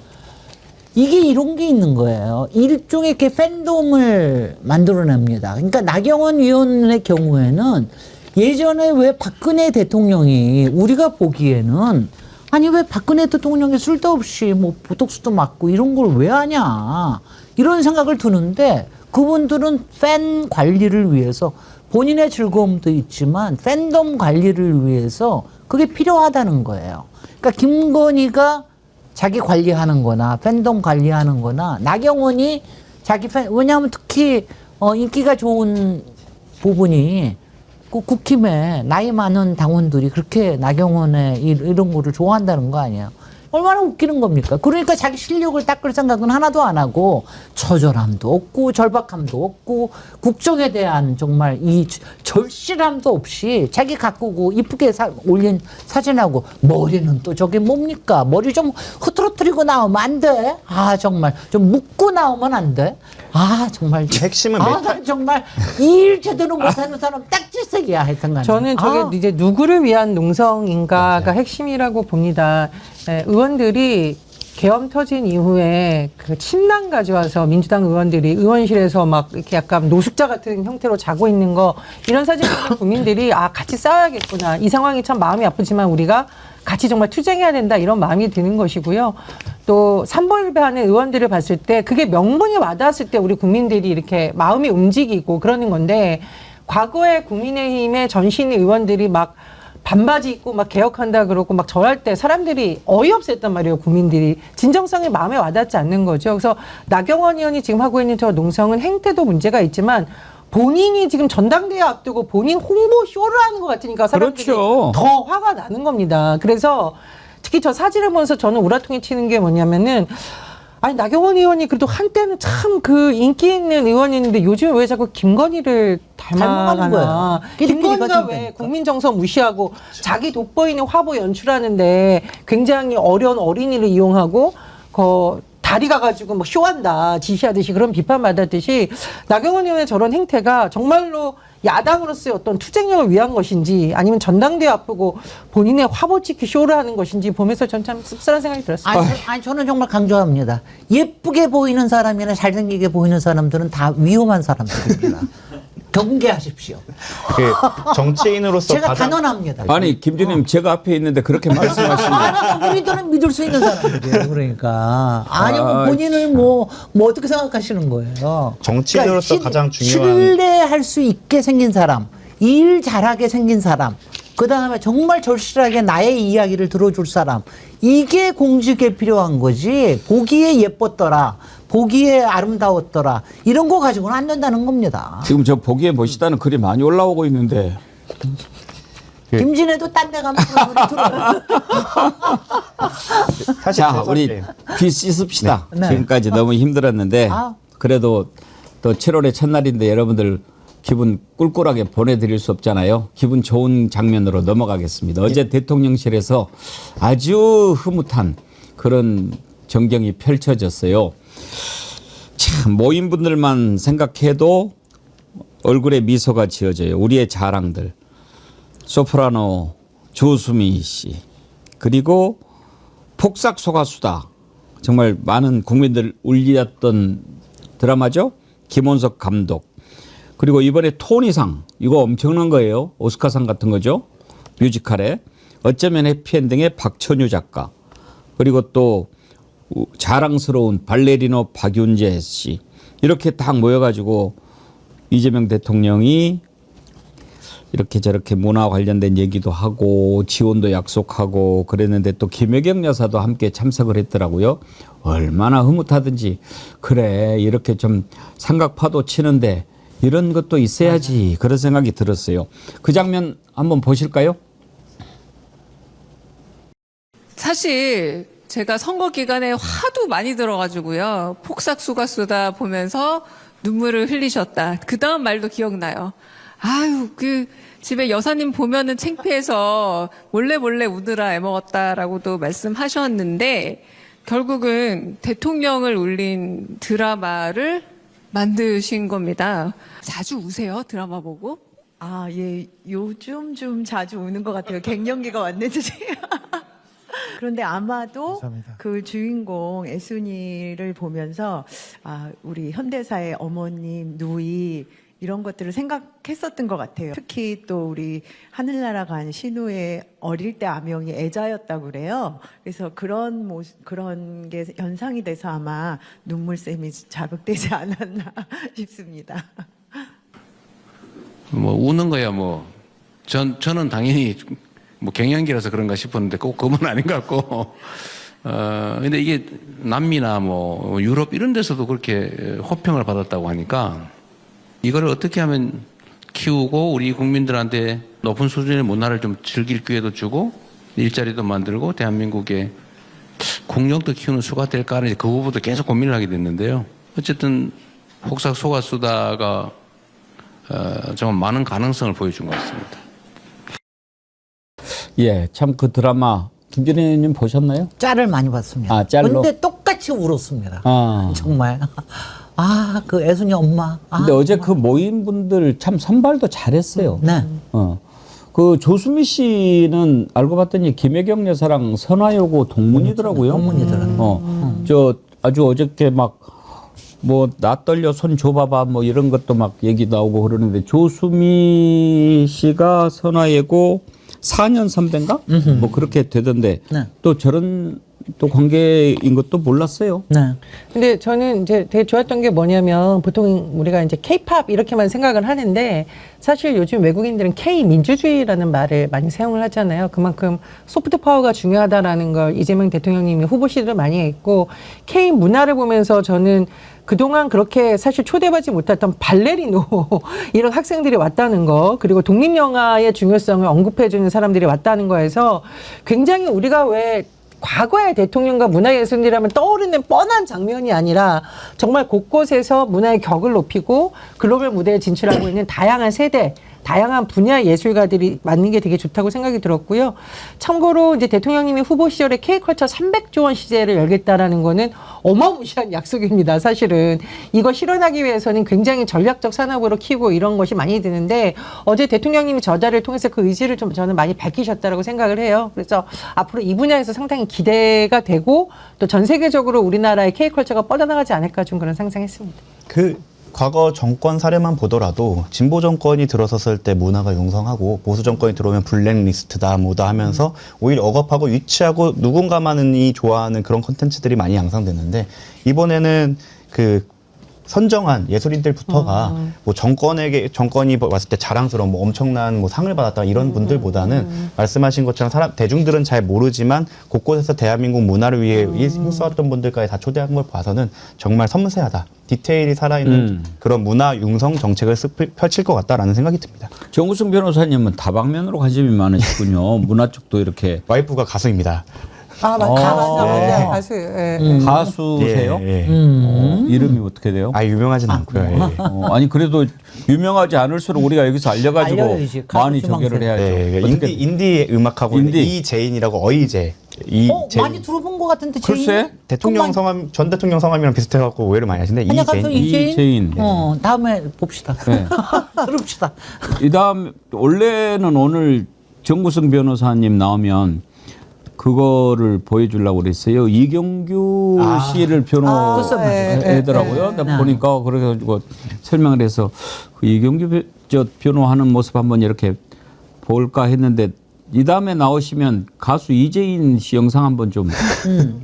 이게 이런 게 있는 거예요. 일종의 이렇게 팬덤을 만들어냅니다. 그러니까 나경원 위원의 경우에는 예전에 왜 박근혜 대통령이 우리가 보기에는 아니 왜 박근혜 대통령이 술도 없이 뭐 보톡스도 맞고 이런 걸 왜 하냐 이런 생각을 드는데 그분들은 팬 관리를 위해서 본인의 즐거움도 있지만 팬덤 관리를 위해서 그게 필요하다는 거예요. 그러니까 김건희가 자기 관리하는 거나 팬덤 관리하는 거나 나경원이 자기 왜냐하면 특히 인기가 좋은 부분이 그 국힘에 나이 많은 당원들이 그렇게 나경원의 이런 거를 좋아한다는 거 아니에요. 얼마나 웃기는 겁니까? 그러니까 자기 실력을 닦을 생각은 하나도 안 하고 처절함도 없고 절박함도 없고 국정에 대한 정말 이 절실함도 없이 자기 가꾸고 이쁘게 올린 사진하고 머리는 또 저게 뭡니까? 머리 좀 흐트러뜨리고 나오면 안 돼? 아 정말 좀 묶고 나오면 안 돼? 아 정말 핵심은 난 정말 일 제대로 못하는 사람 딱지색이야 하여튼간에. 저는 저게 이제 누구를 위한 농성인가가 핵심이라고 봅니다. 네, 의원들이 계엄 터진 이후에 그 침낭 가져와서 민주당 의원들이 의원실에서 막 이렇게 약간 노숙자 같은 형태로 자고 있는 거 이런 사진 보면 국민들이 아 같이 싸워야겠구나 이 상황이 참 마음이 아프지만 우리가 같이 정말 투쟁해야 된다 이런 마음이 드는 것이고요. 또 삼보일배하는 의원들을 봤을 때 그게 명분이 와닿았을 때 우리 국민들이 이렇게 마음이 움직이고 그러는 건데 과거에 국민의힘의 전신 의원들이 막 반바지 입고 막 개혁한다 그러고 막 절할 때 사람들이 어이없었단 말이에요. 국민들이 진정성이 마음에 와닿지 않는 거죠. 그래서 나경원 의원이 지금 하고 있는 저 농성은 행태도 문제가 있지만 본인이 지금 전당대회 앞두고 본인 홍보 쇼를 하는 것 같으니까 사람들이 그렇죠. 더 화가 나는 겁니다. 그래서 특히 저 사진을 보면서 저는 우라통이 치는 게 뭐냐면은 아니 나경원 의원이 그래도 한때는 참 그 인기 있는 의원이었는데 요즘 왜 자꾸 김건희를 닮아가는 거야. 닮아가나. 끼리끼리 김건희가 가지고 왜 다니까. 국민 정서 무시하고 자기 돋보이는 화보 연출하는데 굉장히 어려운 어린이를 이용하고 다리 가가지고 뭐 쇼한다 지시하듯이 그런 비판받았듯이 나경원 의원의 저런 행태가 정말로 야당으로서의 어떤 투쟁력을 위한 것인지 아니면 전당대회 앞두고 본인의 화보 찍기 쇼를 하는 것인지 보면서 전 참 씁쓸한 생각이 들었습니다. 아니, 저는 정말 강조합니다. 예쁘게 보이는 사람이나 잘생기게 보이는 사람들은 다 위험한 사람들입니다. 경계하십시오. 그 정치인으로서 제가 가장 단언합니다. 아니 김준님 제가 앞에 있는데 그렇게 말씀하시면 아니, 우리들은 믿을 수 있는 사람들이에요. 그러니까. 아니, 아, 본인을 뭐 어떻게 생각하시는 거예요? 정치인으로서 가장 중요한 신뢰할 수 있게 생긴 사람, 일 잘하게 생긴 사람, 그 다음에 정말 절실하게 나의 이야기를 들어줄 사람, 이게 공직에 필요한 거지. 보기에 예뻤더라, 보기에 아름다웠더라, 이런 거 가지고는 안 된다는 겁니다. 지금 저 보기에 멋있다는 글이 많이 올라오고 있는데 김진애도 딴 데 가면 그런 소리 들어요. 사실 자 우리 귀 씻읍시다. 네. 지금까지 너무 힘들었는데 아. 그래도 또 7월의 첫날인데 여러분들 기분 꿀꿀하게 보내드릴 수 없잖아요. 기분 좋은 장면으로 넘어가겠습니다. 어제 대통령실에서 아주 흐뭇한 그런 전경이 펼쳐졌어요. 참 모인 분들만 생각해도 얼굴에 미소가 지어져요. 우리의 자랑들. 소프라노 조수미 씨 그리고 폭삭 소가수다. 정말 많은 국민들 울렸던 드라마죠. 김원석 감독. 그리고 이번에 토니상 이거 엄청난 거예요. 오스카상 같은 거죠. 뮤지컬에 어쩌면 해피엔딩의 박천유 작가. 그리고 또 자랑스러운 발레리노 박윤재 씨. 이렇게 딱 모여가지고 이재명 대통령이 이렇게 저렇게 문화 관련된 얘기도 하고 지원도 약속하고 그랬는데 또 김혜경 여사도 함께 참석을 했더라고요. 얼마나 흐뭇하든지 그래 이렇게 좀 삼각파도 치는데 이런 것도 있어야지 그런 생각이 들었어요. 그 장면 한번 보실까요? 사실 제가 선거 기간에 화도 많이 들어가지고요. 폭삭수가수다 보면서 눈물을 흘리셨다. 그 다음 말도 기억나요. 아유, 집에 여사님 보면은 창피해서 몰래 우느라 애먹었다라고도 말씀하셨는데, 결국은 대통령을 울린 드라마를 만드신 겁니다. 자주 우세요, 드라마 보고? 아, 예, 요즘 좀 자주 우는 것 같아요. 갱년기가 왔는지. 그런데 아마도 감사합니다. 그 주인공 애순이를 보면서 아, 우리 현대사의 어머님, 누이 이런 것들을 생각했었던 것 같아요. 특히 또 우리 하늘나라 간 신우의 어릴 때 아명이 애자였다고 그래요. 그래서 그런 모습, 그런 게 연상이 돼서 아마 눈물샘이 자극되지 않았나 싶습니다. 뭐 우는 거야 뭐 저는 당연히 뭐 갱년기라서 그런가 싶었는데 꼭 그건 아닌 것 같고 근데 이게 남미나 뭐 유럽 이런 데서도 그렇게 호평을 받았다고 하니까 이거를 어떻게 하면 키우고 우리 국민들한테 높은 수준의 문화를 좀 즐길 기회도 주고 일자리도 만들고 대한민국의 국력도 키우는 수가 될까 하는 그 부분도 계속 고민을 하게 됐는데요. 어쨌든 폭삭 소가수다가 정말 많은 가능성을 보여준 것 같습니다. 예, 참 그 드라마 김준혜님 보셨나요? 짤을 많이 봤습니다. 아, 짤로? 근데 똑같이 울었습니다. 아. 정말. 아, 그 애순이 엄마. 아, 근데 어제 정말. 그 모인 분들 참 선발도 잘했어요. 네. 그 조수미 씨는 알고 봤더니 김혜경 여사랑 선화여고 동문이더라고요. 동문이더라고요. 저 아주 어저께 막 뭐 나 떨려 손 줘봐봐 뭐 이런 것도 막 얘기 나오고 그러는데 조수미 씨가 선화여고 4년 선배인가? 뭐 그렇게 되던데 네. 또 저런 또 관계인 것도 몰랐어요. 네. 근데 저는 이제 되게 좋았던 게 뭐냐면 보통 우리가 이제 K-팝 이렇게만 생각을 하는데 사실 요즘 외국인들은 K-민주주의라는 말을 많이 사용을 하잖아요. 그만큼 소프트 파워가 중요하다라는 걸 이재명 대통령님이 후보 시절에 많이 했고 K-문화를 보면서 저는 그동안 그렇게 사실 초대받지 못했던 발레리노 이런 학생들이 왔다는 거 그리고 독립영화의 중요성을 언급해주는 사람들이 왔다는 거에서 굉장히 우리가 왜 과거의 대통령과 문화예술이라면 떠오르는 뻔한 장면이 아니라 정말 곳곳에서 문화의 격을 높이고 글로벌 무대에 진출하고 있는 다양한 세대, 다양한 분야 예술가들이 맞는 게 되게 좋다고 생각이 들었고요. 참고로 이제 대통령님이 후보 시절에 K컬처 300조 원 시제를 열겠다라는 거는 어마무시한 약속입니다. 사실은 이거 실현하기 위해서는 굉장히 전략적 산업으로 키우고 이런 것이 많이 드는데 어제 대통령님이 저자를 통해서 그 의지를 좀 저는 많이 밝히셨다라고 생각을 해요. 그래서 앞으로 이 분야에서 상당히 기대가 되고 또 전 세계적으로 우리나라의 K컬처가 뻗어나가지 않을까 좀 그런 상상했습니다. 과거 정권 사례만 보더라도 진보 정권이 들어섰을 때 문화가 융성하고 보수 정권이 들어오면 블랙리스트다 뭐다 하면서 오히려 억압하고 유치하고 누군가만이 좋아하는 그런 콘텐츠들이 많이 양상되는데 이번에는 그 선정한 예술인들부터가 뭐 정권이 왔을 때 자랑스러운 뭐 엄청난 뭐 상을 받았다 이런 분들보다는 말씀하신 것처럼 대중들은 잘 모르지만 곳곳에서 대한민국 문화를 위해 힘써왔던 분들까지 다 초대한 걸 봐서는 정말 섬세하다. 디테일이 살아있는 그런 문화 융성 정책을 펼칠 것 같다라는 생각이 듭니다. 정우승 변호사님은 다방면으로 관심이 많으시군요. 문화 쪽도 이렇게. 와이프가 가수입니다. 아, 맞아요. 가수. 예. 가수세요? 예, 예. 이름이 어떻게 돼요? 아 유명하진 않고요. 예. 아니 그래도 유명하지 않을수록 우리가 여기서 알려가지고 알려야지. 가수 많이 지망생. 소개를 해야죠. 네, 어떻게- 인디 음악하고 인디. 이재인이라고 어이제. 이재인. 많이 들어본 것 같은데 글쎄? 제인? 대통령 성함 전 대통령 성함이랑 비슷해갖고 오해를 많이 하시는데 그냥 가서 이재인. 이재인? 이재인. 다음에 봅시다. 네. 들읍시다. 이다음 원래는 오늘 정구승 변호사님 나오면 그거를 보여주려고 그랬어요. 이경규 씨를 변호하더라고요. 네. 보니까 그래가지고 설명을 해서 그 이경규 변호하는 모습 한번 이렇게 볼까 했는데 이 다음에 나오시면 가수 이재인 씨 영상 한번 좀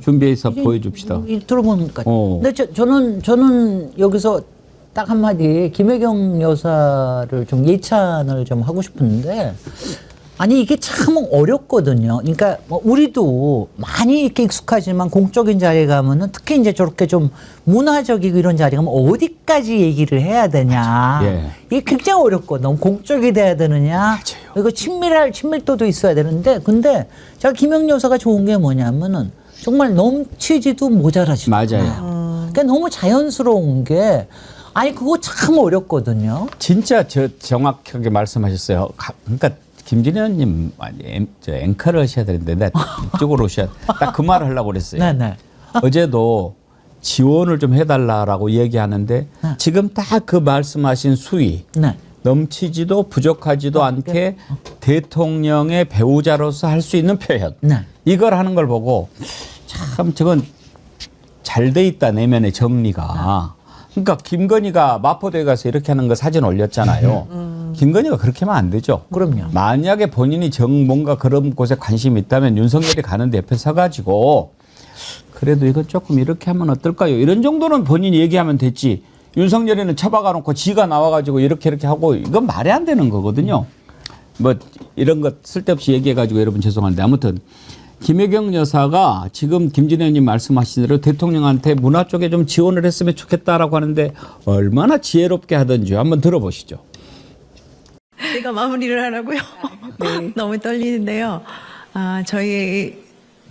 준비해서 보여줍시다. 들어보니까. 어. 근데 저는 여기서 딱 한마디 김혜경 여사를 좀 예찬을 좀 하고 싶은데 아니 이게 참 어렵거든요. 그러니까 뭐 우리도 많이 이렇게 익숙하지만 공적인 자리에 가면은 특히 이제 저렇게 좀 문화적이고 이런 자리 가면 어디까지 얘기를 해야 되냐. 예. 이게 굉장히 어렵거든. 너무 공적이 돼야 되느냐. 이거 친밀도도 있어야 되는데 근데 제가 김혜경 여사가 좋은 게 뭐냐면은 정말 넘치지도 모자라지도 맞아요. 않아요. 그러니까 너무 자연스러운 게 아니 그거 참 어렵거든요. 진짜 정확하게 말씀하셨어요. 그러니까 김진애 의원님 앵커를 하셔야 되는데 나 이쪽으로 오셔야 딱 그 말을 하려고 그랬어요. 네네. 어제도 지원을 좀 해달라라고 얘기하는데 지금 딱 그 말씀하신 수위 네. 넘치지도 부족하지도 않게 대통령의 배우자로서 할 수 있는 표현 네. 이걸 하는 걸 보고 참 저건 잘 돼 있다 내면의 정리가. 그러니까 김건희가 마포대에 가서 이렇게 하는 거 사진 올렸잖아요. 김건희가 그렇게 하면 안 되죠. 그럼요. 만약에 본인이 뭔가 그런 곳에 관심이 있다면 윤석열이 가는데 옆에 서가지고 그래도 이건 조금 이렇게 하면 어떨까요? 이런 정도는 본인이 얘기하면 됐지. 윤석열이는 처박아 놓고 지가 나와가지고 이렇게 하고 이건 말이 안 되는 거거든요. 뭐 이런 것 쓸데없이 얘기해가지고 여러분 죄송한데 아무튼 김혜경 여사가 지금 김진애 의원님 말씀하신 대로 대통령한테 문화 쪽에 좀 지원을 했으면 좋겠다라고 하는데 얼마나 지혜롭게 하든지 한번 들어보시죠. 제가 마무리를 하라고요? 너무 떨리는데요. 저희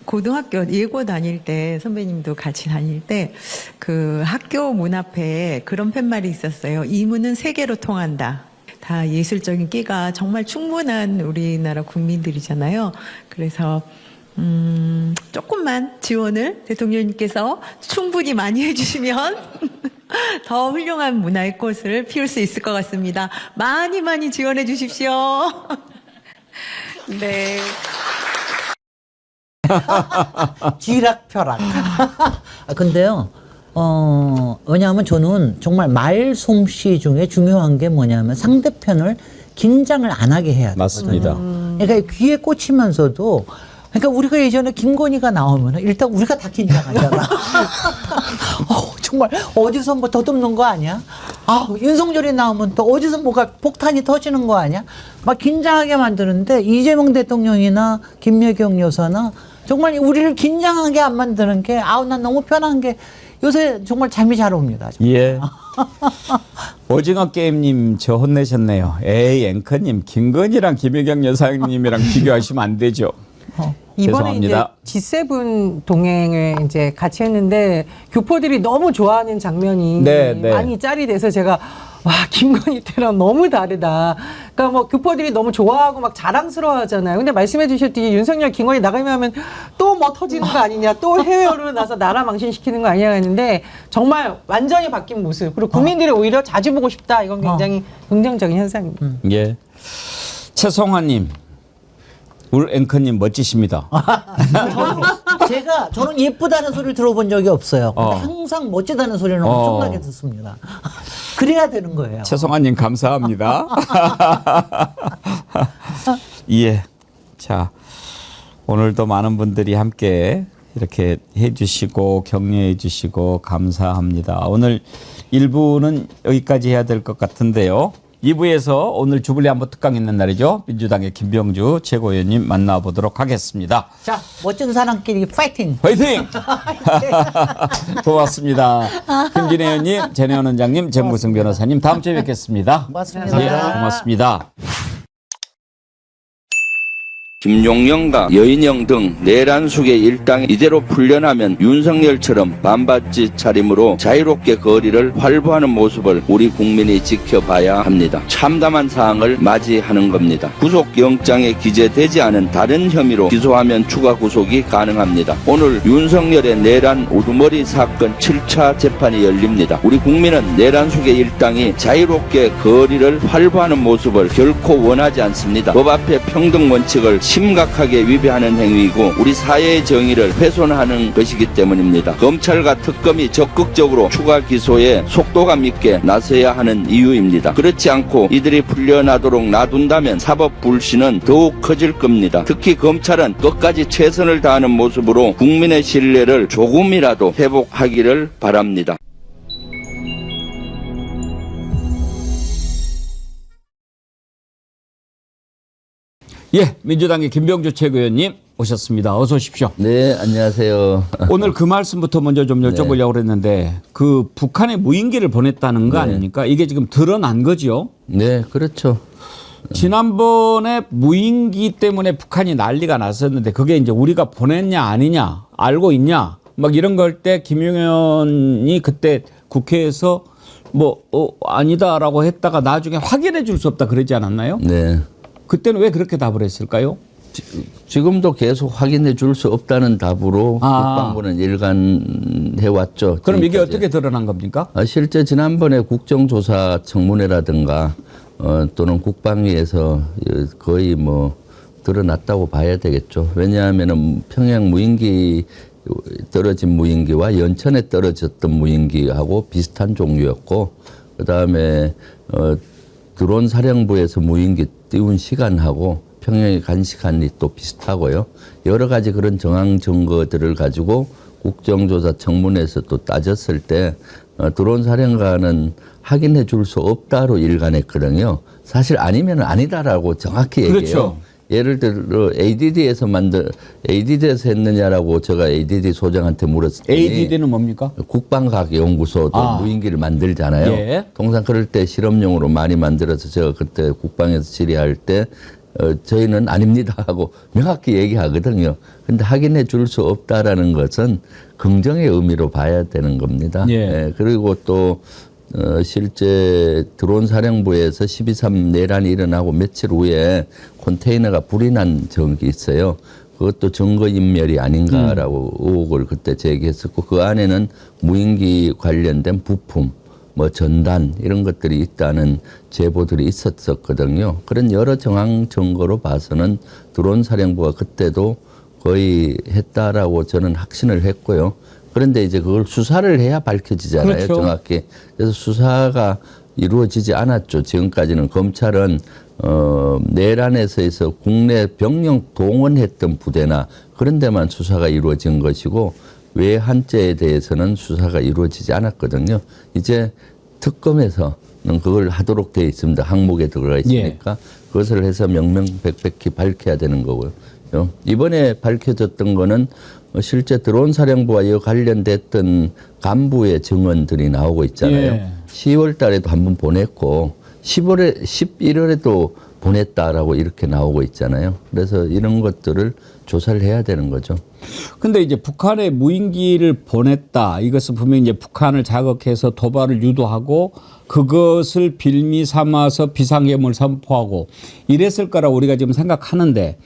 고등학교 예고 다닐 때 선배님도 같이 다닐 때 그 학교 문 앞에 그런 팻말이 있었어요. 이문은 세계로 통한다. 다 예술적인 끼가 정말 충분한 우리나라 국민들이잖아요. 그래서 조금만 지원을 대통령님께서 충분히 많이 해주시면 더 훌륭한 문화의 꽃을 피울 수 있을 것 같습니다. 많이 많이 지원해 주십시오. 네. 쥐락펴락. 근데요, 왜냐하면 저는 정말 말솜씨 중에 중요한 게 뭐냐면 상대편을 긴장을 안 하게 해야 돼요. 맞습니다. 그러니까 귀에 꽂히면서도 그러니까 우리가 예전에 김건희가 나오면 일단 우리가 다 긴장하잖아. 정말 어디서 뭐 더듬는 거 아니야? 윤석열이 나오면 또 어디서 뭐가 폭탄이 터지는 거 아니야? 막 긴장하게 만드는데 이재명 대통령이나 김여경 여사나 정말 우리를 긴장하게 안 만드는 게 난 너무 편한 게 요새 정말 잠이 잘 옵니다. 예. 오징어 게임님 저 혼내셨네요. 에이 앵커님 김건희랑 김혜경 여사님이랑 비교하시면 안 되죠. 이번에 이제 죄송합니다. G7 동행을 이제 같이 했는데 교포들이 너무 좋아하는 장면이 네, 네. 많이 짤이 돼서 제가 와 김건희 때랑 너무 다르다. 그러니까 뭐 교포들이 너무 좋아하고 막 자랑스러워하잖아요. 근데 말씀해주셨듯이 윤석열 김건희 나가면 또 뭐 터지는 거 아니냐, 또 해외로 나서 나라 망신시키는 거 아니냐 했는데 정말 완전히 바뀐 모습. 그리고 국민들이 오히려 자주 보고 싶다. 이건 굉장히 긍정적인 현상입니다. 예. 최성화님. 우리 앵커님 멋지십니다. 저는 예쁘다는 소리를 들어본 적이 없어요. 근데 항상 멋지다는 소리는 엄청나게 듣습니다. 그래야 되는 거예요. 최성환님 감사합니다. 예. 자, 오늘도 많은 분들이 함께 이렇게 해주시고 격려해 주시고 감사합니다. 오늘 1부는 여기까지 해야 될 것 같은데요. 2부에서 오늘 주블리 안보 특강 있는 날이죠. 민주당의 김병주 최고위원님 만나보도록 하겠습니다. 자, 멋진 사람끼리 파이팅! 화이팅! 고맙습니다. 김진애 의원님, 전혜원 원장님, 정구승 변호사님 다음 주에 뵙겠습니다. 고맙습니다. 예, 고맙습니다. 김용영과 여인영 등 내란숙의 일당이 이대로 풀려나면 윤석열처럼 반바지 차림으로 자유롭게 거리를 활보하는 모습을 우리 국민이 지켜봐야 합니다. 참담한 사항을 맞이하는 겁니다. 구속영장에 기재되지 않은 다른 혐의로 기소하면 추가 구속이 가능합니다. 오늘 윤석열의 내란 우두머리 사건 7차 재판이 열립니다. 우리 국민은 내란숙의 일당이 자유롭게 거리를 활보하는 모습을 결코 원하지 않습니다. 법 앞에 평등 원칙을 심각하게 위배하는 행위이고 우리 사회의 정의를 훼손하는 것이기 때문입니다. 검찰과 특검이 적극적으로 추가 기소에 속도감 있게 나서야 하는 이유입니다. 그렇지 않고 이들이 풀려나도록 놔둔다면 사법 불신은 더욱 커질 겁니다. 특히 검찰은 끝까지 최선을 다하는 모습으로 국민의 신뢰를 조금이라도 회복하기를 바랍니다. 예, 민주당의 김병주 최고위원님 오셨습니다. 어서 오십시오. 네, 안녕하세요. 오늘 그 말씀부터 먼저 좀 여쭤보려고 그랬는데 그 북한에 무인기를 보냈다는 거 아닙니까? 이게 지금 드러난 거죠? 네, 그렇죠. 지난번에 무인기 때문에 북한이 난리가 났었는데 그게 이제 우리가 보냈냐 아니냐 알고 있냐 막 이런 걸 때 김용현이 그때 국회에서 뭐 아니다라고 했다가 나중에 확인해 줄 수 없다 그러지 않았나요? 네. 그때는 왜 그렇게 답을 했을까요? 지금도 계속 확인해 줄 수 없다는 답으로 국방부는 일관해 왔죠. 그럼 지금까지. 이게 어떻게 드러난 겁니까? 실제 지난번에 국정조사 청문회라든가 또는 국방위에서 거의 뭐 드러났다고 봐야 되겠죠. 왜냐하면은 평양 무인기 떨어진 무인기와 연천에 떨어졌던 무인기하고 비슷한 종류였고 그다음에 드론 사령부에서 무인기 띄운 시간하고 평양에 간 시간이 또 비슷하고요. 여러 가지 그런 정황 증거들을 가지고 국정조사 청문회에서 또 따졌을 때 드론 사령관은 확인해 줄 수 없다로 일관했거든요. 사실 아니면 아니다라고 정확히 얘기해요. 그렇죠. 예를 들어 ADD에서 했느냐라고 제가 ADD 소장한테 물었더니 ADD는 뭡니까? 국방과학연구소도 무인기를 만들잖아요. 예. 통상 그럴 때 실험용으로 많이 만들어서 제가 그때 국방에서 질의할 때 저희는 아닙니다 하고 명확히 얘기하거든요. 근데 확인해 줄 수 없다라는 것은 긍정의 의미로 봐야 되는 겁니다. 예, 그리고 또 실제 드론 사령부에서 12.3 내란이 일어나고 며칠 후에 컨테이너가 불이 난 적이 있어요. 그것도 증거인멸이 아닌가라고 의혹을 그때 제기했었고 그 안에는 무인기 관련된 부품, 뭐 전단 이런 것들이 있다는 제보들이 있었거든요. 그런 여러 정황 증거로 봐서는 드론 사령부가 그때도 거의 했다라고 저는 확신을 했고요. 그런데 이제 그걸 수사를 해야 밝혀지잖아요. 그렇죠. 정확히. 그래서 수사가 이루어지지 않았죠. 지금까지는 검찰은 내란에서 국내 병력 동원했던 부대나 그런 데만 수사가 이루어진 것이고 외 한자에 대해서는 수사가 이루어지지 않았거든요. 이제 특검에서는 그걸 하도록 되어 있습니다. 항목에 들어가 있으니까 그것을 해서 명명백백히 밝혀야 되는 거고요. 이번에 밝혀졌던 거는 실제 드론 사령부와 관련됐던 간부의 증언들이 나오고 있잖아요. 10월 달에도 한 번 보냈고 11월에도 보냈다라고 이렇게 나오고 있잖아요. 그래서 이런 것들을 조사를 해야 되는 거죠. 근데 이제 북한에 무인기를 보냈다. 이것은 분명히 이제 북한을 자극해서 도발을 유도하고 그것을 빌미 삼아서 비상계엄을 선포하고 이랬을 거라고 우리가 지금 생각하는데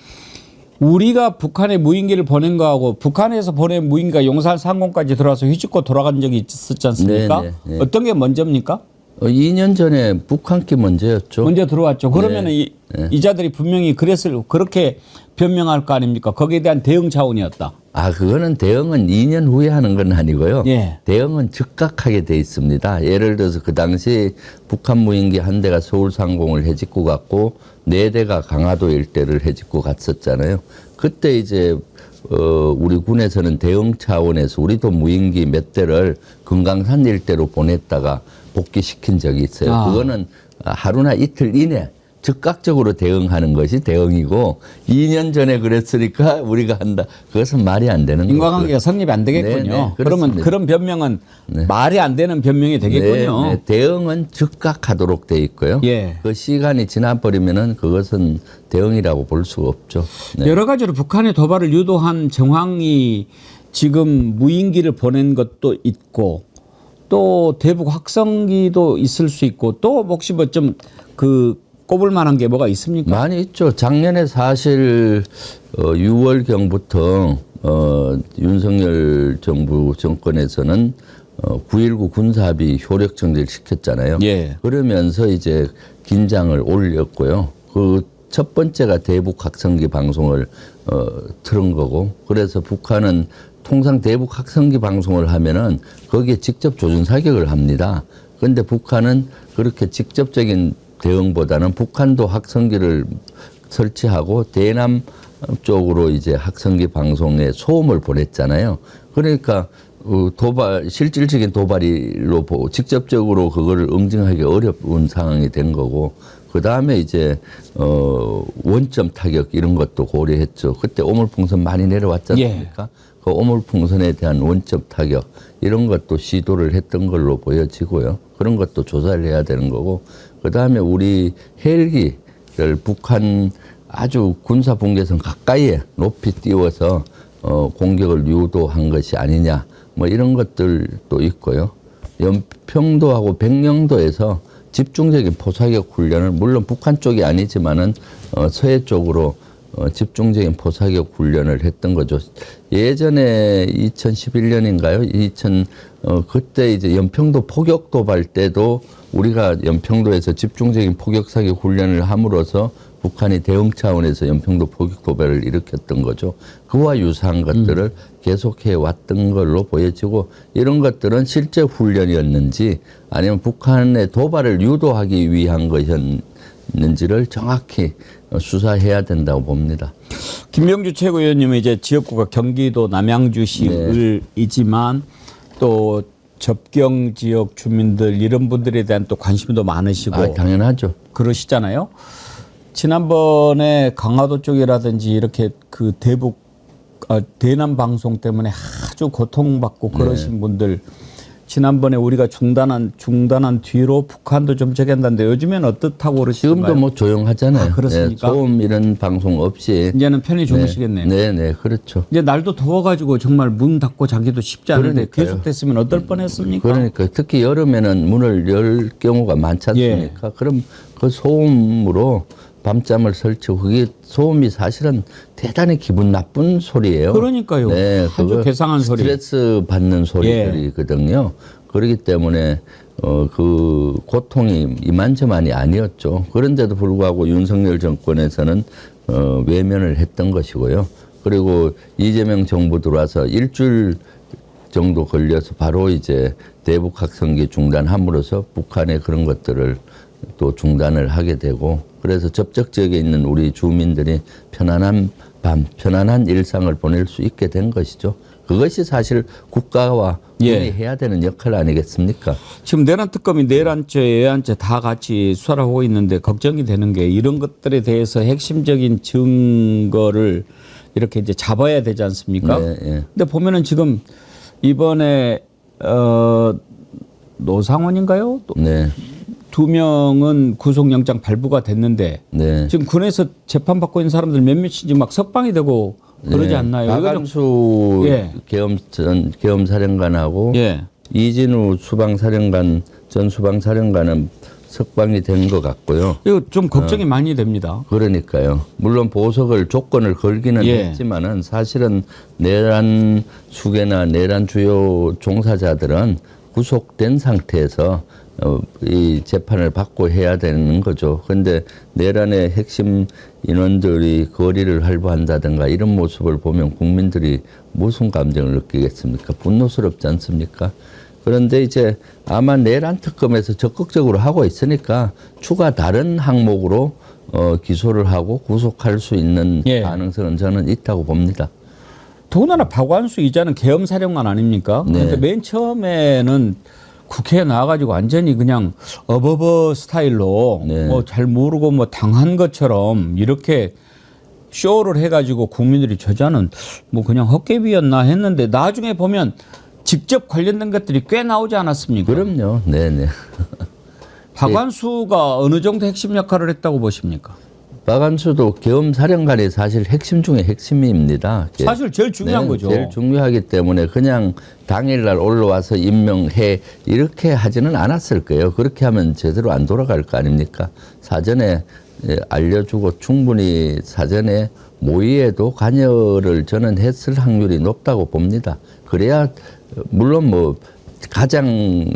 우리가 북한에 무인기를 보낸 거하고 북한에서 보낸 무인기가 용산 상공까지 들어와서 휘짓고 돌아간 적이 있었지 않습니까? 네. 어떤 게 먼저입니까? 2년 전에 북한기 먼저였죠. 먼저 들어왔죠. 그러면 이자들이 분명히 그렇게 변명할 거 아닙니까? 거기에 대한 대응 차원이었다. 그거는 대응은 2년 후에 하는 건 아니고요. 대응은 즉각하게 돼 있습니다. 예를 들어서 그 당시 북한 무인기 한 대가 서울 상공을 헤집고 갔고 4대가 강화도 일대를 헤집고 갔었잖아요. 그때 이제 우리 군에서는 대응 차원에서 우리도 무인기 몇 대를 금강산 일대로 보냈다가 복귀시킨 적이 있어요. 그거는 하루나 이틀 이내 즉각적으로 대응하는 것이 대응이고 2년 전에 그랬으니까 우리가 한다. 그것은 말이 안 되는 거죠. 인과관계가 성립이 안 되겠군요. 네, 그러면 그런 변명은 말이 안 되는 변명이 되겠군요. 네, 대응은 즉각하도록 돼 있고요. 예. 그 시간이 지나버리면은 그것은 대응이라고 볼 수가 없죠. 네. 여러 가지로 북한의 도발을 유도한 정황이 지금 무인기를 보낸 것도 있고 또 대북 확성기도 있을 수 있고 또 혹시 뭐 좀 꼽을 만한 게 뭐가 있습니까? 많이 있죠. 작년에 사실 6월경부터 윤석열 정부 정권에서는 9.19 군사합의 효력 정지를 시켰잖아요. 예. 그러면서 이제 긴장을 올렸고요. 그 첫 번째가 대북 확성기 방송을 틀은 거고, 그래서 북한은 통상 대북 확성기 방송을 하면은 거기에 직접 조준 사격을 합니다. 그런데 북한은 그렇게 직접적인 대응보다는 북한도 확성기를 설치하고 대남 쪽으로 이제 확성기 방송에 소음을 보냈잖아요. 그러니까 실질적인 도발로 보고 직접적으로 그거를 응징하기 어려운 상황이 된 거고, 그 다음에 이제 원점 타격 이런 것도 고려했죠. 그때 오물풍선 많이 내려왔지 않습니까? 그 오물풍선에 대한 원점 타격 이런 것도 시도를 했던 걸로 보여지고요. 그런 것도 조사를 해야 되는 거고, 그 다음에 우리 헬기를 북한 아주 군사 분계선 가까이에 높이 띄워서 공격을 유도한 것이 아니냐, 뭐 이런 것들도 있고요. 연평도하고 백령도에서 집중적인 포사격 훈련을, 물론 북한 쪽이 아니지만은 서해 쪽으로 집중적인 포사격 훈련을 했던 거죠. 예전에 2011년인가요? 그때 이제 연평도 포격 도발 때도 우리가 연평도에서 집중적인 포격 사격 훈련을 함으로써 북한이 대응 차원에서 연평도 포격 도발을 일으켰던 거죠. 그와 유사한 것들을 계속해 왔던 걸로 보여지고, 이런 것들은 실제 훈련이었는지 아니면 북한의 도발을 유도하기 위한 것이었는지를 정확히 수사해야 된다고 봅니다. 김명주 최고위원님은 이제 지역구가 경기도 남양주시이지만 또 접경 지역 주민들 이런 분들에 대한 또 관심도 많으시고 당연하죠. 그러시잖아요. 지난번에 강화도 쪽이라든지 이렇게 그 대남 방송 때문에 아주 고통받고 그러신 분들, 지난번에 우리가 중단한 뒤로 북한도 좀 저기한다는데 요즘엔 어떻다고 그러시던가요? 지금도 뭐 조용하잖아요. 그렇습니까? 소음 이런 방송 없이 이제는 편히 주무시겠네요. 네, 그렇죠. 이제 날도 더워가지고 정말 문 닫고 자기도 쉽지 않은데 계속됐으면 어떨 뻔했습니까? 그러니까 특히 여름에는 문을 열 경우가 많지 않습니까? 그럼 그 소음으로 밤잠을 설치고, 그게 소음이 사실은 대단히 기분 나쁜 소리예요. 그러니까요. 네, 아주 괴상한 소리. 스트레스 받는 소리들이거든요. 그렇기 때문에 그 고통이 이만저만이 아니었죠. 그런데도 불구하고 윤석열 정권에서는 외면을 했던 것이고요. 그리고 이재명 정부 들어와서 일주일 정도 걸려서 바로 이제 대북 확성기 중단함으로써 북한의 그런 것들을 또 중단을 하게 되고, 그래서 접촉 지역에 있는 우리 주민들이 편안한 밤, 편안한 일상을 보낼 수 있게 된 것이죠. 그것이 사실 국가와 군이 해야 되는 역할 아니겠습니까? 지금 내란 특검이 내란죄, 외환죄 다 같이 수사를 하고 있는데 걱정이 되는 게 이런 것들에 대해서 핵심적인 증거를 이렇게 이제 잡아야 되지 않습니까? 근데 보면은 지금 이번에 노상원인가요? 두 명은 구속영장 발부가 됐는데 지금 군에서 재판받고 있는 사람들 몇몇이 막 석방이 되고 그러지 않나요? 박한수 계엄사령관하고 이진우 전 수방사령관은 석방이 된 것 같고요. 이거 좀 걱정이 많이 됩니다. 그러니까요. 물론 보석을 조건을 걸기는 했지만은 사실은 내란 수계나 내란 주요 종사자들은 구속된 상태에서 이 재판을 받고 해야 되는 거죠. 그런데 내란의 핵심 인원들이 거리를 활보한다든가 이런 모습을 보면 국민들이 무슨 감정을 느끼겠습니까? 분노스럽지 않습니까? 그런데 이제 아마 내란 특검에서 적극적으로 하고 있으니까 추가 다른 항목으로 기소를 하고 구속할 수 있는 가능성은 저는 있다고 봅니다. 더군다나 박완수 이자는 계엄사령관 아닙니까? 그런데 맨 처음에는 국회에 나와가지고 완전히 그냥 어버버 스타일로 네. 뭐 잘 모르고 뭐 당한 것처럼 이렇게 쇼를 해가지고 국민들이 저자는 뭐 그냥 헛개비였나 했는데 나중에 보면 직접 관련된 것들이 꽤 나오지 않았습니까? 그럼요. 네네. 박완수가 어느 정도 핵심 역할을 했다고 보십니까? 박완수도 계엄사령관이 사실 핵심 중에 핵심입니다. 사실 제일 중요한 거죠. 제일 중요하기 때문에 그냥 당일날 올라와서 임명해 이렇게 하지는 않았을 거예요. 그렇게 하면 제대로 안 돌아갈 거 아닙니까? 사전에 알려주고 충분히 사전에 모의에도 관여를 저는 했을 확률이 높다고 봅니다. 그래야 물론 뭐 가장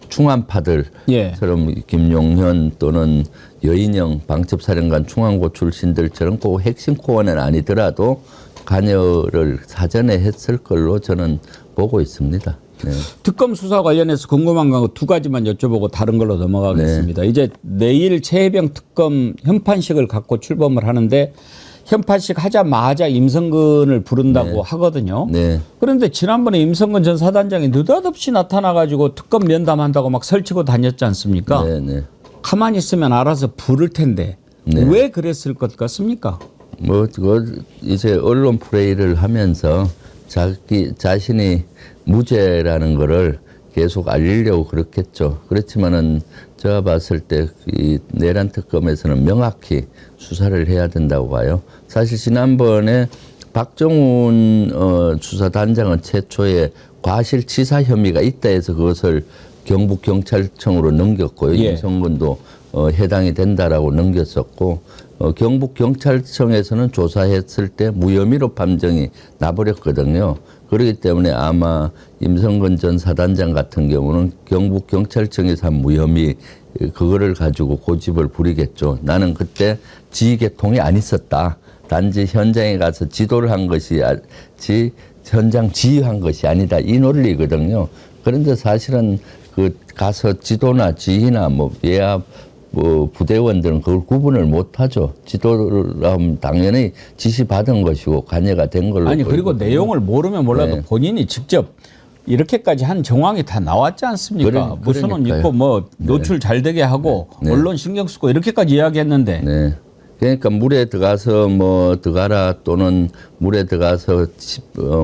충암파들처럼 김용현 또는 여인영 방첩사령관 충암고 출신들처럼 꼭 핵심 코어는 아니더라도 관여를 사전에 했을 걸로 저는 보고 있습니다. 네. 특검 수사 관련해서 궁금한 거 두 가지만 여쭤보고 다른 걸로 넘어가겠습니다. 네. 이제 내일 최혜병 특검 현판식을 갖고 출범을 하는데 현판식 하자마자 임성근을 부른다고 네. 하거든요. 네. 그런데 지난번에 임성근 전 사단장이 느닷없이 나타나가지고 특검 면담한다고 막 설치고 다녔지 않습니까? 네, 네. 가만히 있으면 알아서 부를 텐데 네. 왜 그랬을 것 같습니까? 뭐 이제 언론 플레이를 하면서 자신이 무죄라는 거를 계속 알리려고 그렇겠죠. 그렇지만은 제가 봤을 때 이 내란 특검에서는 명확히 수사를 해야 된다고 봐요. 사실 지난번에 박정훈 수사단장은 최초에 과실치사 혐의가 있다 해서 그것을 경북경찰청으로 넘겼고요. 예. 임성근도 해당이 된다라고 넘겼었고 경북경찰청에서는 조사했을 때 무혐의로 판정이 나버렸거든요. 그렇기 때문에 아마 임성근 전 사단장 같은 경우는 경북경찰청에서 한 무혐의 그거를 가지고 고집을 부리겠죠. 나는 그때 지휘계통이 안 있었다. 단지 현장에 가서 지도를 한 것이 현장 지휘한 것이 아니다. 이 논리거든요. 그런데 사실은 그 가서 지도나 지휘나 뭐 예하 뭐 부대원들은 그걸 구분을 못하죠. 지도를 하면 당연히 지시받은 것이고 관여가 된 걸로. 아니 그리고 보이거든요. 내용을 모르면 몰라도 네. 본인이 직접 이렇게까지 한 정황이 다 나왔지 않습니까? 무슨은 그러니까요. 있고 뭐 노출 잘 되게 하고 네. 언론 신경 쓰고 이렇게까지 이야기했는데 네. 그러니까 물에 들어가서 뭐 들어가라 또는 물에 들어가서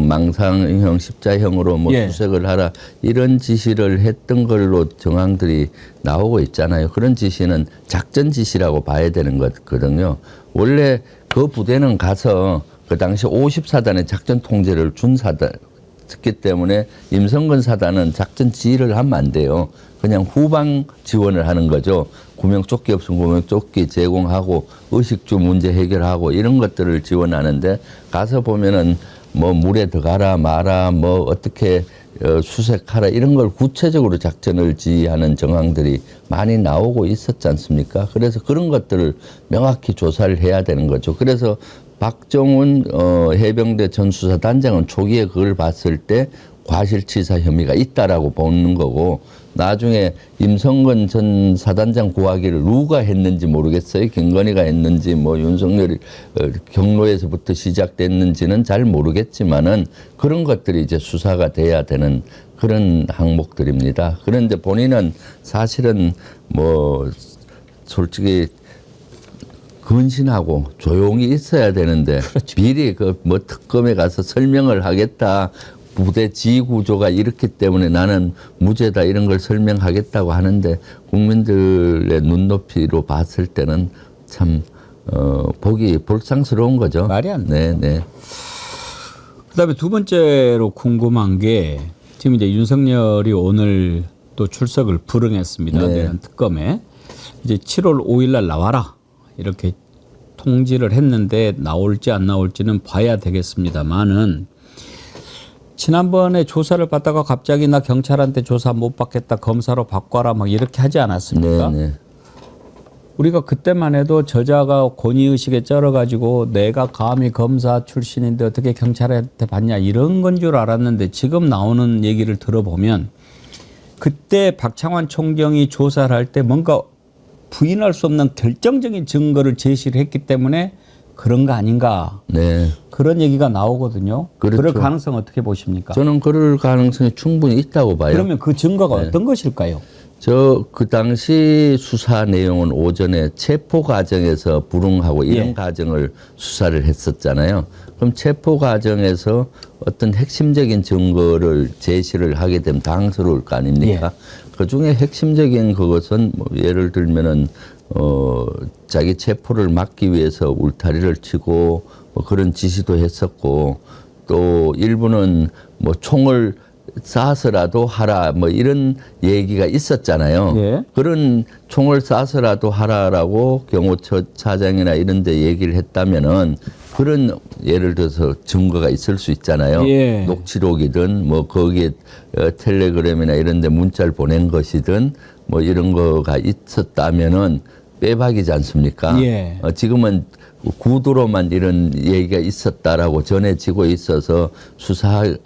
망상형 십자형으로 뭐 예. 수색을 하라 이런 지시를 했던 걸로 정황들이 나오고 있잖아요. 그런 지시는 작전 지시라고 봐야 되는 거거든요. 원래 그 부대는 가서 그 당시 50사단의 작전 통제를 준 사단이기 때문에 임성근 사단은 작전 지휘를 하면 안 돼요. 그냥 후방 지원을 하는 거죠. 구명조끼 없으면 구명조끼 제공하고 의식주 문제 해결하고 이런 것들을 지원하는데 가서 보면은 뭐 물에 들어가라 마라 뭐 어떻게 수색하라 이런 걸 구체적으로 작전을 지휘하는 정황들이 많이 나오고 있었지 않습니까? 그래서 그런 것들을 명확히 조사를 해야 되는 거죠. 그래서 박정훈 해병대 전 수사단장은 초기에 그걸 봤을 때 과실치사 혐의가 있다라고 보는 거고 나중에 임성근 전 사단장 구하기를 누가 했는지 모르겠어요. 김건희가 했는지 뭐 윤석열이 경로에서부터 시작됐는지는 잘 모르겠지만은 그런 것들이 이제 수사가 돼야 되는 그런 항목들입니다. 그런데 본인은 사실은 뭐 솔직히 근신하고 조용히 있어야 되는데 그렇죠. 미리 그 뭐 특검에 가서 설명을 하겠다. 부대 지휘 구조가 이렇기 때문에 나는 무죄다 이런 걸 설명하겠다고 하는데 국민들의 눈높이로 봤을 때는 참 보기 볼상스러운 거죠. 말이 안 네, 네. 그다음에 두 번째로 궁금한 게 지금 이제 윤석열이 오늘 또 출석을 불응했습니다. 네. 내란 특검에 이제 7월 5일 날 나와라 이렇게 통지를 했는데 나올지 안 나올지는 봐야 되겠습니다만은 지난번에 조사를 받다가 갑자기 나 경찰한테 조사 못 받겠다 검사로 바꿔라 막 이렇게 하지 않았습니까? 네, 네. 우리가 그때만 해도 저자가 권위의식에 쩔어가지고 내가 감히 검사 출신인데 어떻게 경찰한테 받냐 이런 건 줄 알았는데 지금 나오는 얘기를 들어보면 그때 박창환 총경이 조사를 할 때 뭔가 부인할 수 없는 결정적인 증거를 제시를 했기 때문에 그런 거 아닌가. 네. 그런 얘기가 나오거든요. 그렇죠. 그럴 가능성 어떻게 보십니까? 저는 그럴 가능성이 충분히 있다고 봐요. 그러면 그 증거가 네. 어떤 것일까요? 그 당시 수사 내용은 오전에 체포 과정에서 불응하고 이런 예. 과정을 수사를 했었잖아요. 그럼 체포 과정에서 어떤 핵심적인 증거를 제시를 하게 되면 당황스러울 거 아닙니까? 그 중에 핵심적인 그것은 뭐 예를 들면은 자기 체포를 막기 위해서 울타리를 치고 뭐 그런 지시도 했었고 또 일부는 뭐 총을 쏴서라도 하라 뭐 이런 얘기가 있었잖아요. 예. 그런 총을 쏴서라도 하라라고 경호처차장이나 이런 데 얘기를 했다면은 그런 예를 들어서 증거가 있을 수 있잖아요. 예. 녹취록이든 뭐 거기에 텔레그램이나 이런 데 문자를 보낸 것이든 뭐 이런 거가 있었다면은 빼박이지 않습니까? 예. 지금은 구두로만 이런 얘기가 있었다라고 전해지고 있어서 수사할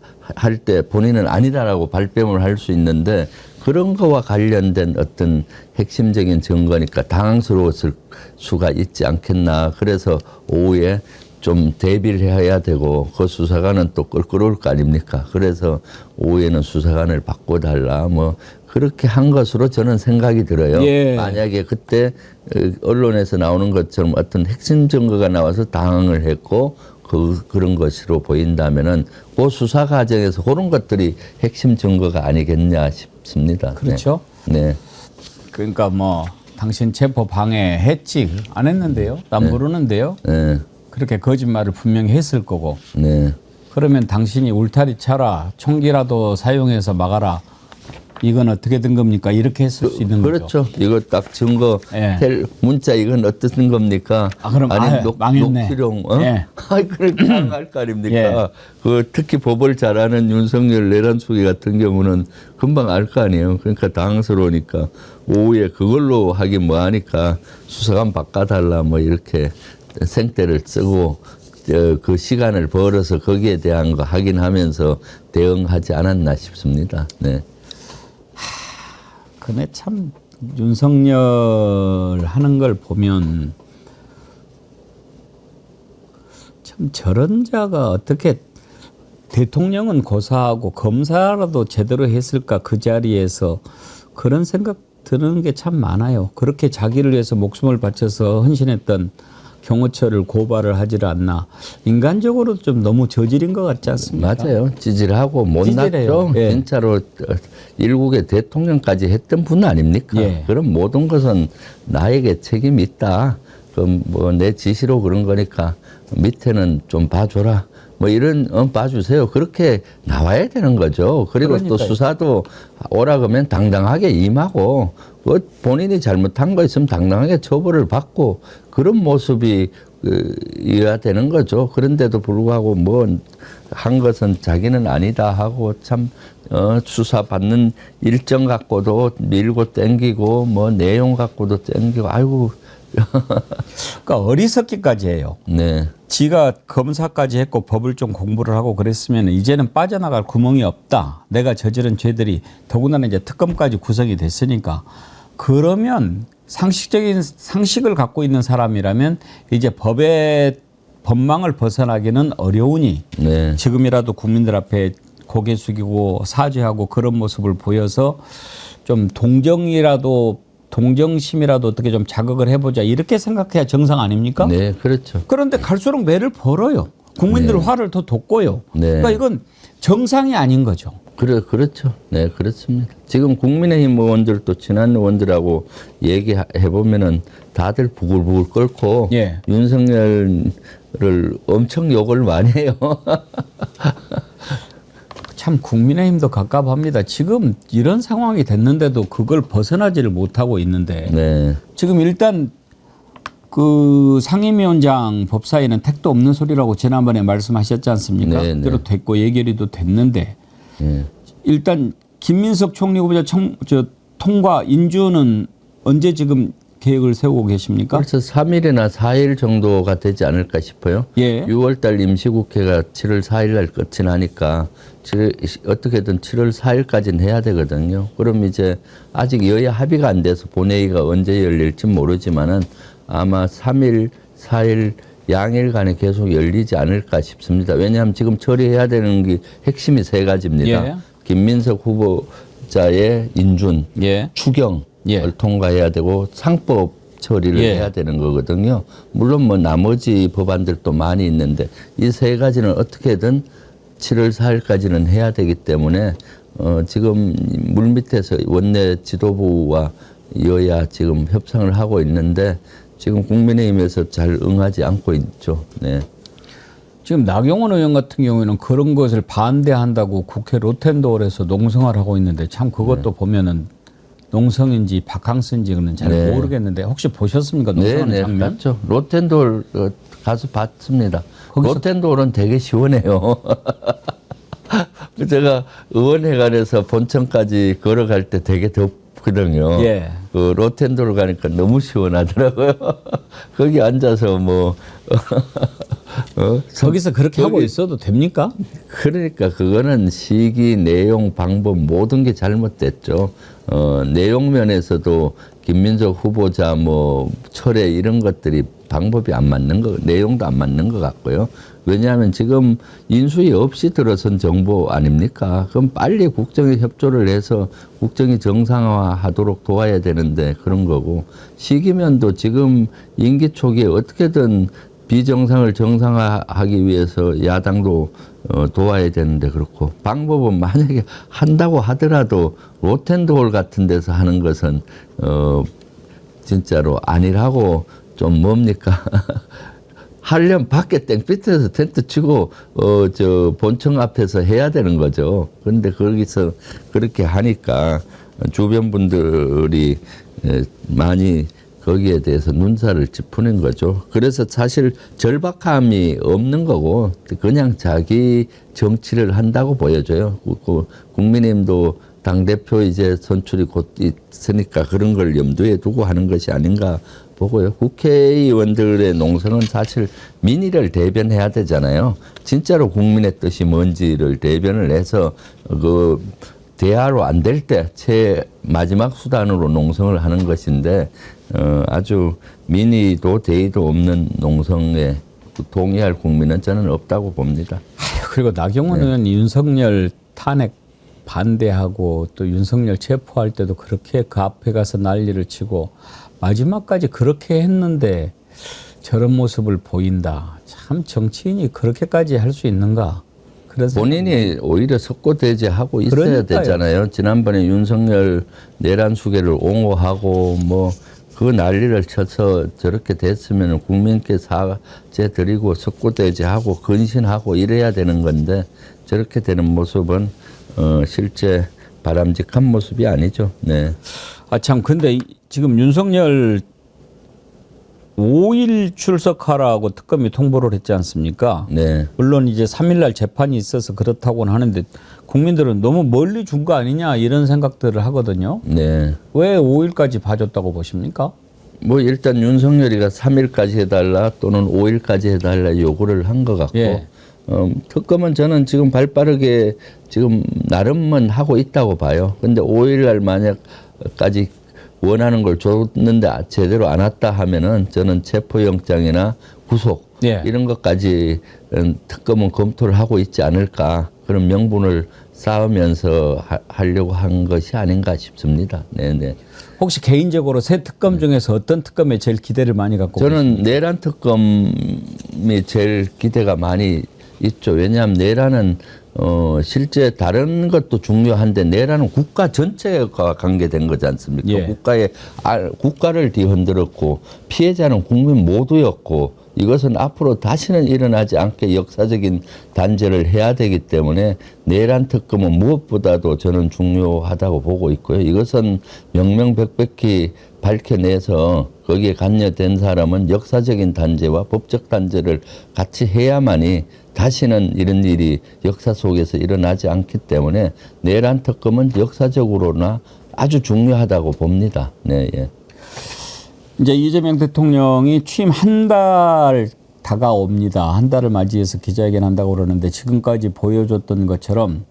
때 본인은 아니다라고 발뺌을 할 수 있는데 그런 거와 관련된 어떤 핵심적인 증거니까 당황스러웠을 수가 있지 않겠나. 그래서 오후에 좀 대비를 해야 되고 그 수사관은 또 껄끄러울 거 아닙니까? 그래서 오후에는 수사관을 바꿔달라 뭐 그렇게 한 것으로 저는 생각이 들어요. 예. 만약에 그때 언론에서 나오는 것처럼 어떤 핵심 증거가 나와서 당황을 했고 그런 것으로 보인다면은 그 수사 과정에서 그런 것들이 핵심 증거가 아니겠냐 싶습니다. 그렇죠. 네. 그러니까 뭐 당신 체포 방해했지 안 했는데요. 난 모르는데요. 네. 그렇게 거짓말을 분명히 했을 거고. 네. 그러면 당신이 울타리 차라 총기라도 사용해서 막아라. 이건 어떻게 된 겁니까? 이렇게 했을 수 있는 거죠. 그렇죠. 이거 딱 증거 예. 문자 이건 어떤 겁니까? 그럼 아니 망했네. 녹취록 예. 그렇게 할 거 아닙니까? 예. 그 특히 법을 잘하는 윤석열 내란수기 같은 경우는 금방 알 거 아니에요. 그러니까 당황스러우니까 오후에 그걸로 하긴 뭐하니까 수사관 바꿔달라 뭐 이렇게 생떼를 쓰고 그 시간을 벌어서 거기에 대한 거 확인하면서 대응하지 않았나 싶습니다. 네. 근데 참 윤석열 하는 걸 보면 참 저런 자가 어떻게 대통령은 고사하고 검사라도 제대로 했을까 그 자리에서 그런 생각 드는 게 참 많아요. 그렇게 자기를 위해서 목숨을 바쳐서 헌신했던 경호처를 고발을 하지를 않나. 인간적으로 좀 너무 저질인 것 같지 않습니까? 맞아요. 찌질하고 못났죠. 찌질해요. 예. 진짜로 일국의 대통령까지 했던 분 아닙니까? 예. 그럼 모든 것은 나에게 책임이 있다. 그럼 뭐 내 지시로 그런 거니까 밑에는 좀 봐줘라. 뭐 이런 봐주세요. 그렇게 나와야 되는 거죠. 그리고 그러니까요. 또 수사도 오라 그러면 당당하게 임하고 본인이 잘못한 거 있으면 당당하게 처벌을 받고 그런 모습이 이어야 되는 거죠. 그런데도 불구하고 뭐 한 것은 자기는 아니다 하고 참 수사 받는 일정 갖고도 밀고 땡기고 뭐 내용 갖고도 땡기고 아이고. 그러니까 어리석기까지 해요. 네. 지가 검사까지 했고 법을 좀 공부를 하고 그랬으면 이제는 빠져나갈 구멍이 없다. 내가 저지른 죄들이 더군다나 이제 특검까지 구성이 됐으니까 그러면 상식적인 상식을 갖고 있는 사람이라면 이제 법의 법망을 벗어나기는 어려우니 네. 지금이라도 국민들 앞에 고개 숙이고 사죄하고 그런 모습을 보여서 좀 동정심이라도 어떻게 좀 자극을 해보자 이렇게 생각해야 정상 아닙니까? 네, 그렇죠. 그런데 갈수록 매를 벌어요. 국민들 화를 더 돋고요. 네. 그러니까 이건 정상이 아닌 거죠. 그렇죠. 네, 그렇습니다. 지금 국민의힘 의원들도 지난 의원들하고 얘기해 보면은 다들 부글부글 끓고 예. 윤석열을 엄청 욕을 많이 해요. 참 국민의힘도 갑갑합니다. 지금 이런 상황이 됐는데도 그걸 벗어나지를 못하고 있는데 네. 지금 일단 그 상임위원장 법사위는 택도 없는 소리라고 지난번에 말씀하셨지 않습니까? 네, 네. 그대로 됐고 예결위도 됐는데 네. 일단 김민석 총리 후보자 통과 인준은 언제 지금 계획을 세우고 계십니까? 벌써 3일이나 4일 정도가 되지 않을까 싶어요. 예. 6월달 임시국회가 7월 4일날 끝이 나니까 어떻게든 7월 4일까지는 해야 되거든요. 그럼 이제 아직 여야 합의가 안 돼서 본회의가 언제 열릴지 모르지만은 아마 3일, 4일 양일간에 계속 열리지 않을까 싶습니다. 왜냐하면 지금 처리해야 되는 게 핵심이 3가지입니다. 예. 김민석 후보자의 인준, 예. 추경을 예. 통과해야 되고 상법 처리를 예. 해야 되는 거거든요. 물론 뭐 나머지 법안들도 많이 있는데 이 3가지는 어떻게든 7월 4일까지는 해야 되기 때문에 지금 물밑에서 원내 지도부와 여야 지금 협상을 하고 있는데 지금 국민의힘에서 잘 응하지 않고 있죠. 네. 지금 나경원 의원 같은 경우에는 그런 것을 반대한다고 국회 로텐도홀에서 농성을 하고 있는데 참 그것도 보면은 농성인지 바캉스인지는 잘 네. 모르겠는데 혹시 보셨습니까? 농성하는 네, 장면? 봤죠. 로텐도홀 가서 봤습니다. 로텐도홀은 되게 시원해요. 제가 의원회관에서 본청까지 걸어갈 때 되게 덥거든요. 예. 그 로텐도홀 가니까 너무 시원하더라고요. 거기 앉아서 뭐 거기서 그렇게 하고 있어도 됩니까? 그러니까 그거는 시기, 내용, 방법 모든 게 잘못됐죠. 내용 면에서도 김민석 후보자 뭐 철회 이런 것들이 방법이 안 맞는 거, 내용도 안 맞는 것 같고요. 왜냐하면 지금 인수위 없이 들어선 정보 아닙니까? 그럼 빨리 국정에 협조를 해서 국정이 정상화하도록 도와야 되는데 그런 거고, 시기면도 지금 임기 초기에 어떻게든 비정상을 정상화하기 위해서 야당도 도와야 되는데 그렇고, 방법은 만약에 한다고 하더라도 로텐도홀 같은 데서 하는 것은 진짜로 아니라고 좀 뭡니까? 하려면 밖에 땡빛에서 텐트 치고 저 본청 앞에서 해야 되는 거죠. 그런데 거기서 그렇게 하니까 주변 분들이 많이 거기에 대해서 눈살을 찌푸는 거죠. 그래서 사실 절박함이 없는 거고 그냥 자기 정치를 한다고 보여져요. 국민의힘도 당대표 이제 선출이 곧 있으니까 그런 걸 염두에 두고 하는 것이 아닌가 보고요. 국회의원들의 농성은 사실 민의를 대변해야 되잖아요. 진짜로 국민의 뜻이 뭔지를 대변을 해서 그 대화로 안 될 때 마지막 수단으로 농성을 하는 것인데 아주 민의도 대의도 없는 농성에 동의할 국민은 저는 없다고 봅니다. 그리고 나경원 의원 윤석열 탄핵 반대하고 또 윤석열 체포할 때도 그렇게 그 앞에 가서 난리를 치고 마지막까지 그렇게 했는데 저런 모습을 보인다. 참 정치인이 그렇게까지 할 수 있는가? 본인이 오히려 석고대죄하고 있어야 그러니까요. 되잖아요. 지난번에 윤석열 내란 수계를 옹호하고 뭐 그 난리를 쳐서 저렇게 됐으면 국민께 사죄 드리고 석고대죄하고 근신하고 이래야 되는 건데 저렇게 되는 모습은 실제 바람직한 모습이 아니죠. 네. 아, 참, 근데 지금 윤석열 5일 출석하라고 특검이 통보를 했지 않습니까? 네. 물론 이제 3일날 재판이 있어서 그렇다고는 하는데 국민들은 너무 멀리 준 거 아니냐 이런 생각들을 하거든요. 네. 왜 5일까지 봐줬다고 보십니까? 뭐 일단 윤석열이가 3일까지 해달라 또는 5일까지 해달라 요구를 한 것 같고 예. 특검은 저는 지금 발빠르게 지금 나름은 하고 있다고 봐요. 근데 5일날 만약까지 원하는 걸 줬는데 제대로 안 왔다 하면은 저는 체포영장이나 구속 이런 것까지 특검은 검토를 하고 있지 않을까, 그런 명분을 쌓으면서 하려고 한 것이 아닌가 싶습니다. 네네. 혹시 개인적으로 새 특검 중에서 어떤 특검에 제일 기대를 많이 갖고 저는 내란 특검이 제일 기대가 많이 있죠. 왜냐하면 내란은 실제 다른 것도 중요한데 내란은 국가 전체가 관계된 거지 않습니까? 예. 국가를 뒤흔들었고 피해자는 국민 모두였고 이것은 앞으로 다시는 일어나지 않게 역사적인 단죄를 해야 되기 때문에 내란 특검은 무엇보다도 저는 중요하다고 보고 있고요. 이것은 명명백백히 밝혀내서 거기에 관여된 사람은 역사적인 단죄와 법적 단죄를 같이 해야만이 다시는 이런 일이 역사 속에서 일어나지 않기 때문에 내란 특검은 역사적으로나 아주 중요하다고 봅니다. 네, 예. 이제 이재명 대통령이 취임 한 달 다가옵니다. 한 달을 맞이해서 기자회견 한다고 그러는데 지금까지 보여줬던 것처럼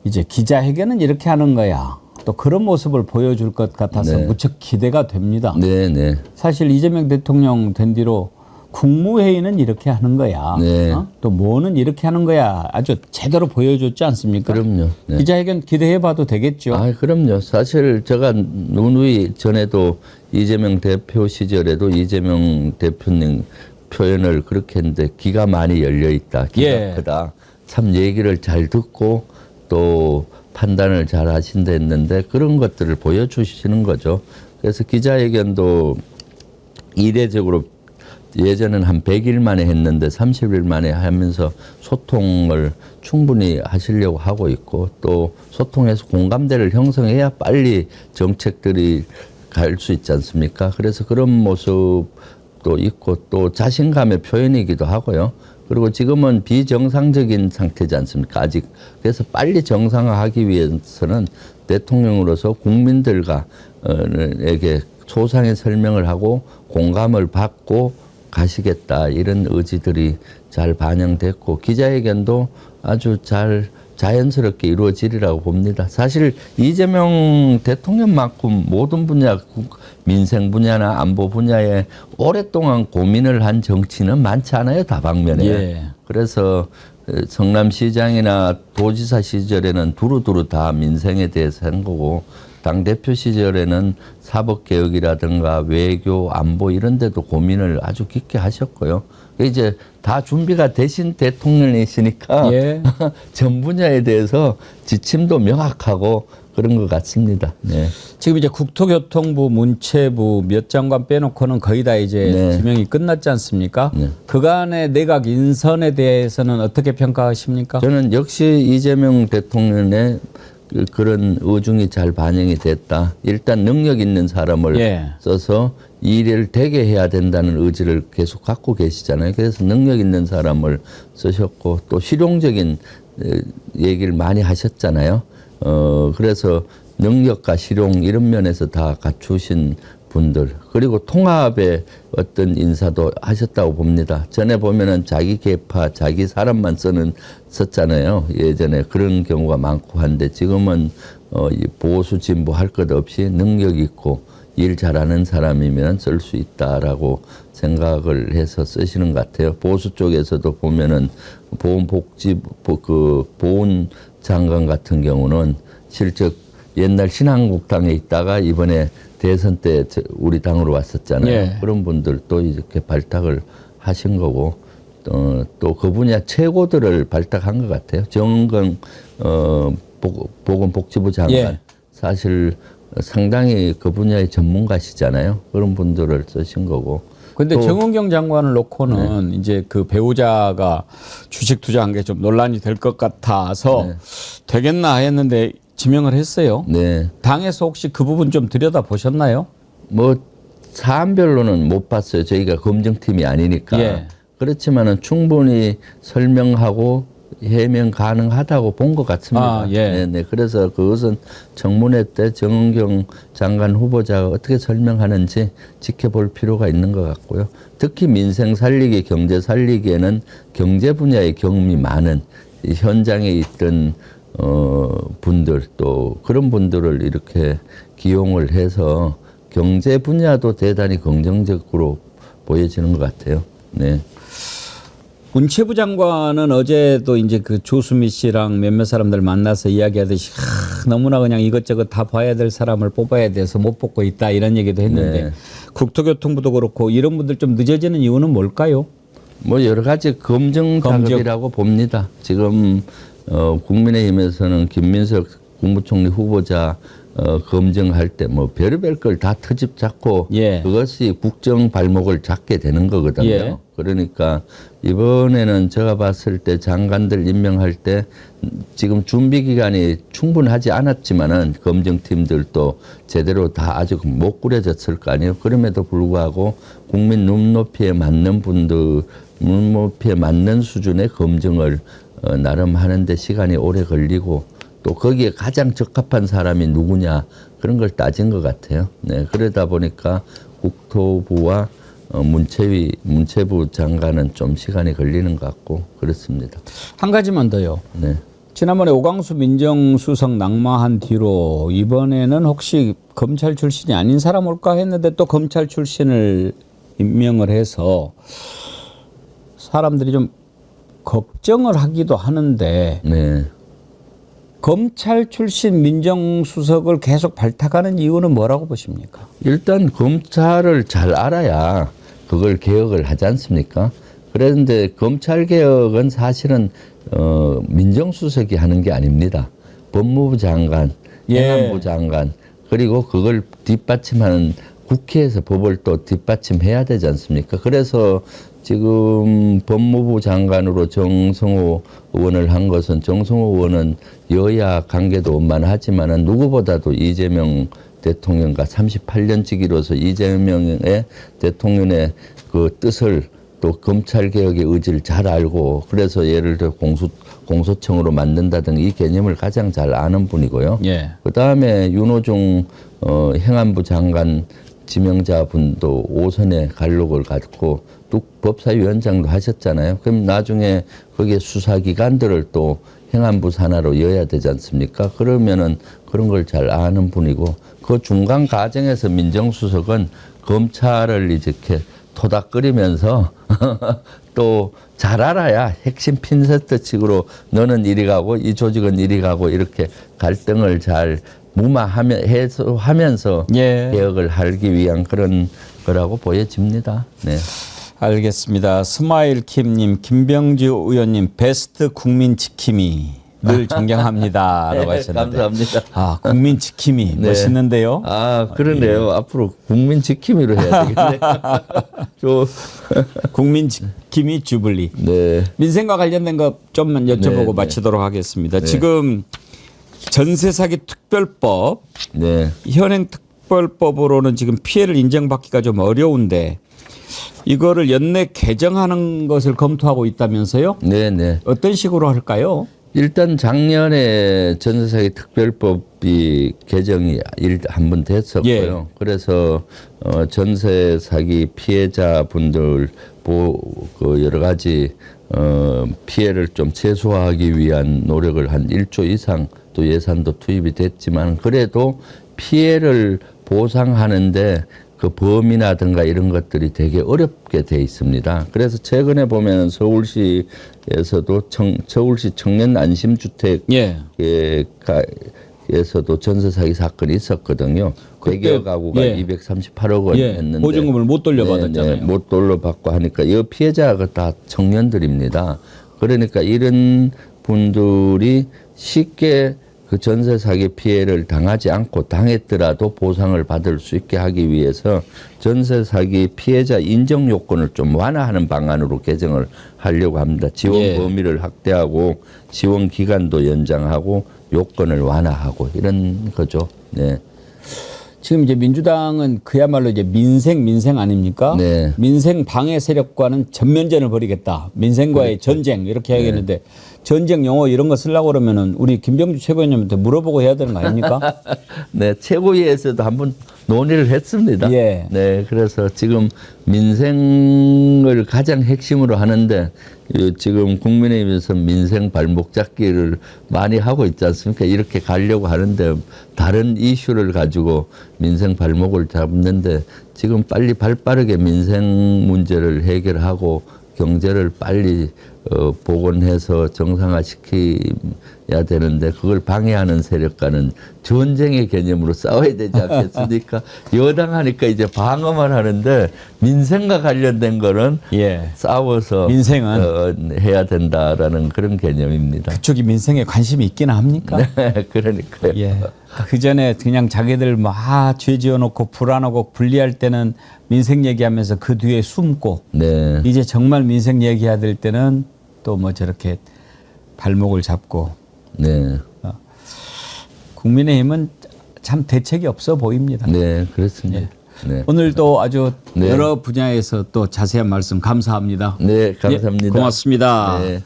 이제 기자회견은 이렇게 하는 거야. 또 그런 모습을 보여줄 것 같아서 네. 무척 기대가 됩니다. 네, 네. 사실 이재명 대통령 된 뒤로 국무회의는 이렇게 하는 거야. 네. 또 뭐는 이렇게 하는 거야. 아주 제대로 보여줬지 않습니까? 그럼요. 네. 기자회견 기대해봐도 되겠죠. 아, 그럼요. 사실 제가 누누이 전에도 이재명 대표 시절에도 이재명 대표님 표현을 그렇게 했는데 귀가 많이 열려 있다. 귀가 예. 크다. 참 얘기를 잘 듣고 또 판단을 잘 하신다 했는데 그런 것들을 보여주시는 거죠. 그래서 기자회견도 이례적으로 예전엔 한 100일 만에 했는데 30일 만에 하면서 소통을 충분히 하시려고 하고 있고 또 소통해서 공감대를 형성해야 빨리 정책들이 갈 수 있지 않습니까? 그래서 그런 모습도 있고 또 자신감의 표현이기도 하고요. 그리고 지금은 비정상적인 상태지 않습니까? 아직. 그래서 빨리 정상화하기 위해서는 대통령으로서 국민들과 에게 소상히 설명을 하고 공감을 받고 가시겠다 이런 의지들이 잘 반영됐고 기자회견도 아주 잘 자연스럽게 이루어지리라고 봅니다. 사실 이재명 대통령만큼 모든 분야 민생 분야나 안보 분야에 오랫동안 고민을 한 정치는 많지 않아요. 다방면에. 예. 그래서 성남시장이나 도지사 시절에는 두루두루 다 민생에 대해서 한 거고 당대표 시절에는 사법개혁이라든가 외교, 안보 이런 데도 고민을 아주 깊게 하셨고요. 이제 다 준비가 되신 대통령이시니까 예. 전 분야에 대해서 지침도 명확하고 그런 것 같습니다. 네. 지금 이제 국토교통부, 문체부 몇 장관 빼놓고는 거의 다 이제 네. 지명이 끝났지 않습니까? 네. 그간의 내각 인선에 대해서는 어떻게 평가하십니까? 저는 역시 이재명 대통령의 그런 의중이 잘 반영이 됐다. 일단 능력 있는 사람을 예. 써서 일을 되게 해야 된다는 의지를 계속 갖고 계시잖아요. 그래서 능력 있는 사람을 쓰셨고 또 실용적인 얘기를 많이 하셨잖아요. 그래서 능력과 실용 이런 면에서 다 갖추신 분들 그리고 통합의 어떤 인사도 하셨다고 봅니다. 전에 보면은 자기 계파, 자기 사람만 썼잖아요. 예전에 그런 경우가 많고 한데 지금은 보수 진보 할 것 없이 능력 있고 일 잘하는 사람이면 쓸 수 있다라고 생각을 해서 쓰시는 것 같아요. 보수 쪽에서도 보면은 보훈 장관 같은 경우는 실적 옛날 신한국당에 있다가 이번에 대선 때 우리 당으로 왔었잖아요. 예. 그런 분들도 이렇게 발탁을 하신 거고 또 그 분야 최고들을 발탁한 것 같아요. 정은경 보건복지부 장관 예. 사실 상당히 그 분야의 전문가시잖아요. 그런 분들을 쓰신 거고. 근데 또 정은경 장관을 놓고는 이제 그 배우자가 주식 투자한 게 좀 논란이 될 것 같아서 되겠나 했는데 지명을 했어요. 네. 당에서 혹시 그 부분 좀 들여다 보셨나요? 뭐 사안별로는 못 봤어요. 저희가 검증팀이 아니니까. 예. 그렇지만은 충분히 설명하고 해명 가능하다고 본 것 같습니다. 아, 예. 네네. 그래서 그것은 청문회 때 정은경 장관 후보자가 어떻게 설명하는지 지켜볼 필요가 있는 것 같고요. 특히 민생 살리기, 경제 살리기에는 경제 분야의 경험이 많은 현장에 있던 분들 또 그런 분들을 이렇게 기용을 해서 경제 분야도 대단히 긍정적으로 보여지는 것 같아요. 네. 문체부 장관은 어제도 이제 그 조수미 씨랑 몇몇 사람들 만나서 이야기하듯이 너무나 그냥 이것저것 다 봐야 될 사람을 뽑아야 돼서 못 뽑고 있다 이런 얘기도 했는데 네. 국토교통부도 그렇고 이런 분들 좀 늦어지는 이유는 뭘까요? 뭐 여러 가지 검증 작업이라고 봅니다. 지금 국민의힘에서는 김민석 국무총리 후보자 검증할 때 뭐 별의별 걸 다 트집 잡고 예. 그것이 국정 발목을 잡게 되는 거거든요. 예. 그러니까 이번에는 제가 봤을 때 장관들 임명할 때 지금 준비 기간이 충분하지 않았지만은 검증팀들도 제대로 다 아직 못 꾸려졌을 거 아니에요. 그럼에도 불구하고 국민 눈높이에 맞는 분들 눈높이에 맞는 수준의 검증을 나름 하는데 시간이 오래 걸리고 또 거기에 가장 적합한 사람이 누구냐 그런 걸 따진 것 같아요. 네, 그러다 보니까 국토부와 문체부 장관은 좀 시간이 걸리는 것 같고 그렇습니다. 한 가지만 더요. 네. 지난번에 오광수 민정수석 낙마한 뒤로 이번에는 혹시 검찰 출신이 아닌 사람 올까 했는데 또 검찰 출신을 임명을 해서 사람들이 좀 걱정을 하기도 하는데 네. 검찰 출신 민정수석을 계속 발탁하는 이유는 뭐라고 보십니까? 일단 검찰을 잘 알아야 그걸 개혁을 하지 않습니까? 그런데 검찰 개혁은 사실은 민정수석이 하는 게 아닙니다. 법무부 장관, 행안부 장관, 그리고 그걸 뒷받침하는 국회에서 법을 또 뒷받침해야 되지 않습니까? 그래서 지금 법무부 장관으로 정성호 의원을 한 것은, 정성호 의원은 여야 관계도 원만하지만은 누구보다도 이재명 대통령과 38년지기로서 이재명의 대통령의 그 뜻을 또 검찰개혁의 의지를 잘 알고, 그래서 예를 들어 공소청으로 만든다든 이 개념을 가장 잘 아는 분이고요. 예. 그다음에 윤호중 행안부 장관 지명자분도 5선의 간록을 갖고 또 법사위원장도 하셨잖아요. 그럼 나중에 거기에 수사기관들을 또 행안부 산하로 여야 되지 않습니까? 그러면은 그런 걸 잘 아는 분이고, 그 중간 과정에서 민정수석은 검찰을 이렇게 토닥거리면서 또 잘 알아야 핵심 핀세트식으로 너는 이리 가고 이 조직은 이리 가고 이렇게 갈등을 잘 해소하면서 예. 개혁을 하기 위한 그런 거라고 보여집니다. 네. 알겠습니다. 스마일킴님, 김병주 의원님 베스트 국민 지킴이 늘 존경합니다라고 하셨는데. 감사합니다. 아, 국민 지킴이 네. 멋있는데요. 아, 그러네요. 앞으로 국민 지킴이로 해야 되겠네. 국민 지킴이 주블리. 네. 민생과 관련된 거 좀만 여쭤보고 네, 마치도록 하겠습니다. 네. 지금 전세 사기 특별법, 네. 현행 특별법으로는 지금 피해를 인정받기가 좀 어려운데 이거를 연내 개정하는 것을 검토하고 있다면서요? 네, 네. 어떤 식으로 할까요? 일단 작년에 전세사기 특별법이 개정이 한 번 됐었고요. 예. 그래서 전세 사기 피해자분들 그 여러 가지 피해를 좀 최소화하기 위한 노력을 한 1조 이상 또 예산도 투입이 됐지만, 그래도 피해를 보상하는데 그 범위라든가 이런 것들이 되게 어렵게 돼 있습니다. 그래서 최근에 보면 서울시에서도 서울시 청년 안심주택 예. 에서도 전세 사기 사건이 있었거든요. 100여 가구가 예. 238억 원 예. 했는데 보증금을 못 돌려받았잖아요. 네, 못 돌려받고 하니까 이 피해자가 다 청년들입니다. 그러니까 이런 분들이 쉽게 그 전세 사기 피해를 당하지 않고 당했더라도 보상을 받을 수 있게 하기 위해서 전세 사기 피해자 인정 요건을 좀 완화하는 방안으로 개정을 하려고 합니다. 지원 예. 범위를 확대하고 지원 기간도 연장하고 요건을 완화하고 이런 거죠. 네. 지금 이제 민주당은 그야말로 이제 민생 아닙니까? 네. 민생 방해 세력과는 전면전을 벌이겠다. 민생과의 그렇죠. 전쟁 이렇게 해야겠는데 전쟁 용어 이런 거 쓰려고 그러면은 우리 김병주 최고위원님한테 물어보고 해야 되는 거 아닙니까? 네, 최고위에서도 한번 논의를 했습니다. 예. 네, 그래서 지금 민생을 가장 핵심으로 하는데 지금 국민의힘에서 민생 발목 잡기를 많이 하고 있지 않습니까? 이렇게 가려고 하는데 다른 이슈를 가지고 민생 발목을 잡는데 지금 빨리 발빠르게 민생 문제를 해결하고 경제를 빨리 복원해서 정상화시켜야 되는데 그걸 방해하는 세력과는 전쟁의 개념으로 싸워야 되지 않겠습니까? 여당 하니까 이제 방어만 하는데 민생과 관련된 거는 예. 싸워서 민생은 해야 된다라는 그런 개념입니다. 그쪽이 민생에 관심이 있기는 합니까? 네, 그러니까요. 예. 그 전에 그냥 자기들 죄 지어놓고 불안하고 분리할 때는 민생 얘기하면서 그 뒤에 숨고 네. 이제 정말 민생 얘기해야 될 때는 또 뭐 저렇게 발목을 잡고 네. 국민의힘은 참 대책이 없어 보입니다. 네, 그렇습니다. 예. 네. 오늘도 아주 네. 여러 분야에서 또 자세한 말씀 감사합니다. 네, 감사합니다. 예, 고맙습니다. 네.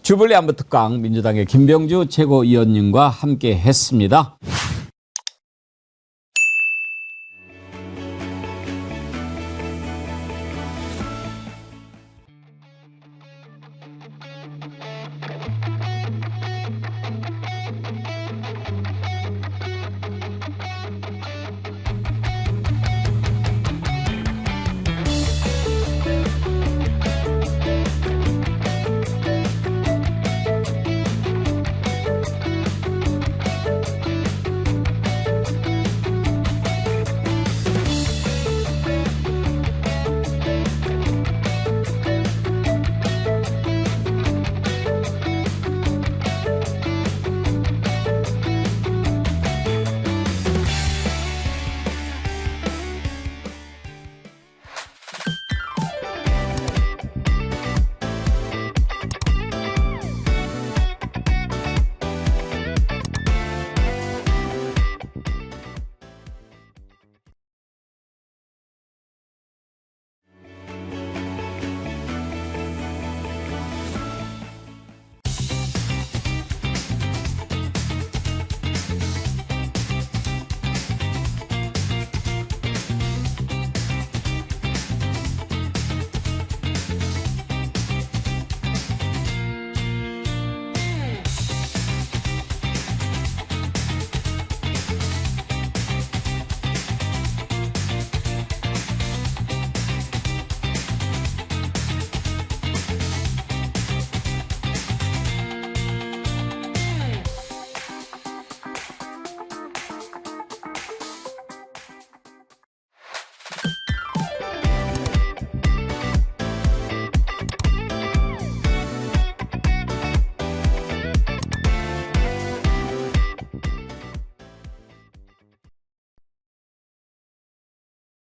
주블리 안보특강 민주당의 김병주 최고위원님과 함께 했습니다.